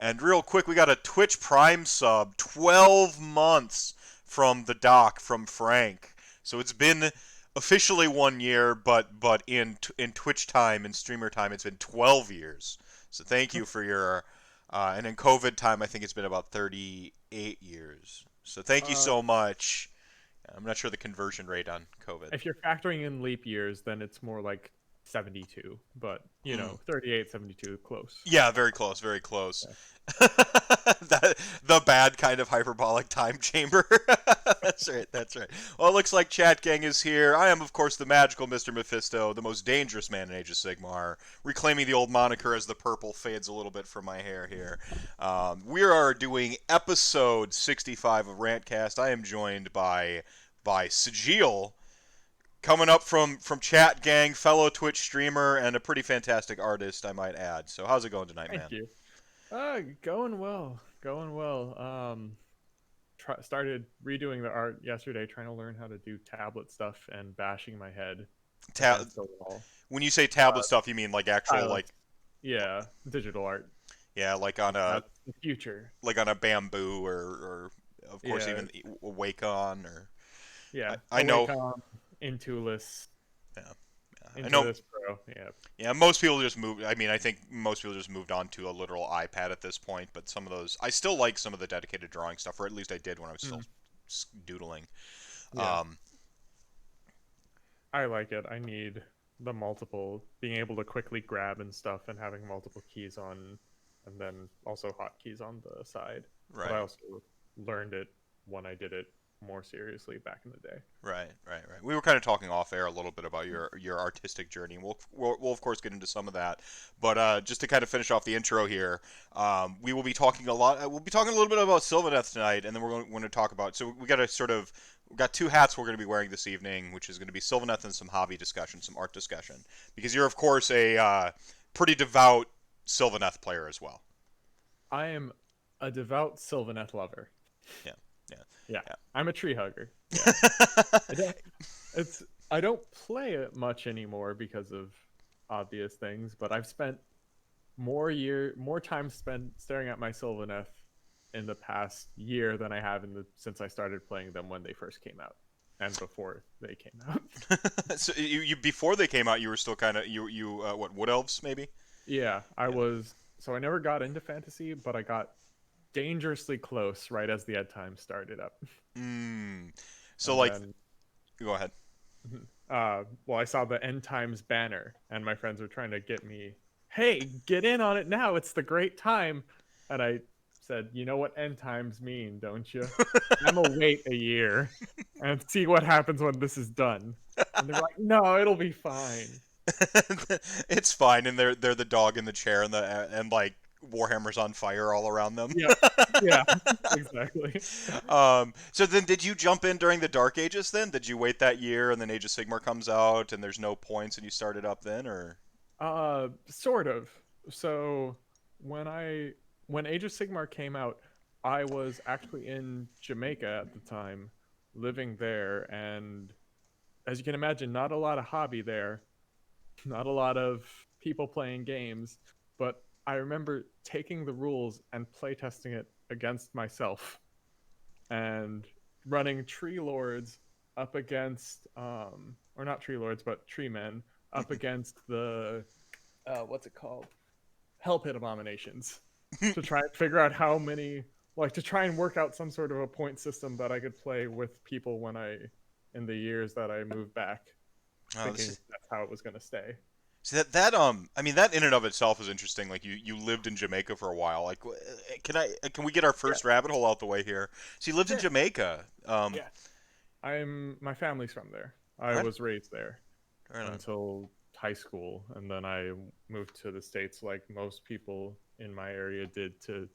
And real quick, we got a Twitch Prime sub, 12 months from the doc from Frank. So it's been officially 1 year, but in Twitch time and streamer time, it's been 12 years. So thank you for your and in COVID time, I think it's been about 38 years. So thank you Uh, so much. I'm not sure the conversion rate on COVID. if you're factoring in leap years, then it's more like 72, but Mm. 38, 72, close. Yeah, very close, very close. Yeah. The bad kind of hyperbolic time chamber. That's right, that's right. Well, it looks like Chat Gang is here. I am, of course, the magical Mr. Mephisto, the most dangerous man in Age of Sigmar, reclaiming the old moniker as the purple fades a little bit from my hair here. We are doing episode 65 of RantCast. I am joined by Jeel, coming up from Chat Gang, fellow Twitch streamer, and a pretty fantastic artist, I might add. So how's it going tonight, Thank man? you. Going well. Going well. Started redoing the art yesterday, trying to learn how to do tablet stuff and bashing my head Ta- against the wall. when you say Uh, tablet stuff, you mean like actual Stylus. like Yeah, digital art. yeah, That's the future. like on a bamboo or of course Yeah, even a Wacom or yeah. I A know Wacom, Intuos, yeah, I into know this Pro. Yeah. yeah, most people just moved. I mean, I think most people just moved on to a literal iPad at this point. But some of those, I still like some of the dedicated drawing stuff, or at least I did when I was still Mm, doodling. yeah. Um, I like it. I need the multiple being able to quickly grab and stuff and having multiple keys on and then also hotkeys on the side. But I right, also learned it when I did it more seriously back in the day. right. We were kind of talking off air a little bit about your artistic journey. We'll of course get into some of that, but just to kind of finish off the intro here, we will be talking a lot. We'll be talking a little bit about Sylvaneth tonight, and then going to talk about. So we got to sort of. We've got two hats we're going to be wearing this evening, which is going to be Sylvaneth and some hobby discussion, some art discussion, because you're of course a pretty devout Sylvaneth player as well. I am a devout Sylvaneth lover. Yeah, yeah, Yeah. yeah. I'm a tree hugger. Yeah. I don't it's I don't play it much anymore because of obvious things, but I've spent more time spent staring at my Sylvaneth in the past year than I have since I started playing them when they first came out and before they came out. So you before they came out, you were still kind of you what wood elves maybe? Yeah, I Yeah. was so I never got into fantasy, but I got dangerously close right as the Ed time started up. Mm. So And like, then go ahead. well, I saw the End Times banner, and my friends were trying to get me, hey, get in on it now. It's the great time. And I said, you know what End Times mean, don't you? I'm gonna wait a year and see what happens when this is done. And they're like, no, it'll be fine. It's fine, and they're the dog in the chair, and like Warhammer's on fire all around them. Yep. Yeah, exactly. So then, did you jump in during the Dark Ages? Then did you wait that year, and then Age of Sigmar comes out, and there's no points, and you started up then, or? Sort of. So when I when Age of Sigmar came out, I was actually in Jamaica at the time, living there, and as you can imagine, not a lot of hobby there, not a lot of people playing games, but I remember taking the rules and playtesting it against myself and running tree lords up against or not tree lords but tree men up against the what's it called, hell pit abominations, to try and figure out how many, like to try and work out some sort of a point system that I could play with people when I in the years that I moved back, Oh, this thinking is that's how it was going to stay. see that I mean that in and of itself is interesting. Like you lived in Jamaica for a while. Like, can we get our Yeah, first rabbit hole out the way here? So you lived in sure. Jamaica. Yeah, I'm my family's from there. I Right, was raised there right on. until high school, and then I moved to the States like most people in my area did, to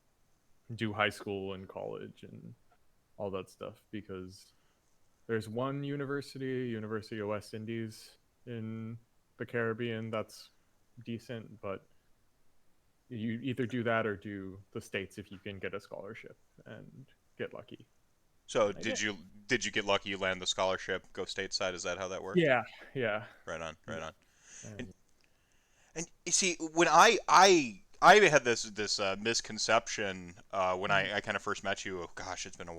do high school and college and all that stuff, because there's one University of West Indies in the Caribbean that's decent, but you either do that or do the States if you can get a scholarship and get lucky. So And I did. did you get lucky? You land the scholarship, go stateside. Is that how that worked? Yeah, yeah, Right on, right yeah. on. And And and you see, when I I had this misconception when I kind of first met you. Oh, gosh, it's been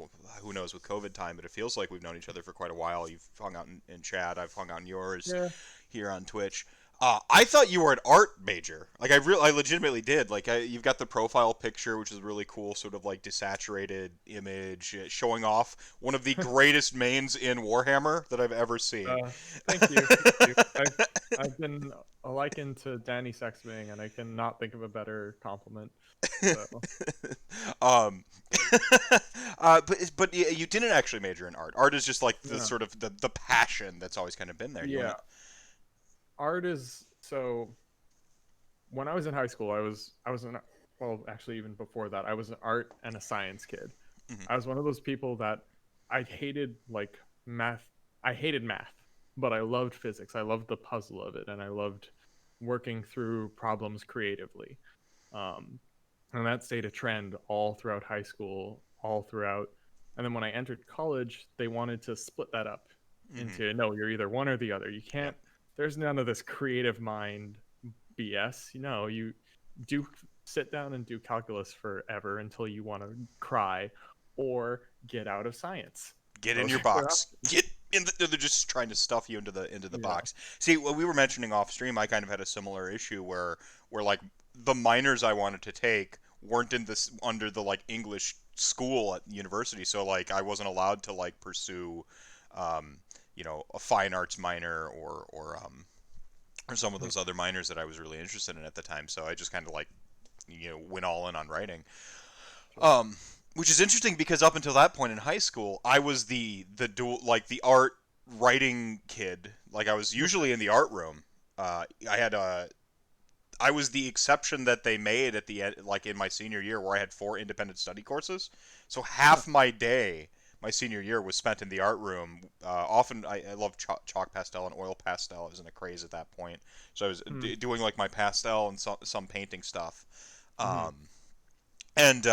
who knows with COVID time, but it feels like we've known each other for quite a while. You've hung out in chat. I've hung out in yours Yeah. here on Twitch. I thought you were an art major. Like I legitimately did. Like you've got the profile picture, which is really cool, sort of like desaturated image showing off one of the greatest mains in Warhammer that I've ever seen. Uh, Thank you. Thank you. I've been likened to Danny Sexbing, and I cannot think of a better compliment. So um, but you didn't actually major in art. Art is just like the yeah, sort of the passion that's always kind of been there. Do you want yeah. Art is so. When I was in high school, I was an well, actually even before that, I was an art and a science kid. to? Mhm. I was one of those people that I hated like math. I hated math, but I loved physics. I loved the puzzle of it, and I loved working through problems creatively. Um, and that stayed a trend all throughout high school, all throughout. And then when I entered college, they wanted to split that up Mhm. into no, you're either one or the other. You Yep. can't. There's none of this creative mind BS. You do sit down and do calculus forever until you want to cry or get out of science. Get in Those your are your box. options. Get in. They're just trying to stuff you into the Yeah. box. See, what we were mentioning off stream, I kind of had a similar issue where like the minors I wanted to take weren't in this under the like English school at university, so like I wasn't allowed to like pursue, um, a fine arts minor or some of those other minors that I was really interested in at the time. So I just kind of like went all in on writing. Sure. Um, which is interesting because up until that point in high school, I was the dual like the art writing kid. Like I was Okay. usually in the art room. I had a I was the exception that they made at the end, like in my senior year, where I had 4 independent study courses. So Huh. half my day, my senior year, was spent in the art room. Often, I love chalk pastel and oil pastel. I was in a craze at that point, so I was Hmm. doing like my pastel and some painting stuff. Hmm. Um, and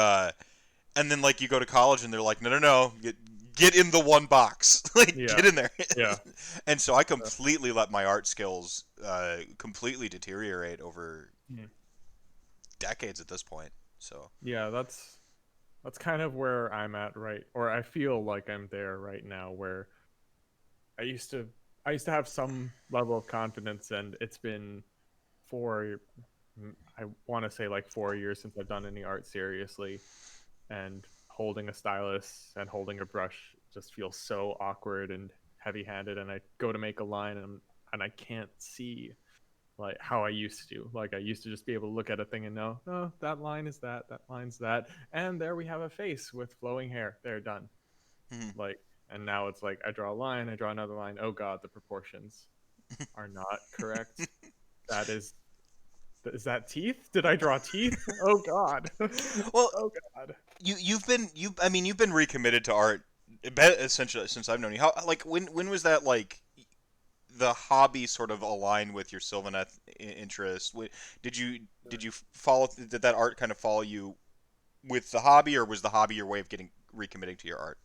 and then like you go to college and they're like, no, no, no, get in the one box, like Yeah. get in there. Yeah. And so I Uh, completely let my art skills completely deteriorate over hmm. decades at this point. So Yeah. That's kind of where I'm at, right? Or I feel like I'm there right now, where I used to I used to have some level of confidence, and it's been 4 I want to say like 4 years since I've done any art seriously, and holding a stylus and holding a brush just feels so awkward and heavy-handed, and I go to make a line, and I can't see like how I used to. Like I used to just be able to look at a thing and know, oh, that line is that, that line's that, and there we have a face with flowing hair. They're done. mhm. Like, and now it's like I draw a line, I draw another line. Oh God, the proportions are not correct. That is that teeth? Did I draw teeth? Oh God. Well, Oh God. you've been recommitted to art essentially since I've known you. How like when was that like the hobby sort of align with your Sylvaneth interest? Did you did you follow did that art kind of follow you with the hobby, or was the hobby your way of getting recommitting to your art?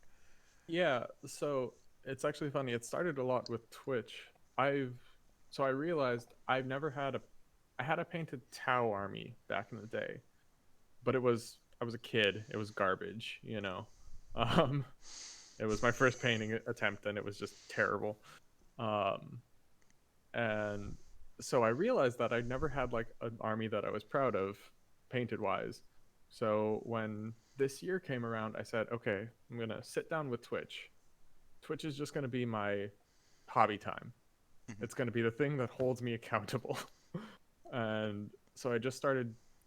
Yeah, so it's actually funny. It started a lot with Twitch. I've so I realized I've never had a I had a painted Tau army back in the day, but I was a kid. It was garbage. Um it was my first painting attempt, and it was just terrible. Um and so I realized that I'd never had like an army that I was proud of painted wise. So when this year came around, I said, "Okay, I'm going to sit down with Twitch. Twitch is just going to be my hobby time. Mhm. It's going to be the thing that holds me accountable." And so I just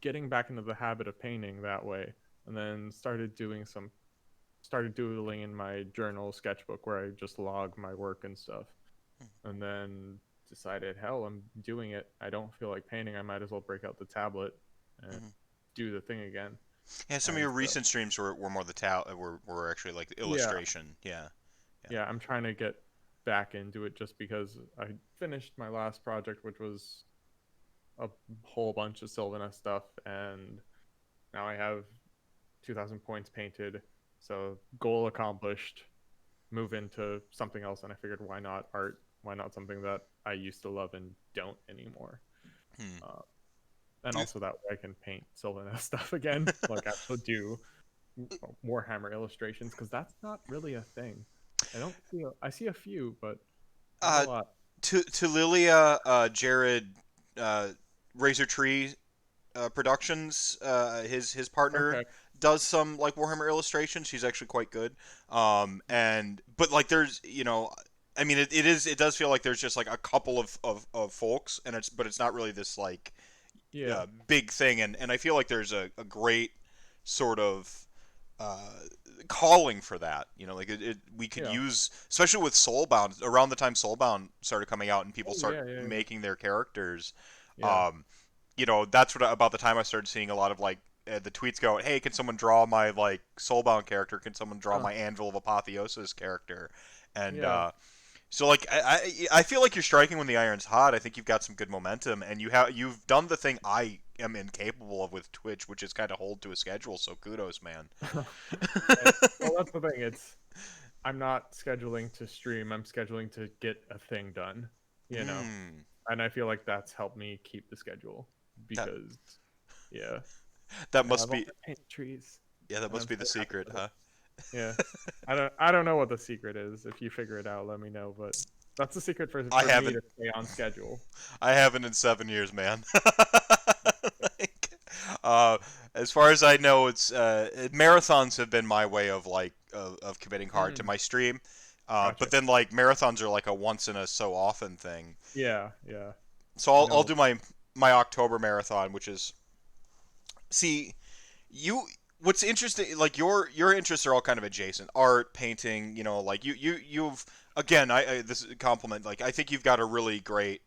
getting back into the habit of painting that way, and then started doodling in my journal sketchbook where I just log my work and stuff. And then decided, hell, I'm doing it. I don't feel like painting. I might as well break out the tablet and Mhm. do the thing again. Yeah, some of And your so, recent streams were more the were actually like yeah, illustration. Yeah, yeah. yeah, I'm trying to get back into it just because I finished my last project, which was a whole bunch of Sylvaneth stuff, and now I have 2,000 points painted. So goal accomplished. Move into something else, and I figured, why not art? Why not something that I used to love and don't anymore? Hmm. Uh, and also that way I can paint Sylvaneth stuff again, like actually do Warhammer illustrations, because that's not really a thing. I don't see I see a few, but not a Uh, lot. to Lilia, Jared, uh, Razor Tree Productions, his partner Okay. does some like Warhammer illustrations. She's actually quite good. And but like there's I mean it does feel like there's just like a couple of folks, and it's not really this like Yeah. big thing, and I feel like there's a great sort of uh, calling for that. Like we could Yeah. use, especially with Soulbound, around the time Soulbound started coming out and people Oh start yeah, yeah, yeah. making their characters. Yeah. Um, that's what about the time I started seeing a lot of like the tweets go, "Hey, can someone draw my like Soulbound character? Can someone draw Huh. my Anvil of Apotheosis character?" And Yeah. so like I feel like you're striking when the iron's hot. I think you've got some good momentum, and you've done the thing I am incapable of with Twitch, which is kind of hold to a schedule. So kudos, man. Well, that's the thing. It's I'm not scheduling to stream. I'm scheduling to get a thing done. You know, Hmm. and I feel like that's helped me keep the schedule That because, yeah, that and must I've be also painted trees, that and must I'm be the so happy secret, with it. huh? Yeah, I don't know what the secret is. If you figure it out, let me know. But that's the secret I for me haven't to stay on schedule. I haven't in 7 years, man. Like, uh, as far as I know, it's marathons have been my way of like of committing hard to Mm, my stream. But gotcha. then like marathons are like a once in a so often thing. Yeah, yeah. So I I'll know. do my October marathon, which is see you. What's interesting, like your interests are all kind of adjacent. Art, painting, like you've again. This is a compliment. Like I think you've got a really great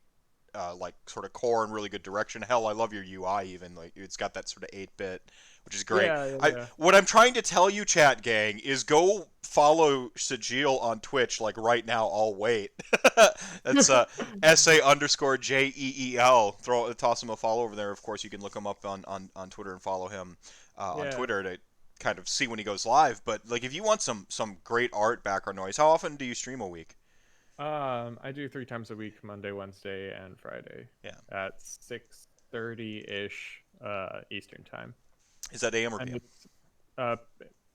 like sort of core and really good direction. Hell, I love your UI even. Like it's got that sort of 8-bit, which is great. Yeah, yeah, I yeah. what I'm trying to tell you, chat gang, is go follow Jeel on Twitch like right now. I'll wait. That's SA_JEEL. Toss him a follow over there. Of course, you can look him up on Twitter and follow him on Yeah. Twitter to kind of see when he goes live. But like, if you want some great art background noise, how often do you stream a week? I do 3 times a week, Monday, Wednesday, and Friday Yeah, at 6:30 ish Eastern time, is that AM or and PM? it's uh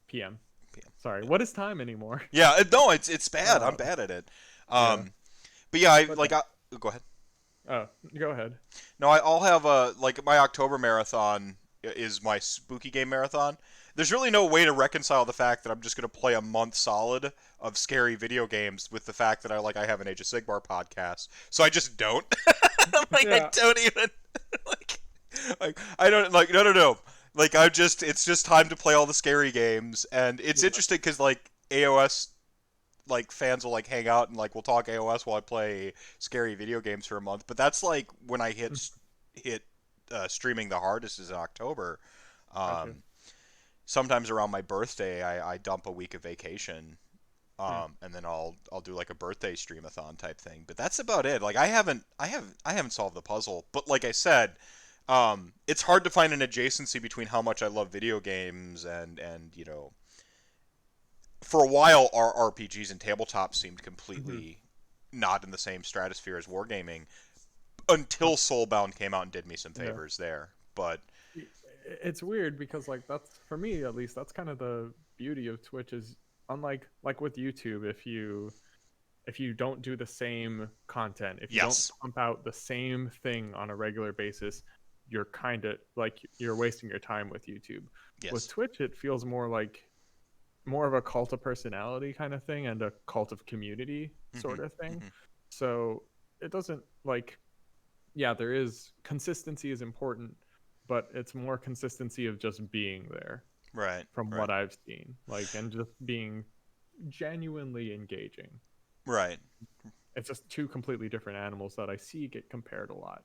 PM. PM. Sorry, what is time anymore? Yeah, no, it's bad. I'm Uh, bad at it. yeah, But yeah, I but like. Go ahead. oh, go ahead. No, I'll have a like my October marathon is my spooky game marathon. There's really no way to reconcile the fact that I'm just gonna play a month solid of scary video games with the fact that I have an Age of Sigmar podcast. So I just don't. Like I Yeah, don't even like I don't like no. Like it's just time to play all the scary games, and it's yeah, interesting because like AOS like fans will like hang out and like we'll talk AOS while I play scary video games for a month. But that's like when I hit streaming the hardest is in October. gotcha. Um, Sometimes around my birthday, I dump a week of vacation. Hmm. And then I'll do like a birthday streamathon type thing, but that's about it. Like I haven't solved the puzzle. But like I said, it's hard to find an adjacency between how much I love video games and for a while our RPGs and tabletops seemed Hmm. completely not in the same stratosphere as wargaming until Soulbound came out and did me some Yeah. favors there. But It's weird because like that's for me at least that's kind of the beauty of Twitch is unlike like with YouTube if you don't do the same content, if you don't yes, pump out the same thing on a regular basis, you're kind of like you're wasting your time with YouTube. With yes, Twitch, it feels more like more of a cult of personality kind of thing and a cult of community hmm sort of thing. hmm So it doesn't like yeah, there is consistency is important, but it's more consistency of just being there right, from right, what I've seen, like and just being genuinely engaging. right. It's just two completely different animals that I see get compared a lot.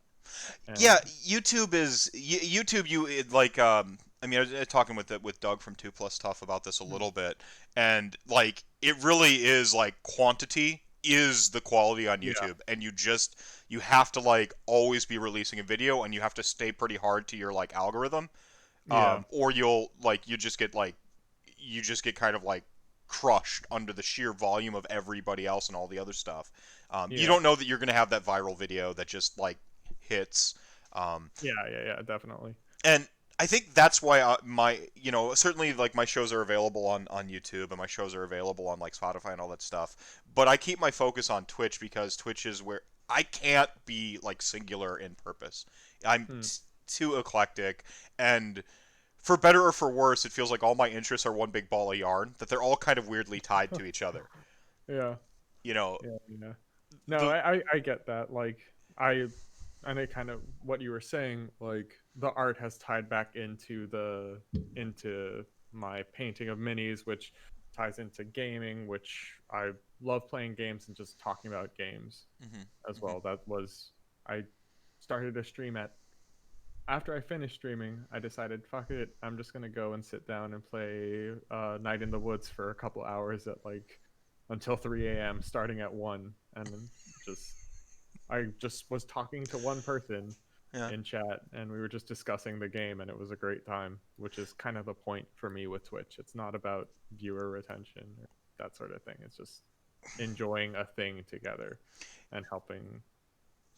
And Yeah, YouTube is YouTube. Like I mean, I was talking with Doug from Two Plus Tough about this a little bit, and like it really is like quantity is the quality on yeah, YouTube, and you have to like always be releasing a video, and you have to stay pretty hard to your like algorithm, yeah, or you'll like you just get kind of like crushed under the sheer volume of everybody else and all the other stuff. You yeah, don't know that you're going to have that viral video that just like hits. Yeah, definitely. And I think that's why certainly like my shows are available on YouTube and my shows are available on like Spotify and all that stuff. But I keep my focus on Twitch because Twitch is where I can't be like singular in purpose. I'm Hmm. too eclectic, and for better or for worse, it feels like all my interests are one big ball of yarn. That they're all kind of weirdly tied to each other. Yeah, You know, yeah. No, the I get that. Like I and it kind of what you were saying, like the art has tied back into my painting of minis, which ties into gaming, which I love playing games and just talking about games Mhm, as mhm. well. That was I started a stream at after I finished streaming, I decided, fuck it, I'm just gonna go and sit down and play Night in the Woods for a couple hours at like until 3 a.m. starting at 1, and then just I just was talking to one person Yeah. in chat, and we were just discussing the game, and it was a great time, which is kind of the point for me with Twitch. It's not about viewer retention or that sort of thing. It's just enjoying a thing together and helping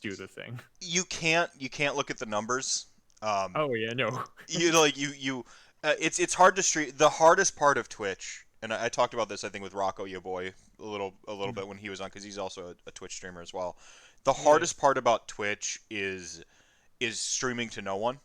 do the thing. You can't look at the numbers. Um, Oh yeah, no. you like you it's hard to stream. The hardest part of Twitch, and I talked about this I think with Rocco Yo boy a little bit when he was on because he's also a Twitch streamer as well. The Yeah. hardest part about Twitch is streaming to no one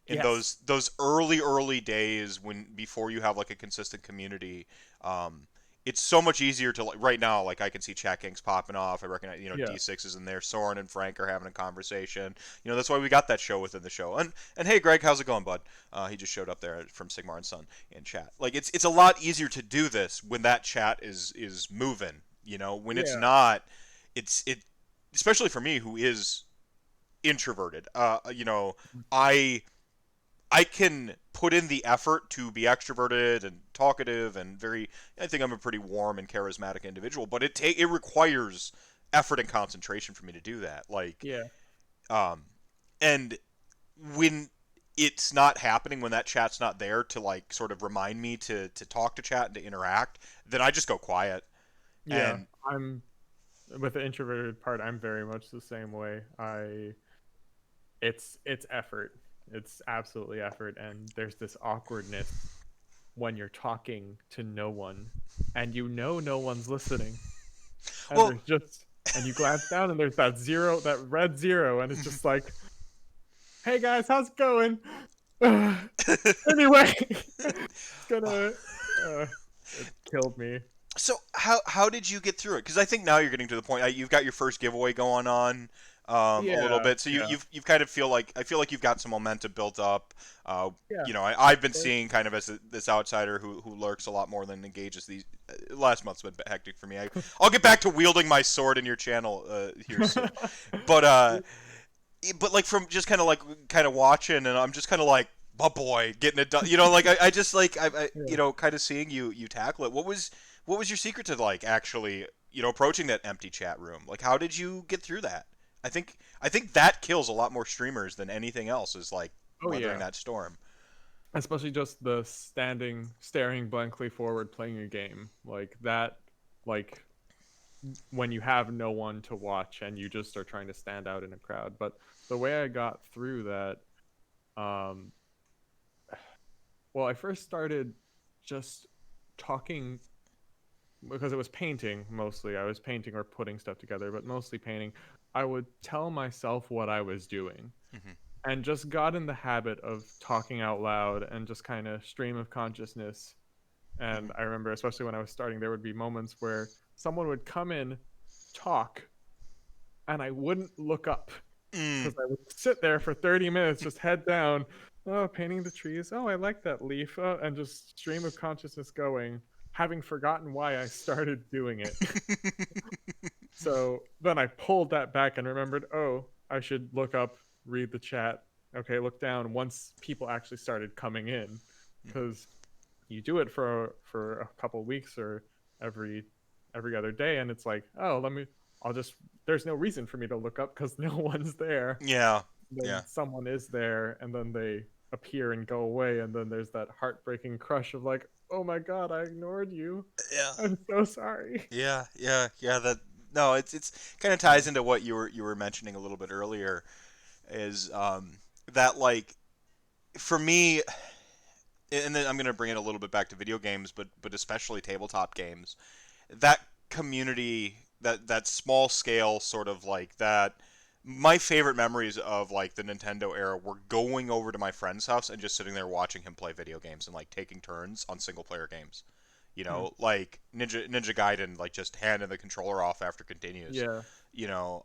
in Yes. those early days when before you have like a consistent community. um it's so much easier to like right now, like I can see chat gangs popping off. I recognize, Yeah. D6 is in there, Soren and Frank are having a conversation. That's why we got that show within the show. And hey Greg, how's it going, bud? He just showed up there from Sigmar and Son in chat. Like it's a lot easier to do this when that chat is moving. When it's Yeah. not, it especially for me who is introverted. I I can put in the effort to be extroverted and talkative and very. I think I'm a pretty warm and charismatic individual, but it requires effort and concentration for me to do that. Like, Yeah. um, and when it's not happening, when that chat's not there to like sort of remind me to talk to chat and to interact, then I just go quiet. Yeah. And I'm with the introverted part, I'm very much the same way. It's effort. It's absolutely effort, and there's this awkwardness when you're talking to no one and no one's listening. And well, there's just and you glance down and there's that zero, that red zero, and it's just like, "Hey guys, how's it going?" Anyway, it's gonna uh it killed me. so how did you get through it? Because I think now you're getting to the point. You've got your first giveaway going on, a little Yeah, bit. So yeah. you've kind of I feel like you've got some momentum built up. Yeah. I've been seeing kind of as this outsider who lurks a lot more than engages. These last month's been hectic for me. I'll get back to wielding my sword in your channel here soon. But but like from just kind of watching, and I'm just kind of like, my boy, getting it done. Like I just like I Yeah. kind of seeing you tackle it. What was your secret to like actually approaching that empty chat room? Like how did you get through that? I think that kills a lot more streamers than anything else, is like Oh weathering yeah. that storm. Especially just the staring blankly forward playing a game like that, like when you have no one to watch and you just are trying to stand out in a crowd. But the way I got through that, um well, I first started just talking because it was painting mostly. I was painting or putting stuff together, but mostly painting. I would tell myself what I was doing Hmm. and just got in the habit of talking out loud and just kind of stream of consciousness. And Hmm. I remember, especially when I was starting, there would be moments where someone would come in, talk, and I wouldn't look up Mm. because I would sit there for 30 minutes, just head down, oh, painting the trees. Oh, I like that leaf. Oh, and just stream of consciousness going, having forgotten why I started doing it. So then I pulled that back and remembered, oh, I should look up, read the chat. Okay, look down once people actually started coming in, because you do it for a couple weeks or every every other day, and it's like, oh, I'll just there's no reason for me to look up because no one's there. Yeah. Then Yeah. someone is there, and then they appear and go away, and then there's that heartbreaking crush of like, oh my god, I ignored you. Yeah. I'm so sorry. Yeah. Yeah. Yeah. That no, it's kind of ties into what you were mentioning a little bit earlier. is that like for me, and then I'm gonna bring it a little bit back to video games, but especially tabletop games. That community, that small scale sort of like that. My favorite memories of like the Nintendo era were going over to my friend's house and just sitting there watching him play video games and like taking turns on single player games. You Hmm. know, like Ninja Gaiden, like just handing the controller off after continues. Yeah. You know,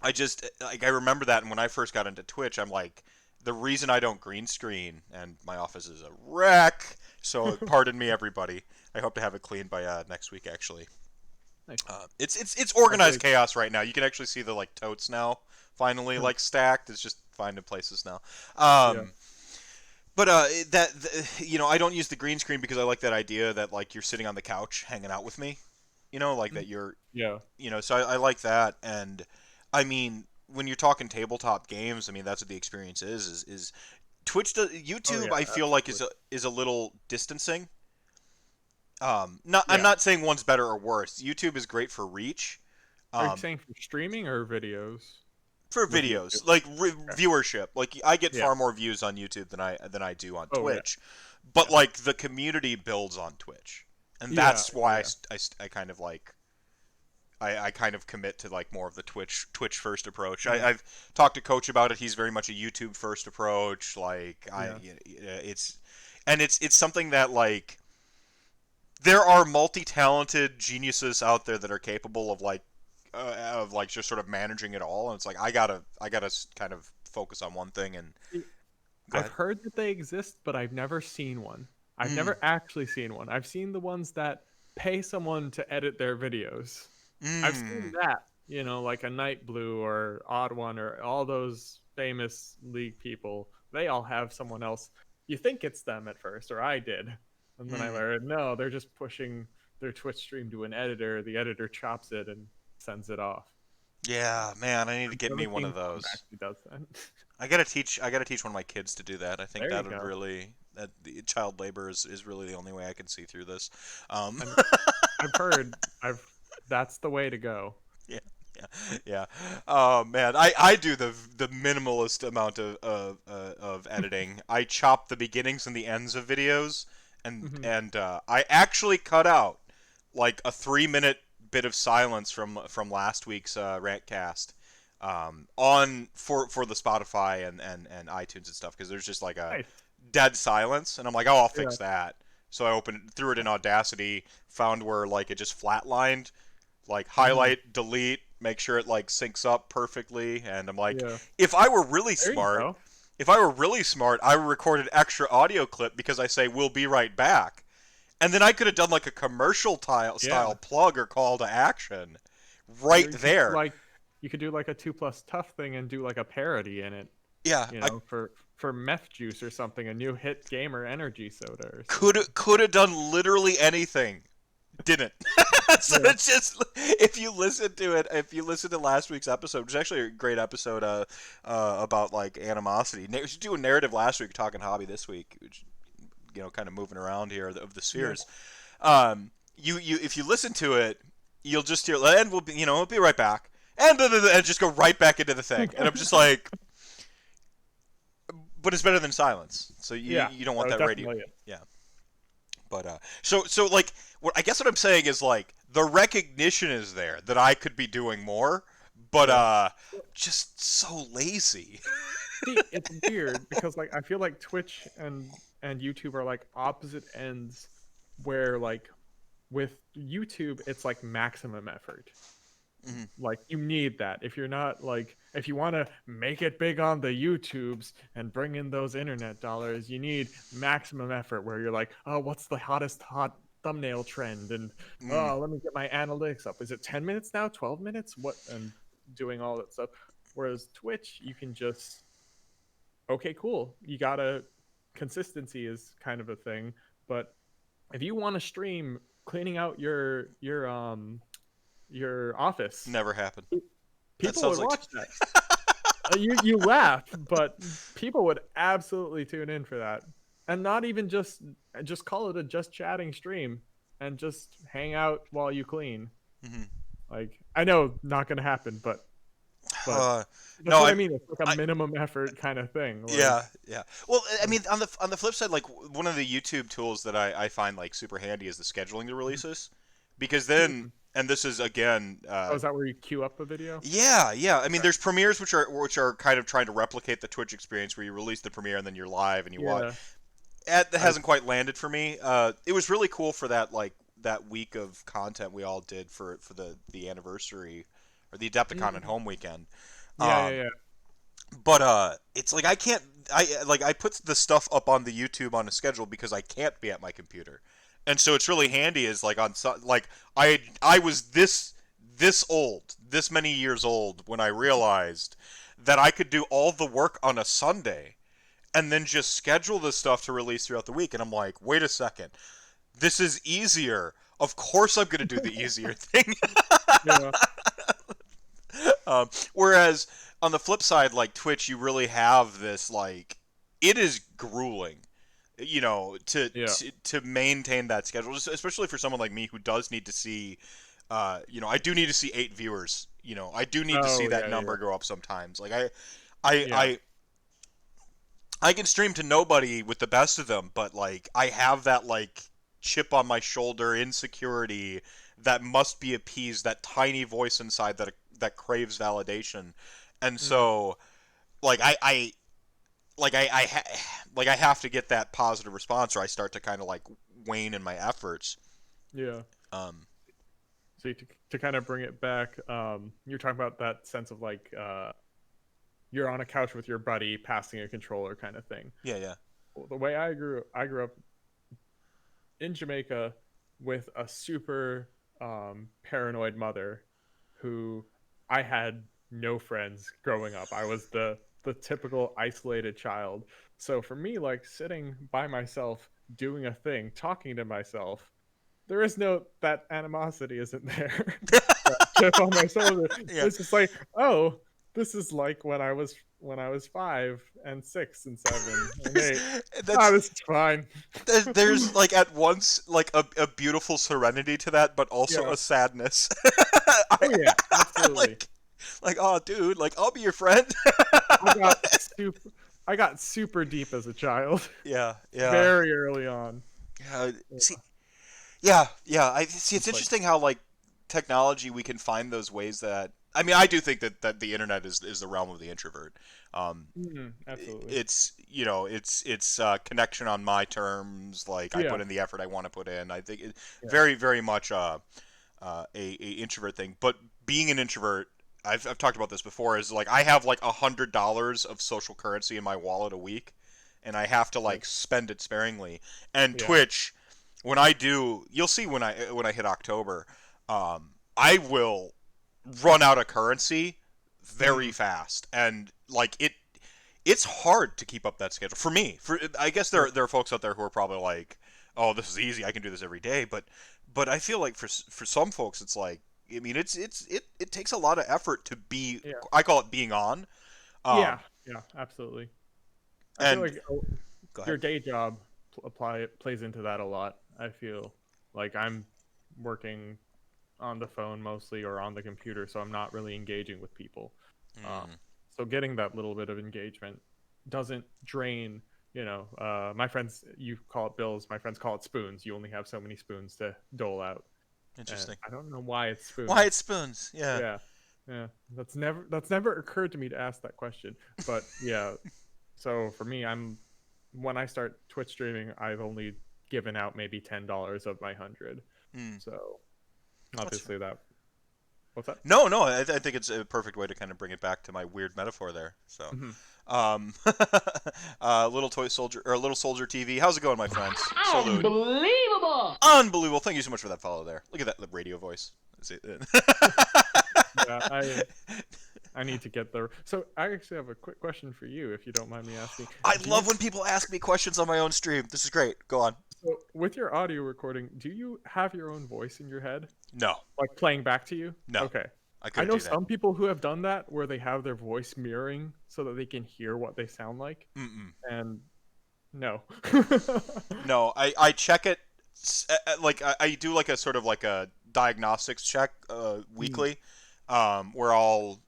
I just like I remember that, and when I first got into Twitch, I'm like, the reason I don't green screen, and my office is a wreck. So pardon me, everybody. I hope to have it cleaned by next week, actually. Nice. It's I feel organized like, chaos right now. You can actually see the like totes now, finally huh, like stacked. It's just finding places now. yeah. But you know, I don't use the green screen because I like that idea that like you're sitting on the couch hanging out with me. You know, like Mm. that you're Yeah. you know, so I like that. And I mean, when you're talking tabletop games, I mean that's what the experience is Twitch does, Oh YouTube yeah, I feel like absolutely. is a little distancing. Not I'm Yeah. not saying one's better or worse. YouTube is great for reach. Are you Um, saying for streaming or videos for with YouTube? videos, like Okay. viewership, like I get Yeah. far more views on YouTube than I do on Oh yeah. Twitch, but Yeah. like the community builds on Twitch, and Yeah. that's why Yeah. I kind of like I kind of commit to like more of the Twitch first approach. Hmm. I've talked to Coach about it. He's very much a YouTube first approach. Like Yeah. it's and it's something that like there are multi-talented geniuses out there that are capable of like just sort of managing it all. And it's like I gotta kind of focus on one thing and See, go I've ahead. heard that they exist, but I've never seen one. I've Mm, never actually seen one. I've seen the ones that pay someone to edit their videos. I've seen mm, that, like a Night Blue or Odd One or all those famous league people. They all have someone else. You think it's them at first, or I did. And then I mm. learned no, they're just pushing their Twitch stream to an editor. The editor chops it and sends it off. Yeah, man, I need to I've get never me one seen of one that those. actually does that. I gotta teach one of my kids to do that. I think There you that would go. really that the child labor is really the only way I can see through this. Um, And I've heard I've that's the way to go. yeah, yeah, yeah. Oh man, I do the minimalist amount of editing. I chop the beginnings and the ends of videos, Mhm. and I actually cut out like a 3 minute bit of silence from last week's RantCast on for the Spotify and iTunes and stuff because there's just like a Nice. dead silence, and I'm like, oh, I'll Yeah. fix that. So I threw it in Audacity, found where like it just flatlined, like Mhm. highlight, delete, make sure it like syncs up perfectly, and I'm like, Yeah. if I were really There you smart, go. if I were really smart, I would record an extra audio clip because I say we'll be right back, and then I could have done like a commercial style Yeah. plug or call to action Or right there. you could do like a 2 plus tough thing and do like a parody in it, Yeah, I for meth juice or something, a new hit gamer energy soda or could something. could have done literally anything. Didn't. So Yeah. it's just if you listen to it, if you listen to last week's episode, which is actually a great episode about like animosity. We should do a narrative last week, talking hobby this week, which kind of moving around here of the Yeah. spheres. You if you listen to it, you'll just hear, and we'll be right back, and just go right back into the thing, and I'm just like, but it's better than silence. So Yeah. you don't want No, that radio. definitely. Yeah. But so like what I guess what I'm saying is like the recognition is there that I could be doing more, but Yeah. just so lazy. See, it's weird because like I feel like Twitch and YouTube are like opposite ends where like with YouTube it's like maximum effort. Mhm. Like you need that. If you're not like if you want to make it big on the YouTubes and bring in those internet dollars, you need maximum effort where you're like, "Oh, what's the hottest hot thumbnail trend?" and Mm. "Oh, let me get my analytics up. Is it 10 minutes now? 12 minutes? What?" and doing all that stuff. Whereas Twitch, you can just okay, cool. You got to consistency is kind of a thing, but if you want to stream cleaning out your office, Never happened. That people sounds would like watch that. You laugh, but people would absolutely tune in for that, and not even just call it a just chatting stream and just hang out while you clean. Mhm. Like I know not gonna happen, but but that's no, what I I mean. It's like a I minimum effort kind of thing. yeah, Like, yeah. Well, I mean, on the flip side, like one of the YouTube tools that I find like super handy is the scheduling the releases, because then, mhm. and this is again, Oh, is that where you queue up a video? yeah, yeah. I mean, Okay. there's premieres which are kind of trying to replicate the Twitch experience where you release the premiere and then you're live and you watch. Yeah, That I hasn't quite landed for me. It was really cool for that like that week of content we all did for the anniversary or the Adepticon at mm, home weekend. yeah, yeah, Um, yeah. but it's like I can't. I put the stuff up on the YouTube on a schedule because I can't be at my computer, and so it's really handy. Is like like I was this old, this many years old when I realized that I could do all the work on a Sunday and then just schedule the stuff to release throughout the week. And I'm like, wait a second, this is easier. Of course, I'm gonna do the easier thing. Yeah. Whereas on the flip side, like Twitch, you really have this like it is grueling, you know, Yeah. to maintain that schedule, especially for someone like me who does need to see, you know, I do need to see 8 viewers. You know, I do need to see Oh, that yeah, yeah, number yeah. go up sometimes. Like I, Yeah. I, I can stream to nobody with the best of them, but like I have that like chip on my shoulder insecurity that must be appeased, that tiny voice inside that craves validation. And Mm, so like I like like I have to get that positive response or I start to kind of like wane in my efforts. yeah. Um So to kind of bring it back, you're talking about that sense of like you're on a couch with your buddy passing a controller kind of thing. yeah, yeah. Well, the way I grew up in Jamaica with a super paranoid mother who I had no friends growing up. I was the typical isolated child. So for me, like sitting by myself, doing a thing, talking to myself, there is no that animosity isn't there. That chip on my shoulder. Yeah. It's just like, oh, this is like when I was 5 and 6 and 7 and 8. Ah, That's this is fine. there's like at once like a beautiful serenity to that, but also Yeah. a sadness. Oh yeah, absolutely. Like oh dude, like I'll be your friend. I got super I got super deep as a child. Yeah, yeah, Very early on. yeah. Yeah, See, yeah, yeah. I see. It's it's like interesting how like technology we can find those ways that. I mean, I do think that the internet is the realm of the introvert. Um, absolutely. it's you know it's connection on my terms. Like I Yeah, put in the effort I want to put in. I think it yeah. very much a introvert thing. But being an introvert, I've talked about this before. Is like I have like $100 of social currency in my wallet a week, and I have to Yeah. like spend it sparingly. And Yeah. Twitch, when I do, you'll see when I hit October, I will run out of currency very Mm, fast, and like it's hard to keep up that schedule for me. For I guess yeah. there are folks out there who are probably like, oh, this is easy. I can do this every day. But I feel like for some folks, it's like I mean, it takes a lot of effort to be. Yeah. I call it being on. Yeah. Um, Yeah, absolutely. I feel and like go your ahead. day job plays into that a lot. I feel like I'm working on the phone mostly or on the computer, so I'm not really engaging with people. Um, Mm, so getting that little bit of engagement doesn't drain. My friends, you call it bills. My friends call it spoons. You only have so many spoons to dole out, and interesting. I don't know why it's Why spoons. it's spoons? Yeah. Yeah, yeah. That's never occurred to me to ask that question. But yeah, so for me, when I start Twitch streaming, I've only given out maybe $10 of my 100. Mm, So that's obviously that. What's that? no, no. I think it's a perfect way to kind of bring it back to my weird metaphor there. So, Hmm. um, little toy soldier or little soldier TV. How's it going, my friends? Salute. Unbelievable! Unbelievable. Thank you so much for that follow there. Look at that the radio voice. Is it- Yeah, I need to get there. So I actually have a quick question for you, if you don't mind me asking. I Do you love when people ask me questions on my own stream. This is great. Go on. so with your audio recording, do you have your own voice in your head, No, like playing back to you? no, Okay. I I couldn't know do that. some people who have done that where they have their voice mirroring so that they can hear what they sound like. Mm-mm. And no. No, I check it. Like I do like a sort of like a diagnostics check Mm, weekly, where I'll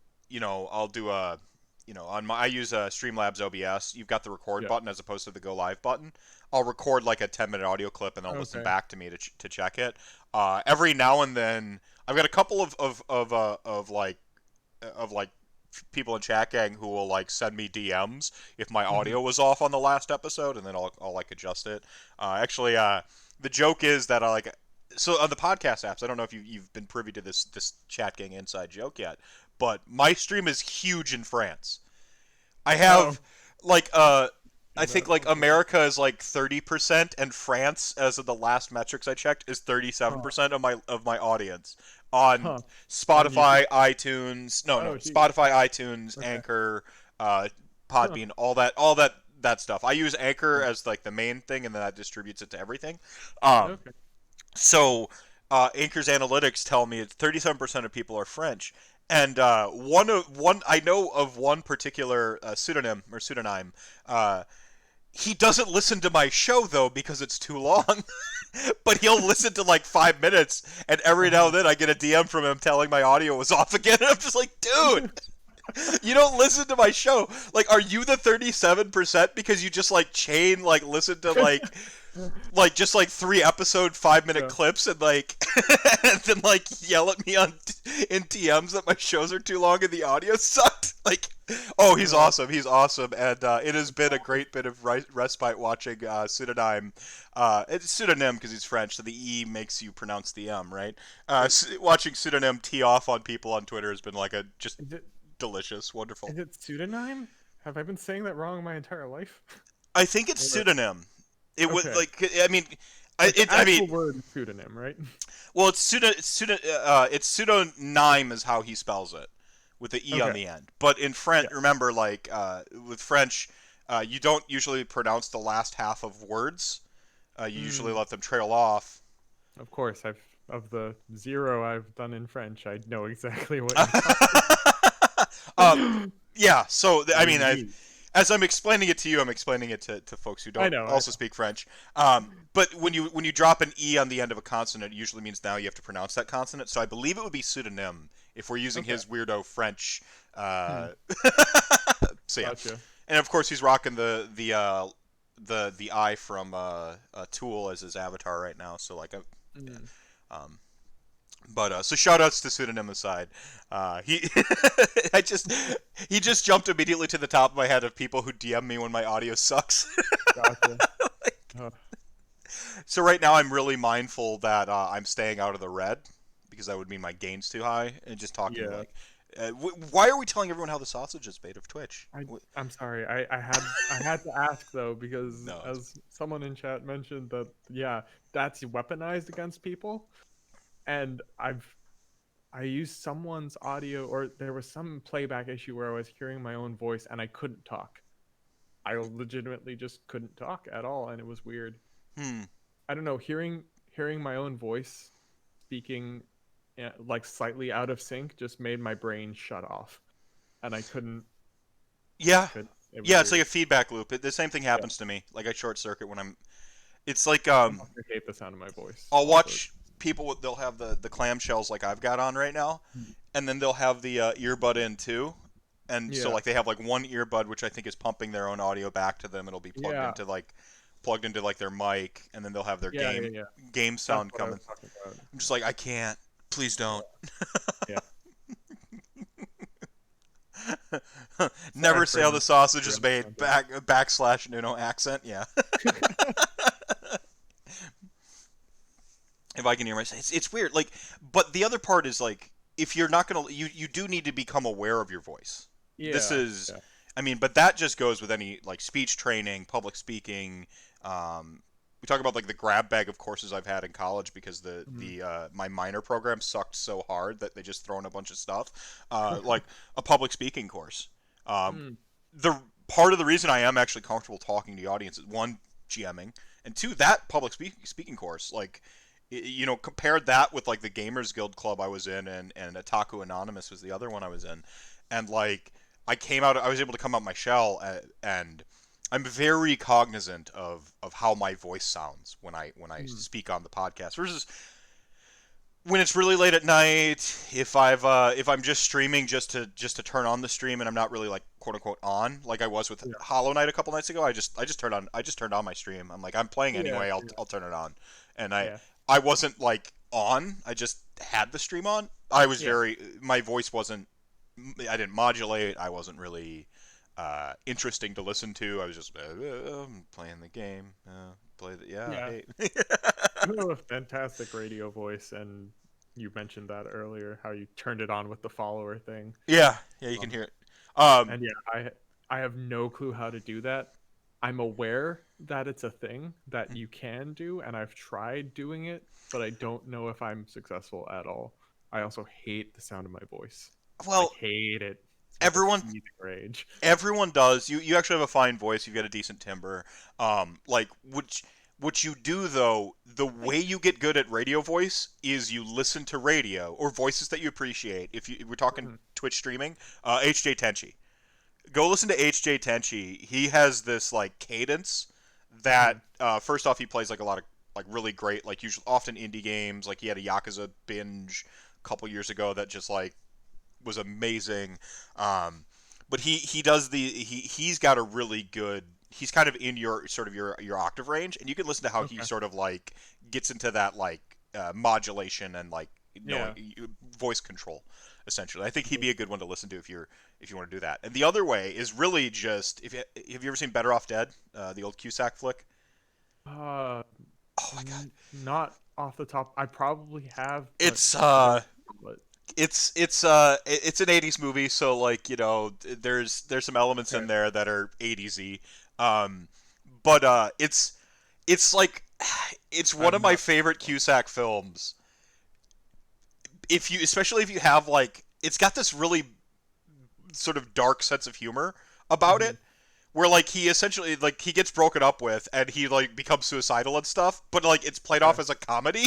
I'll do on my I use Streamlabs OBS. You've got the record Yeah. button as opposed to the go live button. I'll record like a 10-minute audio clip and then I'll listen Okay. back to me to check it. Every now and then, I've got a couple of people in chat gang who will like send me DMs if my Hmm. audio was off on the last episode, and then I'll like adjust it. The joke is that I like so on the podcast apps. I don't know if you've been privy to this chat gang inside joke yet, but my stream is huge in France. I Oh, have like I do think that. like Okay. America is like 30% and France, as of the last metrics I checked, is Huh. 37% of my audience on Huh. And you could. Spotify, iTunes, no, Oh, geez. Spotify, iTunes, Okay. Anchor, Huh. Podbean, all that stuff. I use Anchor as like the main thing, and then that distributes it to everything. Um, Okay. so Anchor's analytics tell me it's 37% of people are French, and one I know of one particular pseudonym or pseudonym. He doesn't listen to my show though because it's too long. But he'll listen to like 5 minutes, and every now Uh-huh. and then I get a DM from him telling my audio was off again. And I'm just like, dude, you don't listen to my show. Like, are you the 37% because you just like listen to like just like 3 episode 5 minute Yeah. clips and like and then like yell at me in TMs that my shows are too long and the audio sucked. Like, oh, he's Uh, awesome. He's awesome, and it has that's been a awesome. great bit of respite watching pseudonym. It's pseudonym because he's French, so the E makes you pronounce the M, right? Wait, Watching pseudonym tee off on people on Twitter has been like a just is it delicious, wonderful. is it pseudonym? Have I been saying that wrong my entire life? I think it's Or pseudonym. It would okay, like I mean, like the I mean, actual word is pseudonym, right? well, it's pseudonym is how he spells it, with the e on Okay. the end. But in French, Yeah. remember, like with French, you don't usually pronounce the last half of words. You usually Mm, let them trail off. of course, I've of the zero I've done in French, I know exactly what you're talking um, about. yeah. So I mean, Indeed. as I'm explaining it to you, I'm explaining it to folks who I don't know, I also know. speak French. But when you drop an e on the end of a consonant, it usually means now you have to pronounce that consonant. So I believe it would be pseudonym if we're using Okay. his weirdo French. Hmm. Uh, so yeah, Gotcha. and of course he's rocking the eye from Tool as his avatar right now. So like, yeah. Mm. Um, but so shout outs to pseudonym aside. He I just he just jumped immediately to the top of my head of people who DM me when my audio sucks. Gotcha. Uh, So right now I'm really mindful that I'm staying out of the red because that would mean my gain's too high, and just talking yeah. like, why are we telling everyone how the sausage is made of Twitch? I'm sorry. I had to ask though because No, it's as someone in chat mentioned that yeah, that's weaponized against people and I used someone's audio or there was some playback issue where I was hearing my own voice and I couldn't talk. I legitimately just couldn't talk at all and it was weird. hmm. I don't know, hearing my own voice speaking like slightly out of sync just made my brain shut off and I couldn't I Yeah, couldn't. It was yeah. It's like weird. a feedback loop. The same thing Yeah. happens to me. Like I short circuit when I'm. It's like I fucking hate the sound of my voice. I'll Also, watch people they'll have the clamshells like I've got on right now, mm, and then they'll have the earbud in too. And so yeah, like they have like one earbud which I think is pumping their own audio back to them. It'll be yeah, plugged into like their mic, and then they'll have their yeah, yeah, game yeah. game That's sound what I coming. was talking about. I'm just like, I can't. Please don't. Yeah, sorry Never for say how the any sausage is grandma made. content. Backslash Nuno accent. Yeah. If I can hear myself, it's weird. Like, but the other part is like, if you're not gonna, you do need to become aware of your voice. This Yeah, is, yeah. I mean, but that just goes with any like speech training, public speaking. We talk about like the grab bag of courses I've had in college because Mhm. my minor program sucked so hard that they just throw in a bunch of stuff, like a public speaking course. Um, Mm, the part of the reason I am actually comfortable talking to the audience is one, GMing, and two, that public speaking course. Like, compared that with like the Gamers Guild club I was in, and Otaku Anonymous was the other one I was in, and like I was able to come out my shell, and I'm very cognizant of how my voice sounds when I mm. speak on the podcast versus when it's really late at night, if I'm just streaming just to turn on the stream and I'm not really like quote unquote on like I was with Yeah. Hollow Knight a couple nights ago, I just turned on my stream. I'm like I'm playing Yeah. anyway. Yeah. I'll turn it on, and Yeah. I wasn't like on. I just had the stream on. I was Yeah. very my voice wasn't. I didn't modulate. I wasn't really interesting to listen to. I was just I'm playing the game. Play the yeah. Yeah. Hey. You have a fantastic radio voice, and you mentioned that earlier, how you turned it on with the follower thing. Yeah, you can Um, hear it. and yeah, I have no clue how to do that. I'm aware that it's a thing that you can do, and I've tried doing it, but I don't know if I'm successful at all. I also hate the sound of my voice. Like Well, hate it. It's like a everyone seething rage. everyone does. You actually have a fine voice. You've got a decent timbre. Like what you do though, the way you get good at radio voice is you listen to radio or voices that you appreciate. If we're talking Mhm. Twitch streaming, HJ Tenchi. Go listen to HJ Tenchi. He has this like cadence that Mhm. first off he plays like a lot of like really great like usually often indie games. Like he had a Yakuza binge a couple years ago that just like was amazing. But he does he's got a really good he's kind of in your sort of your octave range, and you can listen to how he Okay. sort of like gets into that like modulation and like knowing Yeah. voice control essentially. I think he'd be a good one to listen to if you want to do that. And the other way is really just if you, have you ever seen Better Off Dead, the old Cusack flick? Uh, Oh my god, not off the top. I probably have, but it's I don't recall it. it's an 80s movie, so like there's some elements in Okay. there that are 80s-y. um but it's like it's one I've of my not. favorite Cusack films. If you especially if you have like it's got this really sort of dark sense of humor about Hmm. it, where like he essentially like he gets broken up with and he like becomes suicidal and stuff, but like it's played off Okay. as a comedy.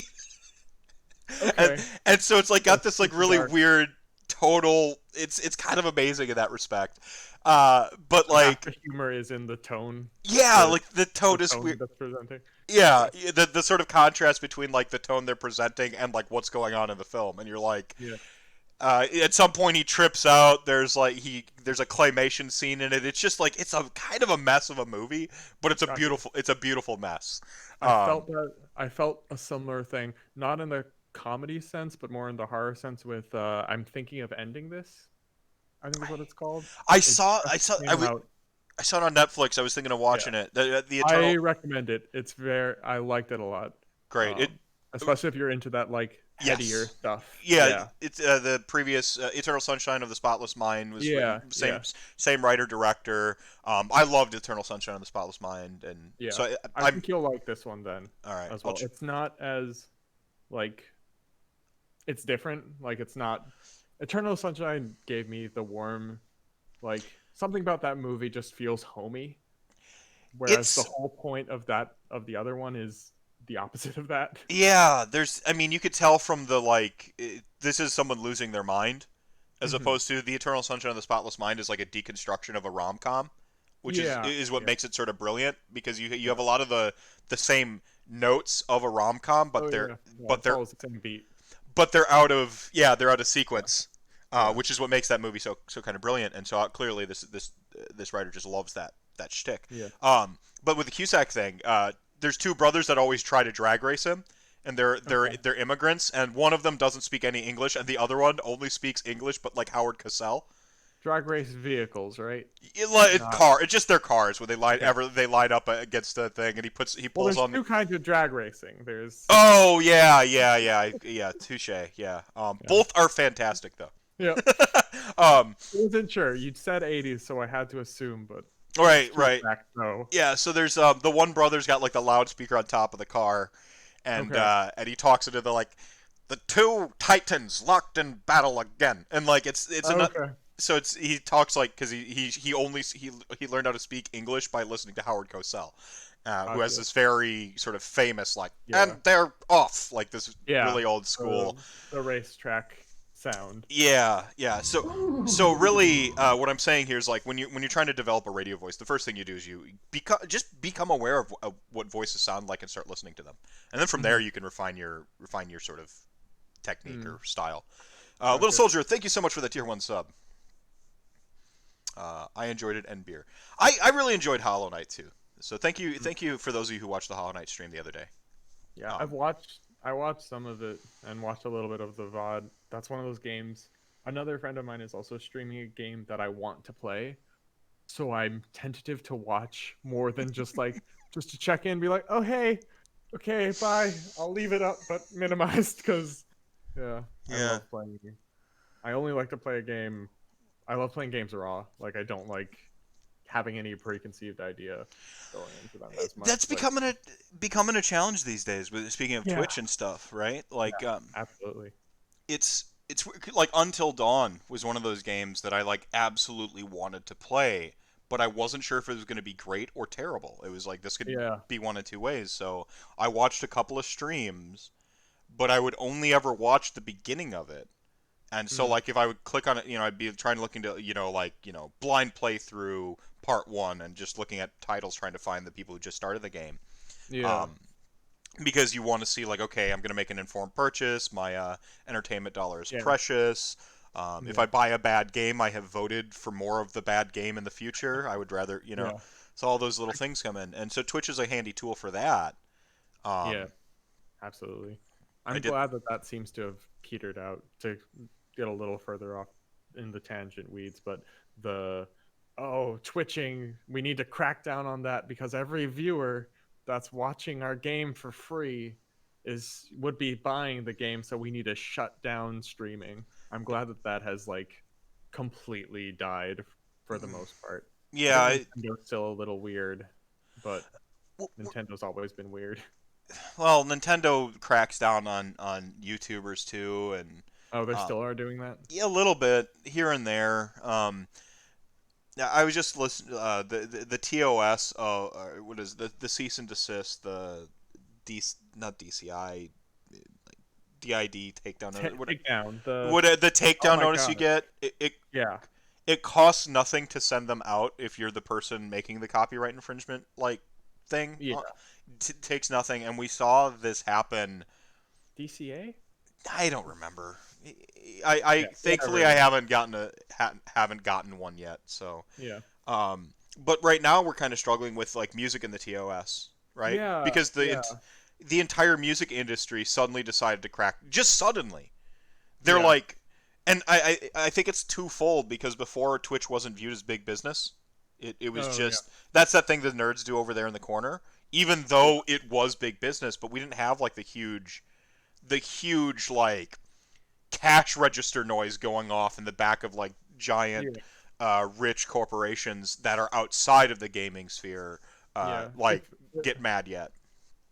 and Okay. and so it's like got That's this like super really dark. weird total. It's kind of amazing in that respect. But So half like the humor is in the tone, yeah, the like the the tone is tone weird. that's presenting. Yeah, Okay. the sort of contrast between like the tone they're presenting and like what's going on in the film, and you're like, Yeah. at some point he trips out. There's a claymation scene in it. It's just like it's a kind of a mess of a movie, but Gotcha. it's a beautiful mess. I felt Um, that. I felt a similar thing, not in the comedy sense, but more in the horror sense. With I'm thinking of ending this. I think is what it's called. It just came out. I saw it on Netflix. I was thinking of Yeah. watching it. The I Eternal. recommend it. It's very. I liked it a lot. Great. Um, Especially if you're into that like headier Yes. stuff. Yeah, Yeah. it's the previous Eternal Sunshine of the Spotless Mind was Yeah. Yeah. same writer director. I loved Eternal Sunshine of the Spotless Mind, and Yeah. so I I'm think you'll like this one then all right. as well. It's not as like it's different. Like it's not Eternal Sunshine gave me the warm like something about that movie just feels homey, whereas the it's whole point of the other one is the opposite of that. yeah. There's I mean you could tell from the like this is someone losing their mind, as Hmm. opposed to the Eternal Sunshine of the Spotless Mind is like a deconstruction of a rom com, which Yeah. is what Yeah. makes it sort of brilliant because you have Yeah. a lot of the same notes of a rom com, Oh yeah. Yeah. but It they're follows the same beat. but they're out of Yeah. sequence, Yeah. which is what makes that movie so kind of brilliant. And so clearly this writer just loves that shtick. Yeah. But with the Cusack thing, there's two brothers that always try to drag race him, and Okay. they're immigrants, and one of them doesn't speak any English, and the other one only speaks English, but like Howard Cosell. Drag race vehicles, right? Not It's just their cars when okay. they line up against the thing, and he Well, pulls there's on. two kinds of drag racing. There's Oh yeah, touche, yeah. yeah. Both are fantastic though. Yeah. um, I wasn't sure. You'd said 80s, so I had to assume, but it's right, true right. fact, no. Yeah, so there's the one brother's got like the loudspeaker on top of the car, Okay. and he talks into the two titans locked in battle again, and like it's another. Okay. So it's he talks like because he learned how to speak English by listening to Howard Cosell, who has Gotcha. this very sort of famous like and Yeah. they're off like this Yeah. really old school. The racetrack sound. Yeah. So really, what I'm saying here is like when you're trying to develop a radio voice, the first thing you do is you become aware of what voices sound like and start listening to them, and then from there Mhm. you can refine your sort of technique Mm. or style. Little Okay. Soldier, thank you so much for the tier 1 sub. I enjoyed it, and beer. I really enjoyed Hollow Knight too. So Mm. thank you for those of you who watched the Hollow Knight stream the other day. Yeah, Um, I watched some of it and watched a little bit of the VOD. That's one of those games. Another friend of mine is also streaming a game that I want to play, so I'm tentative to watch more than just like just to check in, be like, oh hey, okay, bye. I'll leave it up but minimized because yeah, I yeah, love playing. I only like to play a game. I love playing games raw. Like I don't like having any preconceived idea going into them as much. that's Like becoming a challenge these days. With speaking of yeah, Twitch and stuff, right? yeah, Like, absolutely. it's like Until Dawn was one of those games that I like absolutely wanted to play, but I wasn't sure if it was going to be great or terrible. It was like this could Yeah. be one of two ways. So I watched a couple of streams, but I would only ever watch the beginning of it. And so, Mm. like, if I would click on it, I'd be trying to look into, blind playthrough part one and just looking at titles trying to find the people who just started the game. Yeah. Um, because you want to see, like, okay, I'm going to make an informed purchase. My entertainment dollar is Yeah. precious. If Yeah. I buy a bad game, I have voted for more of the bad game in the future. I would rather, Yeah. so all those little things come in. And so Twitch is a handy tool for that. Yeah. Um, Absolutely. I I'm did. glad that that seems to have petered out to get a little further off in the tangent weeds, but the twitching, we need to crack down on that because every viewer that's watching our game for free would be buying the game, so we need to shut down streaming. I'm glad that that has like completely died for the most part. I Yeah. think Nintendo's still a little weird, but Nintendo's always been weird. Well, Nintendo cracks down on YouTubers too, and Oh, they um, still are doing that? yeah, a little bit here and there. Yeah, I was just listening. The TOS. What is the cease and desist? The D not DCI, DID takedown notice. Take down the What the oh takedown my notice you god. get? Yeah. It costs nothing to send them out if you're the person making the copyright infringement like thing. Yeah. Takes nothing, and we saw this happen. DCA? I don't remember. I Yeah, thankfully whatever I it is. haven't gotten one yet. So, Yeah. but right now we're kind of struggling with like music in the TOS, right? Yeah. Because Yeah. the entire music industry suddenly decided to crack. Just suddenly, they're Yeah. like, and I think it's twofold because before Twitch wasn't viewed as big business. It was Oh yeah. just that's that thing the nerds do over there in the corner. Even Yeah. though it was big business, but we didn't have like the huge like cash register noise going off in the back of like giant Yeah. rich corporations that are outside of the gaming sphere Yeah. like get mad yet.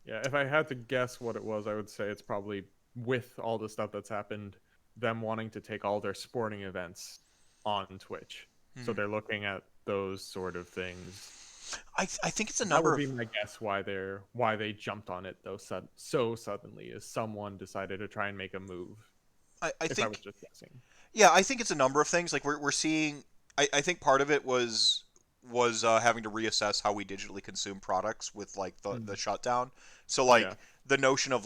If I had to guess what it was, I would say it's probably with all the stuff that's happened, them wanting to take all their sporting events on Twitch. So Hmm. they're looking at those sort of things. I think it's a That number would of be my guess why they jumped on it though so suddenly is someone decided to try and make a move. I If I was think just guessing. yeah, I think it's a number of things like we're seeing I think part of it was having to reassess how we digitally consume products with like the Mm. shutdown. So Yeah. like the notion of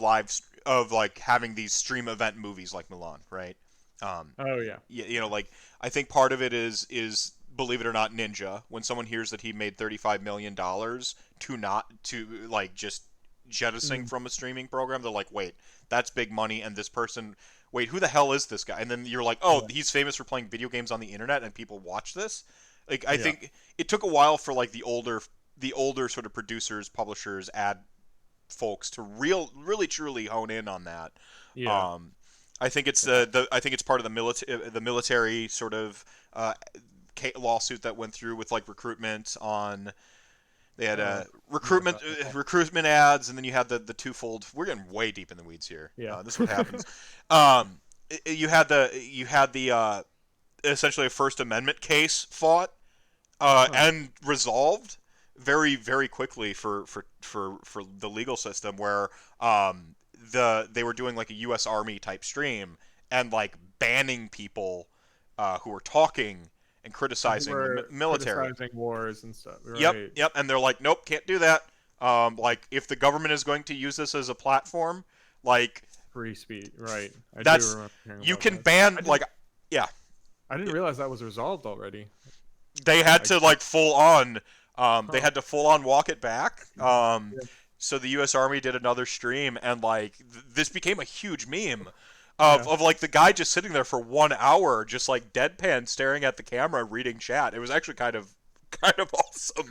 of like having these stream event movies like Mulan, right? Oh yeah. Like I think part of it is believe it or not, Ninja. When someone hears that he made $35 million to not to like just jettisoning Mm. from a streaming program, they're like, wait, that's big money, and this person. Wait, who the hell is this guy? And then you're like, oh, Yeah. he's famous for playing video games on the internet, and people watch this. Like, I Yeah. think it took a while for like the older sort of producers, publishers, ad folks to really truly hone in on that. Yeah. Um, I think it's Yeah. I think it's part of the military sort of lawsuit that went through with like recruitment on. They had Oh, know recruitment about that. recruitment ads, and then you had the twofold. We're getting way deep in the weeds here. Yeah. This is what happens. Um, you had the essentially a First Amendment case fought Huh. and resolved very quickly for the legal system where they were doing like a U.S. Army type stream and like banning people who were talking and Who criticizing the were military. criticizing wars and stuff. Yep, Right. yep, and they're like, nope, can't do that. Like if the government is going to use this as a platform, like free speech, right? I do That's remember hearing you about can that. ban I didn't. like yeah. I didn't realize that was resolved already. They had Like, to like full on they huh? had to full on walk it back. Yeah. So the US Army did another stream and like this became a huge meme Yeah. of like the guy just sitting there for 1 hour just like deadpan staring at the camera reading chat. It was actually kind of awesome.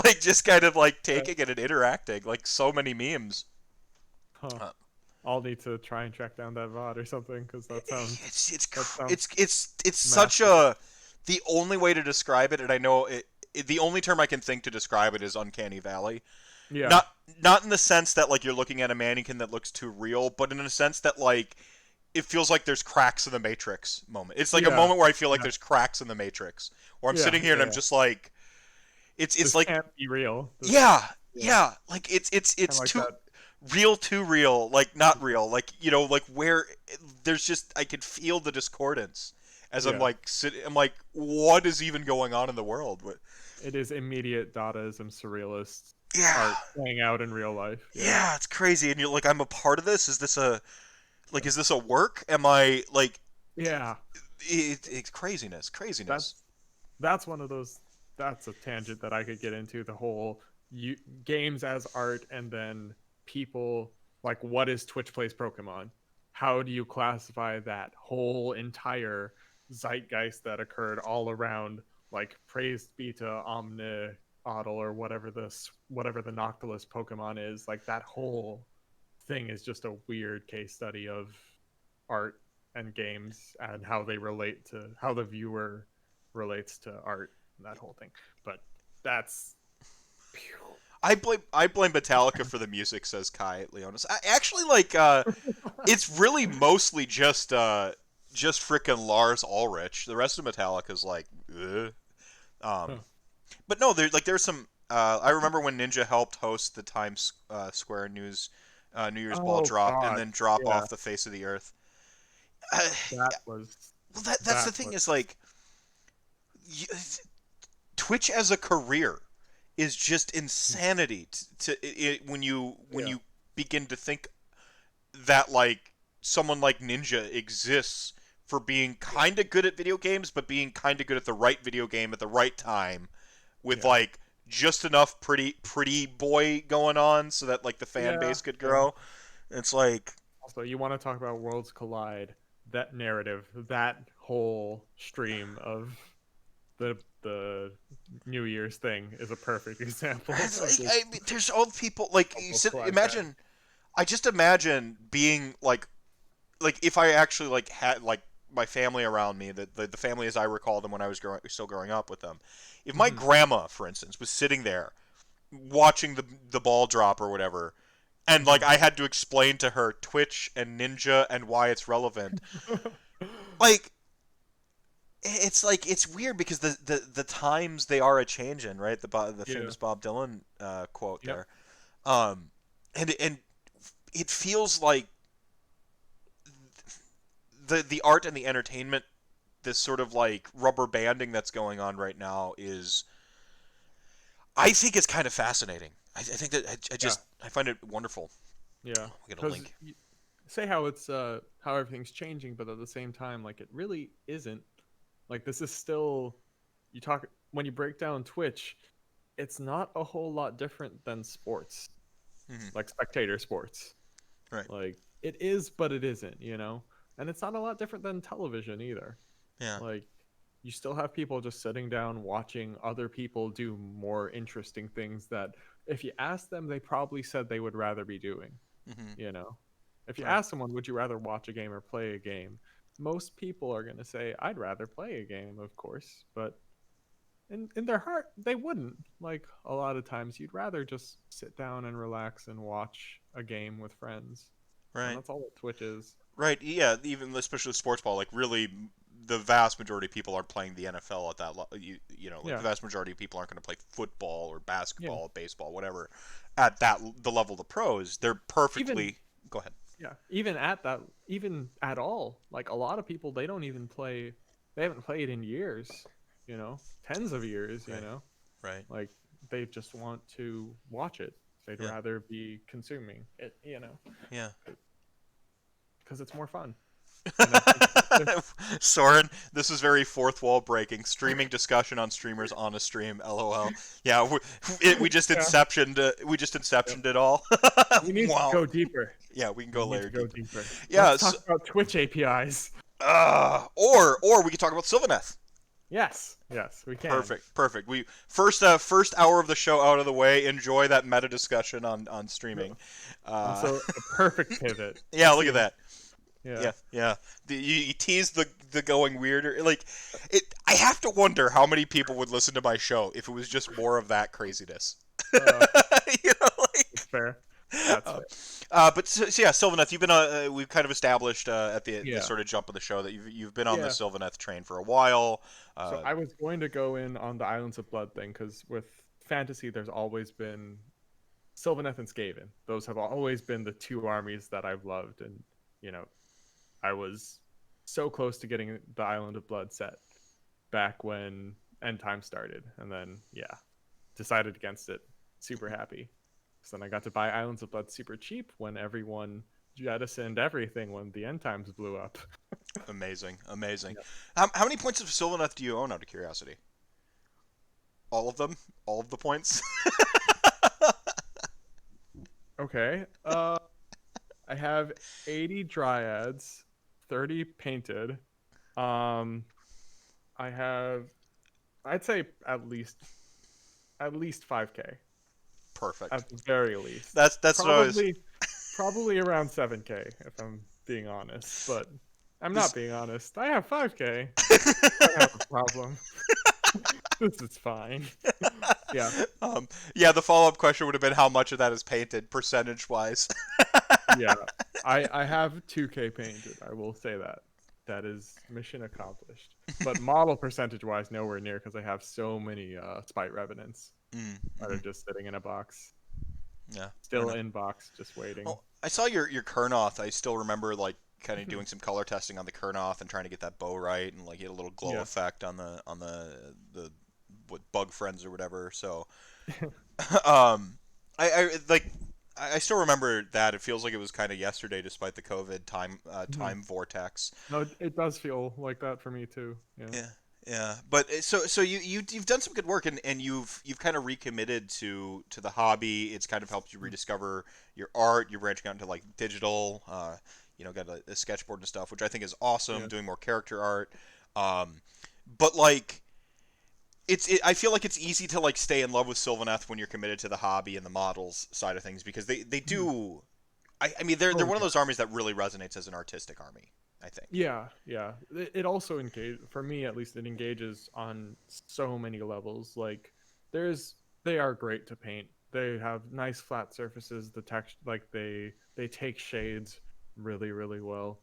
Like just kind of like Yeah. taking it and interacting like so many memes. Huh. Uh, I'll need to try and track down that VOD or something because that sounds it's such masterful. a the only way to describe it, and I know the only term I can think to describe it is uncanny valley. Yeah. Not not in the sense that like you're looking at a mannequin that looks too real, but in a sense that like it feels like there's cracks in the matrix moment. It's like a Yeah. moment where I feel like Yeah. there's cracks in the matrix, where I'm Yeah. sitting here and I'm Yeah. just like it's This like can't be real. yeah, Yeah. yeah, like Kind of it's like too that. too real, like not real, like you know, like where there's just I could feel the discordance as I'm Yeah. like I'm like, what is even going on in the world? It is immediate Dadaism surrealist Yeah, art playing out in real life. Yeah. yeah, it's crazy, and you're like, I'm a part of this. Is this a like, is this a work? Am I like, Yeah. it's craziness, craziness. That's that's one of those. That's a tangent that I could get into. The whole games as art, and then people like, what is Twitch plays Pokemon? How do you classify that whole entire zeitgeist that occurred all around? Like, praised be to Omni Oddle or whatever the Noctilus Pokemon is. Like, that whole thing is just a weird case study of art and games and how they relate to how the viewer relates to art and that whole thing. But that's I blame Metallica for the music, says Kai Leonis. I actually like it's really mostly just frickin' Lars Ulrich. The rest of Metallica's like ugh. Um huh. but no, there's some I remember when Ninja helped host the Times Square New Year's ball Oh drop and God, then drop yeah, off the face of the earth. that was Well, that's the that thing was is like y Twitch as a career is just insanity when yeah, you begin to think that like someone like Ninja exists for being yeah, kind of good at video games but being kind of good at the right video game at the right time with yeah, like just enough pretty boy going on so that like the fan yeah, base could yeah. grow. It's like Also, you want to talk about worlds collide? That narrative, that whole stream of the New Year's thing is a perfect example it's of like this I mean, there's all the people like you worlds sit collide bad. imagine I just imagine being like if I actually like had like my family around me, the family as I recall them when I was still growing up with them. If my Hmm. grandma, for instance, was sitting there watching the ball drop or whatever, and like Hmm. I had to explain to her Twitch and Ninja and why it's relevant, like it's like it's weird because the times they are a changing, right? The Yeah. famous Bob Dylan quote Yep. there, um, and it feels like the art and the entertainment, this sort of like rubber banding that's going on right now is, I think it's kind of fascinating. I think that I Yeah. just I find it wonderful. Yeah. We get a Because link. say how it's how everything's changing, but at the same time, like, it really isn't. Like, this is still, you talk when you break down Twitch, it's not a whole lot different than sports, Hmm. like spectator sports. Right. Like, it is, but it isn't. And it's not a lot different than television either. Yeah. Like, you still have people just sitting down watching other people do more interesting things that if you ask them, they probably said they would rather be doing. Hmm. You know, if you Right. ask someone, would you rather watch a game or play a game? Most people are going to say, I'd rather play a game, of course. But in their heart, they wouldn't. Like, a lot of times, you'd rather just sit down and relax and watch a game with friends. And Right. that's all that Twitch is. Right. Yeah. Even especially sports ball, like really, the vast majority of people aren't playing the NFL at that. You know, like the Yeah. vast majority of people aren't going to play football or Yeah. basketball, baseball, whatever, at that the level of the pros. They're Even perfectly. Go ahead. Yeah, even at that, even at all, like, a lot of people, they don't even play. They haven't played in years, tens of years, Right. Right. like, they just want to watch it. They'd Yeah. rather be consuming it. Yeah. because it's more fun. And I think Soren, this is very fourth wall breaking. Streaming discussion on streamers on a stream. LOL. Yeah, we just yeah, inceptioned. We just yeah. inceptioned it all. We need to Wow. go deeper. Yeah, we can We go need layer to go deeper. deeper. Yeah. Let's talk about Twitch APIs. Or we could talk about Sylvaneth. Yes, yes, we can. Perfect. We first hour of the show out of the way. Enjoy that meta discussion on streaming. Also, a perfect pivot. Yeah, look at that. Yeah. Yeah. You tease the going weirder. Like, I have to wonder how many people would listen to my show if it was just more of that craziness. You know, like. It's fair. That's fair. But so yeah, Sylvaneth, you've been we've kind of established at the sort of jump of the show that you've been on the Sylvaneth train for a while. So I was going to go in on the Islands of Blood thing because with fantasy, there's always been Sylvaneth and Skaven. Those have always been the two armies that I've loved, and you know, I was so close to getting the Island of Blood set back when End Time started, and then decided against it. Super happy. So then I got to buy Islands of Blood super cheap when everyone jettisoned everything when the End Times blew up. Amazing. Yeah. How many points of Sylvaneth do you own, out of curiosity? All of them? All of the points? Okay. I have 80 dryads, 30 painted. I have, I'd say at least 5K. Perfect. At the very least. That's probably, what I was... probably around 7K if I'm being honest, but I'm not being honest. I have 5K. I have a problem. This is fine. Yeah. The follow-up question would have been how much of that is painted, percentage-wise. Yeah. I have 2K painted. I will say that. That is mission accomplished. But model percentage-wise, nowhere near because I have so many Spite Revenants that are just sitting in a box. Yeah. Still in box, just waiting. Oh, I saw your Kurnoth. I still remember like kind of doing some color testing on the Kurnoth and trying to get that bow right and like get a little glow effect on the what bug friends or whatever. So I still remember that. It feels like it was kind of yesterday despite the COVID time vortex. No, it does feel like that for me too. Yeah. Yeah, but so you've done some good work and you've kind of recommitted to the hobby. It's kind of helped you rediscover your art. You're branching out into like digital, got a sketchboard and stuff, which I think is awesome. Yeah. Doing more character art, but like I feel like it's easy to like stay in love with Sylvaneth when you're committed to the hobby and the models side of things because they do. I mean they're one of those armies that really resonates as an artistic army. I think. Yeah. It also for me at least, it engages on so many levels. Like, they are great to paint. They have nice flat surfaces. The text, like they take shades really, really well.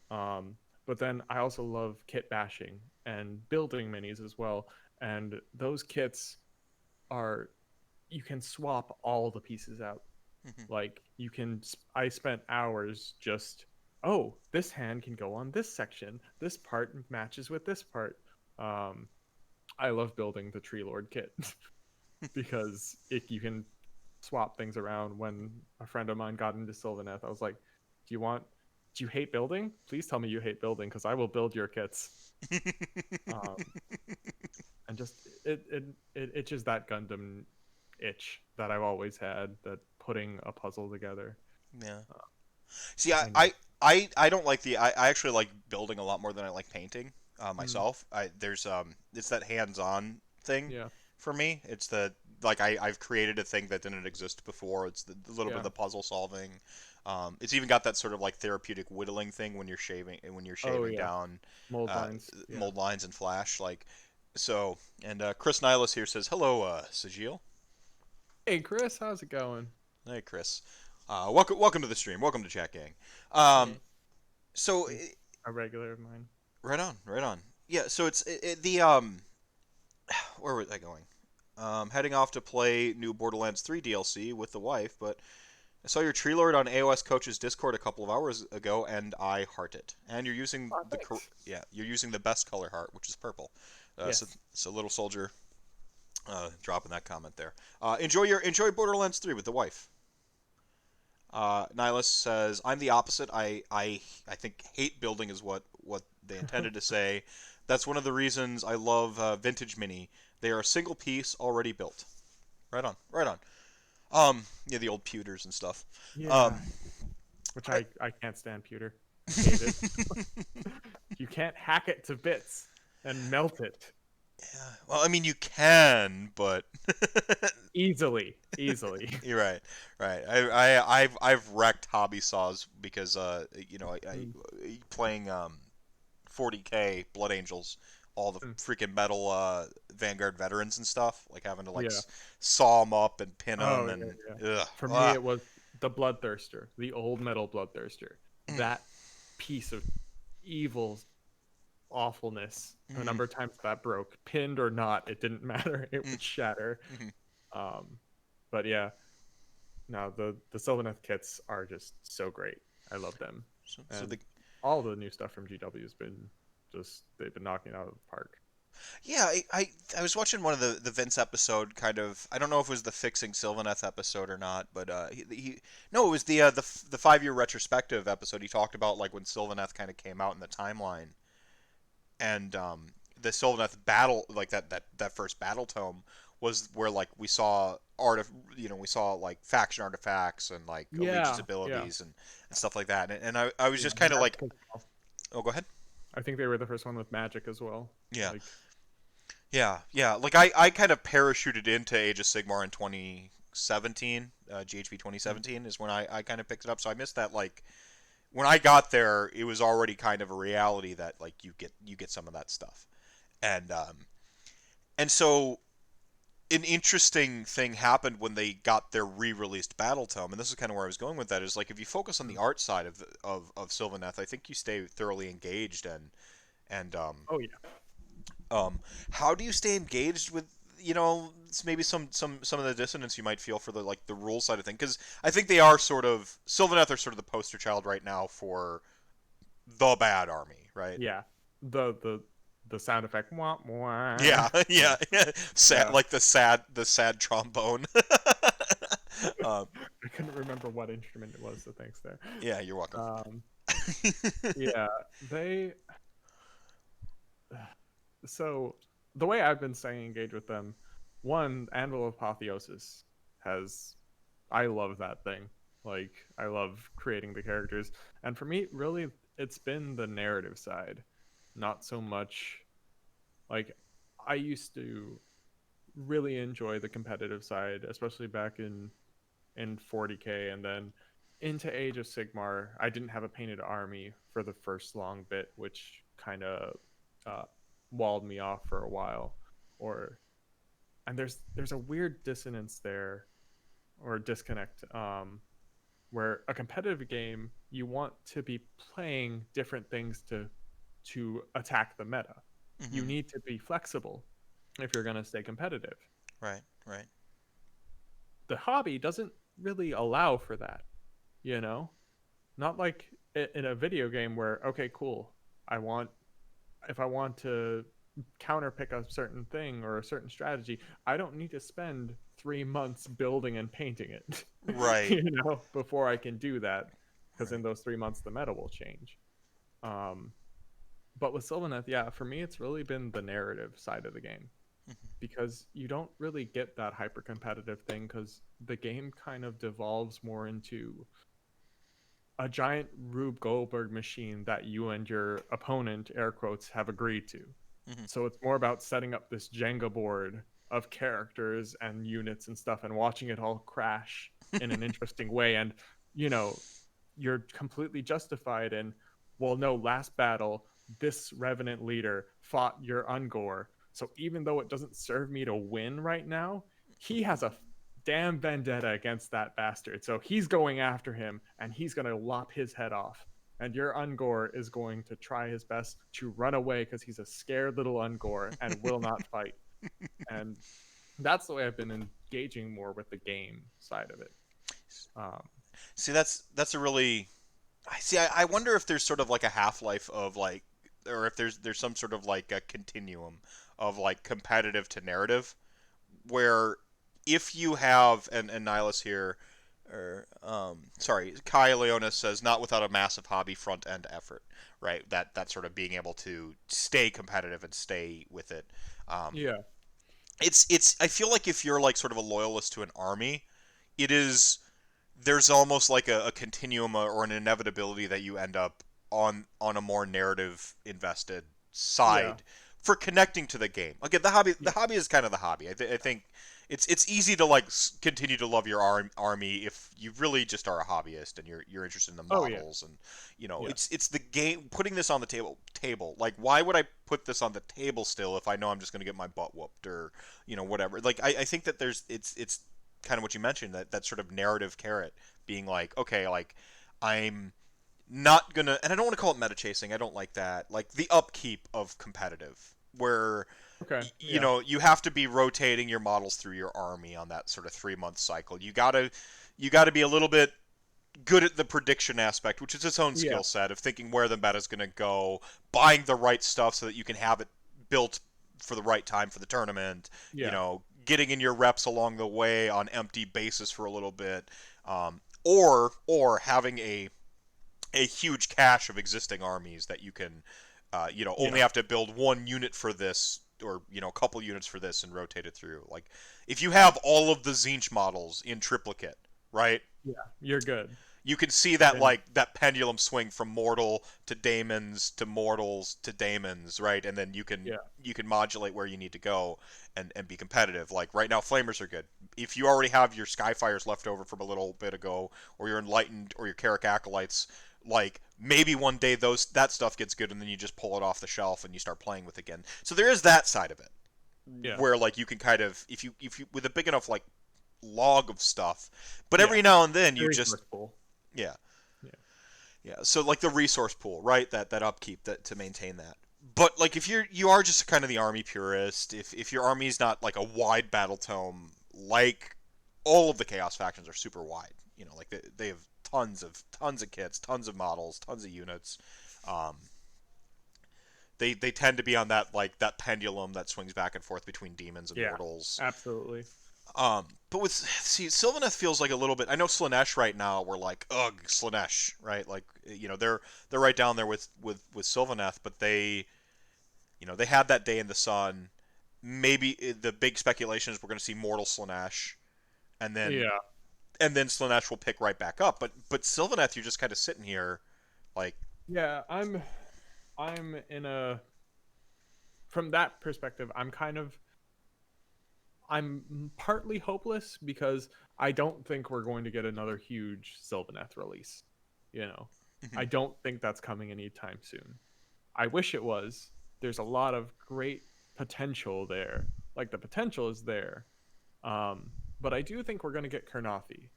But then I also love kit bashing and building minis as well. And those kits you can swap all the pieces out. Like I spent hours just, oh, this hand can go on this section. This part matches with this part. I love building the Tree Lord kit because you can swap things around. When a friend of mine got into Sylvaneth, I was like, do you hate building? Please tell me you hate building because I will build your kits. And just it itches that Gundam itch that I've always had, that putting a puzzle together. Yeah. See, I don't like I actually like building a lot more than I like painting myself. It's that hands-on thing for me. It's I've created a thing that didn't exist before. It's the little bit of the puzzle solving. It's even got that sort of like therapeutic whittling thing when you're shaving down mold lines in Flash. Like, so, and Chris Nihilus here says, hello, Jeel. Hey Chris, how's it going? Hey Chris. Welcome to the stream. Welcome to Chat Gang. So A regular of mine. Right on. Yeah, so it's where was I going? Heading off to play new Borderlands 3 DLC with the wife, but I saw your Tree Lord on AOS Coach's Discord a couple of hours ago, and I heart it. And you're using you're using the best color heart, which is purple. So Little Soldier, dropping that comment there. Enjoy Borderlands 3 with the wife. Nihilus says, "I'm the opposite. I think hate building is what they intended to say. That's one of the reasons I love Vintage Mini. They are a single piece already built. Right on, right on. Yeah, the old pewters and stuff. Yeah, Um, which I, I can't stand pewter. I hate it. You can't hack it to bits and melt it yeah, well, I mean, you can, but easily, easily. you're right, right. I've wrecked hobby saws because I Mm, playing 40K Blood Angels, all the mm. freaking metal Vanguard veterans and stuff, like having to like Yeah. saw them up and pin Oh, them yeah, and yeah. ugh, For me, ah. it was the Bloodthirster, the old metal Bloodthirster. Mm, That piece of evil awfulness. A mm, number of times that broke, pinned or not, it didn't matter. It mm, would shatter. mm. Um, but yeah, no, the Sylvaneth kits are just so great. I love them, So and the all the new stuff from GW has been just they've been knocking it out of the park. yeah, I was watching one of the Vince episode, kind of. I don't know if it was the fixing Sylvaneth episode or not, but he no, it was the 5 year retrospective episode. He talked about like when Sylvaneth kind of came out in the timeline, and the Sylvaneth battle, like that first battle tome, was where like we saw we saw like faction artifacts and like allegiance Yeah, yeah, abilities and stuff like that, and I was yeah. just kind of Magic like, as well. oh, go ahead. I think they were the first one with magic as well. Yeah. Like, Yeah. Like I kind of parachuted into Age of Sigmar in 2017. GHB mm, 2017 is when I kind of picked it up. So I missed that. Like when I got there, it was already kind of a reality that like you get some of that stuff. And so an interesting thing happened when they got their re-released Battle Tome, and this is kind of where I was going with that. Is like if you focus on the mm. art side of Sylvaneth, I think you stay thoroughly engaged and Oh yeah. how do you stay engaged with maybe some of the dissonance you might feel for the like the rule side of things? Because I think they are sort of Sylvaneth are sort of the poster child right now for the bad army, right? Yeah. The sound effect. Wah, wah. Yeah, yeah, yeah. Sad, Yeah. like the sad trombone. um, I couldn't remember what instrument it was, so thanks there. yeah, you're welcome. Um, yeah, they. So the way I've been staying engaged with them, one Anvil of Apotheosis has. I love that thing. Like I love creating the characters, and for me, really, it's been the narrative side, not so much. Like I used to really enjoy the competitive side, especially back in 40K, and then into Age of Sigmar. I didn't have a painted army for the first long bit, which kind of uh, walled me off for a while. Or and there's a weird dissonance there, or disconnect, where a competitive game you want to be playing different things to attack the meta. You Hmm. need to be flexible if you're going to stay competitive. Right, right. The hobby doesn't really allow for that, you know? Not like in a video game where, okay, cool. I want if I want to counter pick a certain thing or a certain strategy, I don't need to spend 3 months building and painting it, Right, you know, before I can do that. Because right. in those 3 months, the meta will change. Um, but with Sylvaneth, yeah, for me, it's really been the narrative side of the game Hmm. because you don't really get that hyper competitive thing because the game kind of devolves more into a giant Rube Goldberg machine that you and your opponent, air quotes, have agreed to. Hmm. So it's more about setting up this Jenga board of characters and units and stuff and watching it all crash in an interesting way. And, you know, you're completely justified in, well, no, last battle, this Revenant leader fought your Ungor. So even though it doesn't serve me to win right now, he has a damn vendetta against that bastard. So he's going after him and he's going to lop his head off. And your Ungor is going to try his best to run away because he's a scared little Ungor and will not fight. And that's the way I've been engaging more with the game side of it. Um, See, that's a really I see. I wonder if there's sort of like a half life of like, or if there's some sort of like a continuum of like competitive to narrative, where if you have and Nihilus here, Or sorry, Kai Leonis says not without a massive hobby front end effort, right? That sort of being able to stay competitive and stay with it. Um, Yeah. it's I feel like if you're like sort of a loyalist to an army, it is there's almost like a continuum or an inevitability that you end up on a more narrative invested Yeah. side for connecting to the game. Again, the Yeah. hobby is kind of the hobby. I think it's easy to like continue to love your army if you really just are a hobbyist and you're interested in the Oh yeah. models and Yeah. it's the game putting this on the table. Like why would I put this on the table still if I know I'm just going to get my butt whooped or whatever. Like I think that there's it's kind of what you mentioned that sort of narrative carrot being like okay like I'm not gonna and I don't want to call it meta chasing. I don't like that. Like the upkeep of competitive where Okay. Yeah. you have to be rotating your models through your army on that sort of 3 month cycle. You gotta be a little bit good at the prediction aspect, which is its own Yeah. skill set of thinking where the meta is going to go, buying the right stuff so that you can have it built for the right time for the tournament. Yeah. Getting in your reps along the way on empty bases for a little bit, or having a huge cache of existing armies that you can, only Yeah. have to build one unit for this or a couple units for this and rotate it through. Like if you have all of the Zinch models in triplicate, right? Yeah. You're good. You can see that And like that pendulum swing from mortal to daemons to mortals to daemons, right? And then you can yeah. you can modulate where you need to go and be competitive. Like right now, flamers are good. If you already have your skyfires left over from a little bit ago, or your enlightened or your Carrick acolytes, like maybe one day that stuff gets good, and then you just pull it off the shelf and you start playing with it again. So there is that side of it, Yeah. where like you can kind of if you with a big enough like log of stuff, but Yeah. every now and then you Very just resourceful. yeah. Yeah. Yeah, so like the resource pool, right? That upkeep that to maintain that. But like if you are just kind of the army purist, if your army's not like a wide battle tome, like all of the chaos factions are super wide. Like they have tons of kits, tons of models, tons of units. Um, they tend to be on that like that pendulum that swings back and forth between demons and Yeah. mortals. Absolutely. But Sylvaneth feels like a little bit. I know Slanesh right now. We're like, ugh, Slanesh, right? Like, they're right down there with Sylvaneth, but they had that day in the sun. Maybe the big speculation is we're going to see Mortal Slanesh, and then Yeah. Slanesh will pick right back up. But Sylvaneth, you're just kind of sitting here, like, Yeah. I'm in a from that perspective, I'm partly hopeless because I don't think we're going to get another huge Sylvaneth release. You know, I don't think that's coming anytime soon. I wish it was. There's a lot of great potential there. Like the potential is there. But I do think we're going to get Kurnothi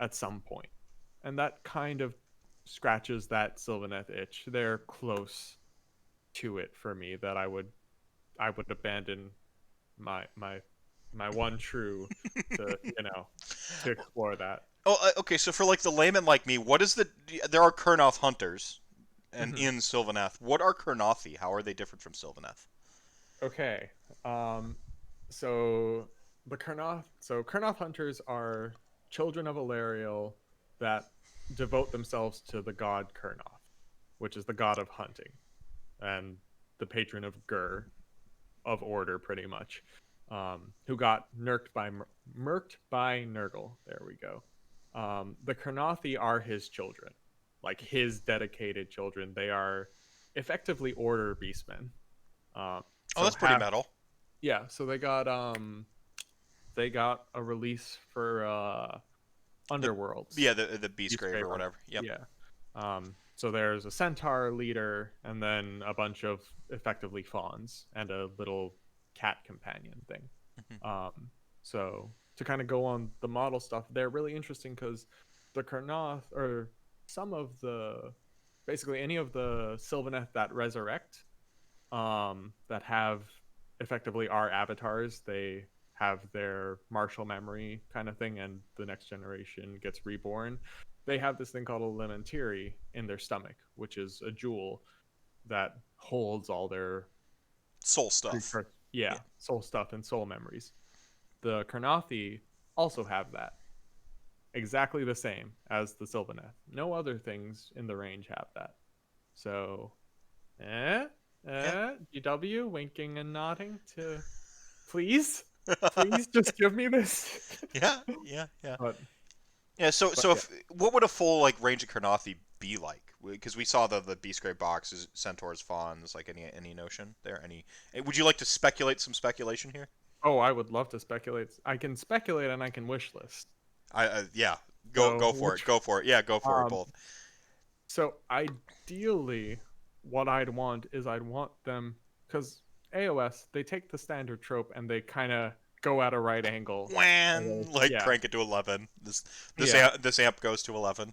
at some point. And that kind of scratches that Sylvaneth itch. They're close to it for me that I would abandon my one true to to explore that. oh, okay. So for like the layman like me, what is there are Kurnoth hunters, and Mhm. in Sylvaneth, what are Kurnothi? How are they different from Sylvaneth? Okay. So Kurnoth hunters are children of Alariel that devote themselves to the god Kurnoth, which is the god of hunting and the patron of Gur, of order, pretty much. Who got murked by Nurgle. There we go. The Kurnothi are his children, like his dedicated children. They are effectively order beastmen. Um, Oh, so that's pretty have metal. yeah, so they got a release for The Underworlds, yeah, the Beast Grave or Beastgraver. whatever. Yep. Yeah. So there's a centaur leader, and then a bunch of effectively fawns and a little cat companion thing. Mhm. Um, so to kind of go on the model stuff, they're really interesting because the Kurnoth or some of the basically any of the Sylvaneth that resurrect, that have effectively our avatars. They have their martial memory kind of thing, and the next generation gets reborn. They have this thing called a Lementiri in their stomach, which is a jewel that holds all their Soul stuff. Yeah. soul stuff and soul memories. The Karnathi also have that. exactly the same as the Sylvaneth. No other things in the range have that. So, eh, Yeah. GW winking and nodding to please, please just give me this. Yeah, yeah, yeah. but Yeah, so but so yeah. if what would a full like range of Karnathi be like? Because we saw the Beast Grade boxes, centaurs, fawns. Like any notion there? Would you like to speculate some speculation here? Oh, I would love to speculate. I can speculate and I can wish list. Yeah, So go for it, which go for it. Yeah, go for it um both. so ideally what I'd want is I'd want them because AOS they take the standard trope and they kind of go at a right angle. When like Yeah, crank it to 11. yeah. This amp goes to 11.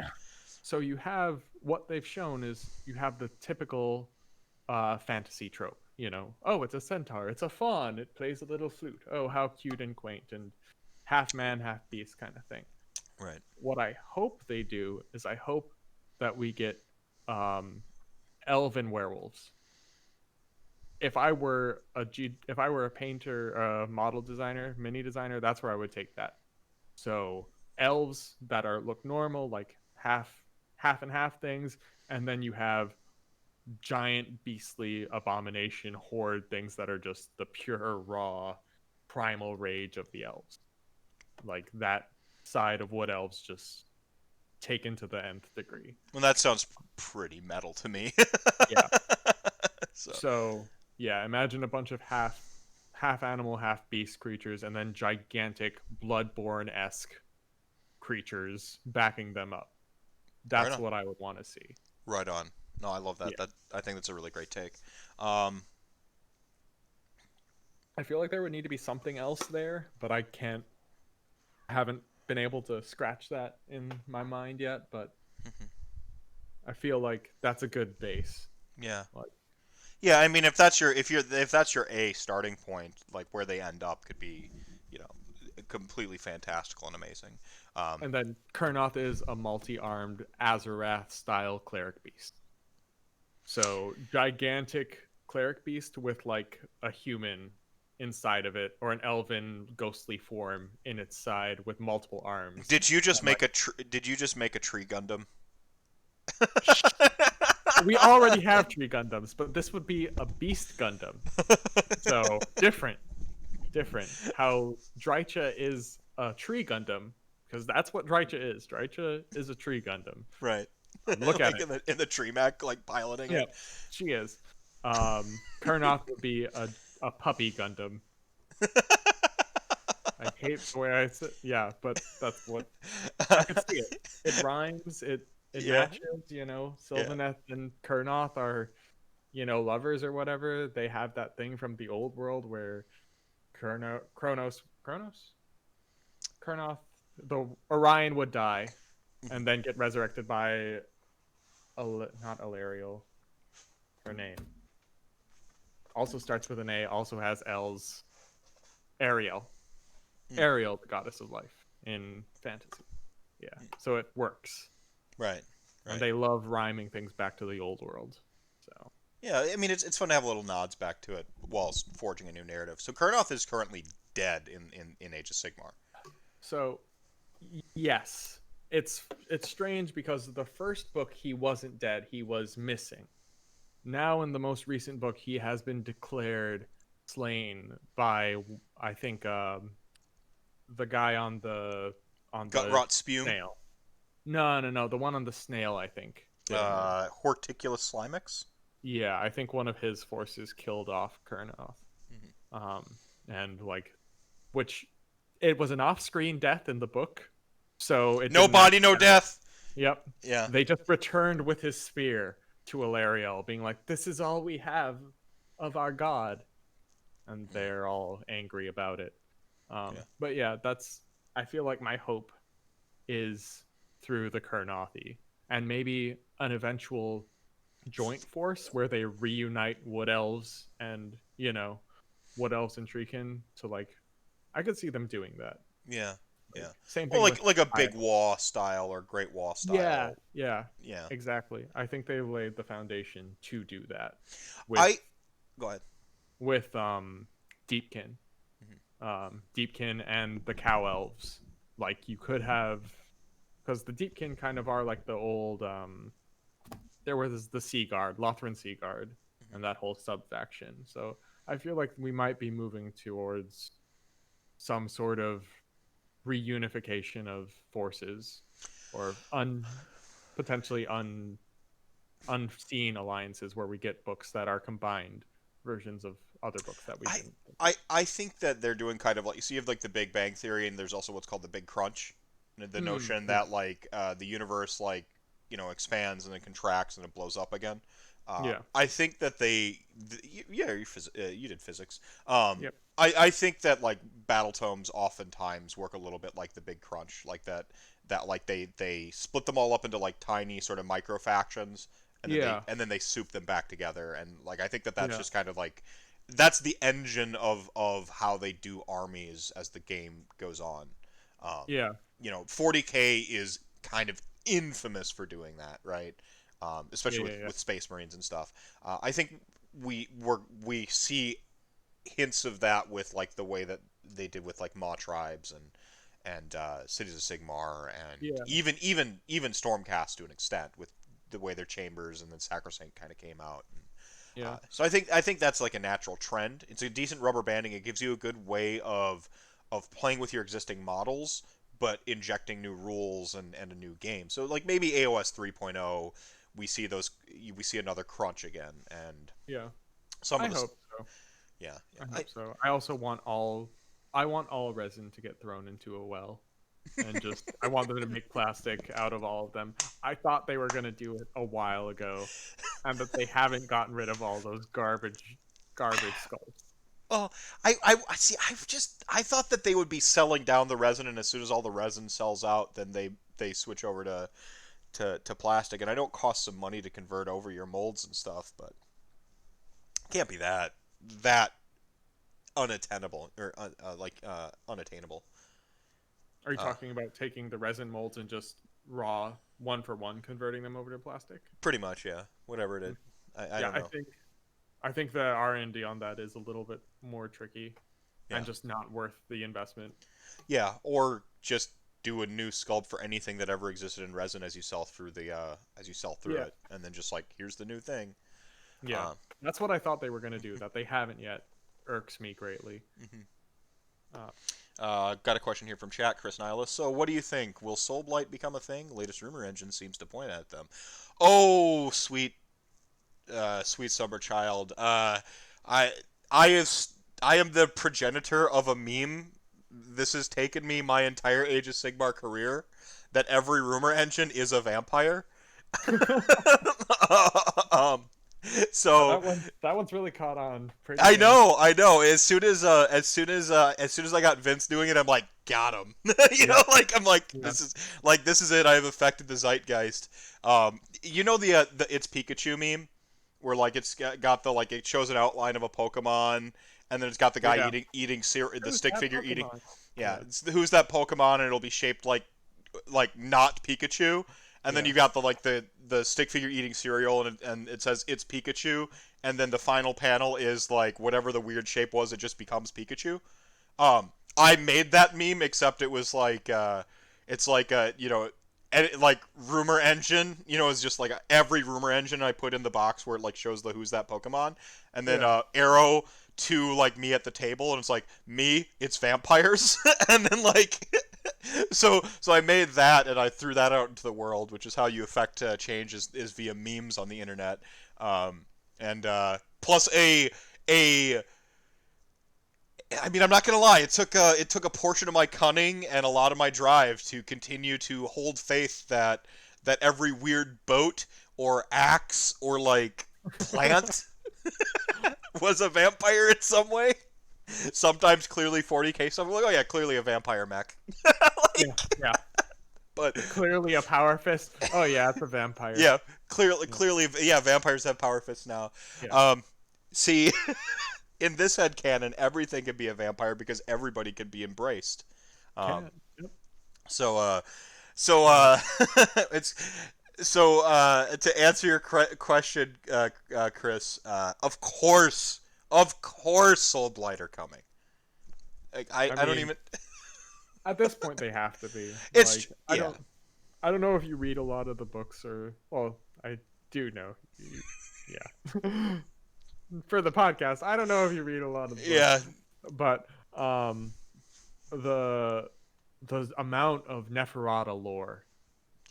So you have what they've shown is you have the typical fantasy trope. Oh, it's a centaur, it's a faun, it plays a little flute. Oh, how cute and quaint and half man, half beast kind of thing. Right. What I hope they do is I hope that we get um, elven werewolves. If I were a painter, model designer, mini designer, that's where I would take that. So elves that are look normal, like half and half things, and then you have giant beastly abomination horde things that are just the pure raw primal rage of the elves. Like that side of wood elves just taken to the nth degree. Well, that sounds pretty metal to me. Yeah. So So yeah, imagine a bunch of half animal, half beast creatures, and then gigantic bloodborne esque creatures backing them up. right That's on, what I would want to see. right on. No, I love that. Yeah. I think that's a really great take. Um, I feel like there would need to be something else there, but I haven't been able to scratch that in my mind yet, but I feel like that's a good base. yeah. Like, Yeah, I mean, if that's your A starting point, like where they end up could be, you know, completely fantastical and amazing. Um, and then Kurnoth is a multi-armed Azarath style cleric beast. So gigantic cleric beast with like a human inside of it, or an elven ghostly form in its side with multiple arms. And like Did you just make a tree Gundam? we already have tree Gundams, but this would be a beast Gundam. So different. How Drycha is a tree Gundam, because that's what Drycha is. Drycha is a tree Gundam. Right. Look at Like it. in the tree mech, like piloting Yeah, it. she is. Kurnoth would be a puppy Gundam. I hate the way I said, yeah, but that's what I could see it. It rhymes. It Yeah. matches. Yeah. Sylvaneth and Kurnoth are lovers or whatever. They have that thing from the old world where Kurnoth, the Orion would die and then get resurrected by not Alariel. Her name also starts with an A. Also has L's. Ariel. Mm. Ariel, the goddess of life in fantasy. Yeah, so it works, Right. and Right. they love rhyming things back to the old world. So Yeah, I mean it's fun to have little nods back to it while forging a new narrative. So Kurnoth is currently dead in Age of Sigmar. So yes, it's strange because the first book he wasn't dead, he was missing. Now in the most recent book he has been declared slain by, I think, the guy on Gut the rot spume. snail. No, the one on the snail, I think, did him in. Horticulus Slimex. Yeah, I think one of his forces killed off Kurnoth. Mm-hmm. And like, which it was an off-screen death in the book, so it No didn't body, actually no matter. death. Yep, Yeah. they just returned with his spear to Alariel, being like, "This is all we have of our god," and they're all angry about it. Yeah. But yeah, I feel like my hope is through the Kurnothi and maybe an eventual joint force where they reunite Wood Elves and Wood Elves and Treekin to like. I could see them doing that. Yeah. Like, Yeah. same Well, thing with like a big Waw style or Great Waw yeah, style. yeah, Yeah. exactly. I think they laid the foundation to do that with I go ahead. with Deepkin, Deepkin and the Cow Elves. Like you could have because the Deepkin kind of are like the old. There was the Sea Guard, Lothran Sea Guard, and that whole sub faction. So I feel like we might be moving towards some sort of reunification of forces, or potentially unseen alliances where we get books that are combined versions of other books that we I, didn't. I think that they're doing kind of like, so you have like the Big Bang Theory, and there's also what's called the Big Crunch. The notion Yeah. that like the universe like expands and then contracts and it blows up again. Yeah. I think that yeah, you did physics. Yep. I think that like battle tomes oftentimes work a little bit like the Big Crunch, like that like they split them all up into like tiny sort of micro factions, Yeah. and then they soup them back together, and like I think that that's Yeah. just kind of like that's the engine of how they do armies as the game goes on. Um, Yeah. 40K is kind of infamous for doing that, right? Yeah. Especially Yeah. Yeah. with Space Marines and stuff. I think we see hints of that with like the way that they did with like Maw tribes and Cities of Sigmar, and Yeah. even Stormcast to an extent with the way their chambers and then Sacrosanct kind of came out. Yeah. So I think that's like a natural trend. It's a decent rubber banding. It gives you a good way of playing with your existing models, but injecting new rules and a new game. So like maybe AOS 3.0, we see another crunch again, and Yeah. some I of us, hope so. yeah, yeah. I hope so. I also want all. I want all resin to get thrown into a well, and just I want them to make plastic out of all of them. I thought they were gonna do it a while ago, and that they haven't gotten rid of all those garbage skulls. Oh, I see. I thought that they would be selling down the resin, and as soon as all the resin sells out, then they switch over to plastic, and I know it costs some money to convert over your molds and stuff, but it can't be that unattainable or unattainable. Are you Uh, talking about taking the resin molds and just raw one for one converting them over to plastic? Pretty much, yeah. Whatever it is, I Yeah, don't know. I think the R&D on that is a little bit more tricky Yeah, and just not worth the investment. yeah, or just do a new sculpt for anything that ever existed in resin as you sell through Yeah, it, and then just like here's the new thing. yeah. Uh, That's what I thought they were going to do, that they haven't yet. Irks me greatly. mhm. Uh, Got a question here from chat, Chris Nihilus. So, what do you think? Will Soulblight become a thing? Latest rumor engine seems to point at them. Oh, sweet summer child. I I is I am the progenitor of a meme. This has taken me my entire Age of Sigmar career. That every rumor engine is a vampire. um, so that one's really caught on pretty I good. know, I know. As soon as I got Vince doing it, I'm like, got him. Yeah, Like I'm like, yeah, this is it. I've affected the zeitgeist. The it's Pikachu meme, where like got the like it shows an outline of a Pokemon, and then it's got the guy yeah. the Who's stick that figure eating. Pokemon? Yeah, Yeah, who's that Pokemon, and it'll be shaped like not Pikachu, and then yeah, you got the stick figure eating cereal, and it says it's Pikachu, and then the final panel is like whatever the weird shape was, it just becomes Pikachu. I made that meme, except it was like it's like like rumor engine, is just like every rumor engine I put in the box where it like shows the who's that Pokemon, and then yeah. arrow to like me at the table, and it's like me, it's vampires, and then like so I made that and I threw that out into the world, which is how you affect change is via memes on the internet, and plus a I mean, I'm not gonna lie. It took a portion of my cunning and a lot of my drive to continue to hold faith that every weird boat or axe or like plant was a vampire in some way. Sometimes clearly 40K stuff. I'm like, oh yeah, clearly a vampire mech. Yeah, yeah. But Clearly a power fist. Oh yeah, it's a vampire. yeah, Yeah, clearly, yeah, vampires have power fists now. yeah. See, in this head canon, everything can be a vampire because everybody can be embraced. Um, Can. Yep. so, so Yeah. it's to answer your question, Chris. Of course, Soul Blight are coming. Like, I I don't mean, even. at this point they have to be. It's Like, yeah. I don't know if you read a lot of the books or well, I do know. Yeah. For the podcast, I don't know if you read a lot of the books, Yeah. but the the amount of Neferata lore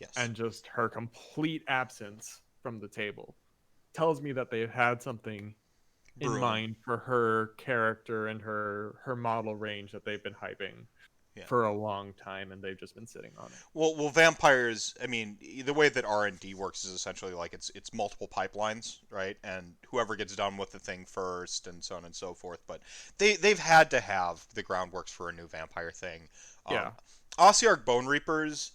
Yes. and just her complete absence from the table tells me that they've had something in Brewing. mind for her character and her model range that they've been hyping Yeah. for a long time, and they've just been sitting on it. Well, vampires. I mean, the way that R&D works is essentially like it's multiple pipelines, right? And whoever gets done with the thing first, and so on and so forth. But they've had to have the groundworks for a new vampire thing. Yeah. Ossiarch Bone Reapers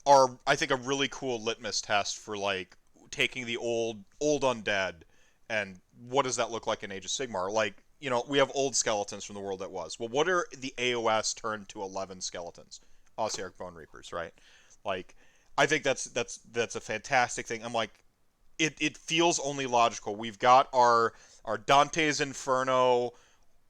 are, I think, a really cool litmus test for like taking the old undead and what does that look like in Age of Sigmar? Like, we have old skeletons from the world that was. Well, what are the AOS turned to 11 skeletons? Ossiarch Bone Reapers, right? Like, I think that's a fantastic thing. I'm like, it feels only logical. We've got our Dante's Inferno,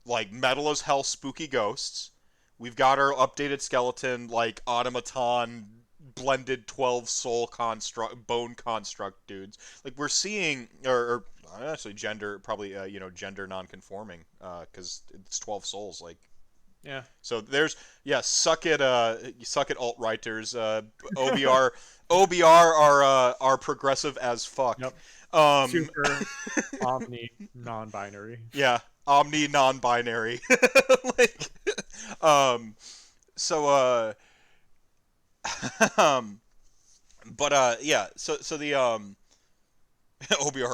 like metal as hell spooky ghosts. We've got our updated skeleton, like automaton blended 12 soul construct bone construct dudes. Like we're seeing, or actually gender, probably gender non-conforming, because it's 12 souls. Like, Yeah. so there's, yeah, suck it alt writers. OBR are progressive as fuck. Yep. Um, Super omni non-binary. yeah, omni non-binary. Like, um, so um, but yeah, so the OBR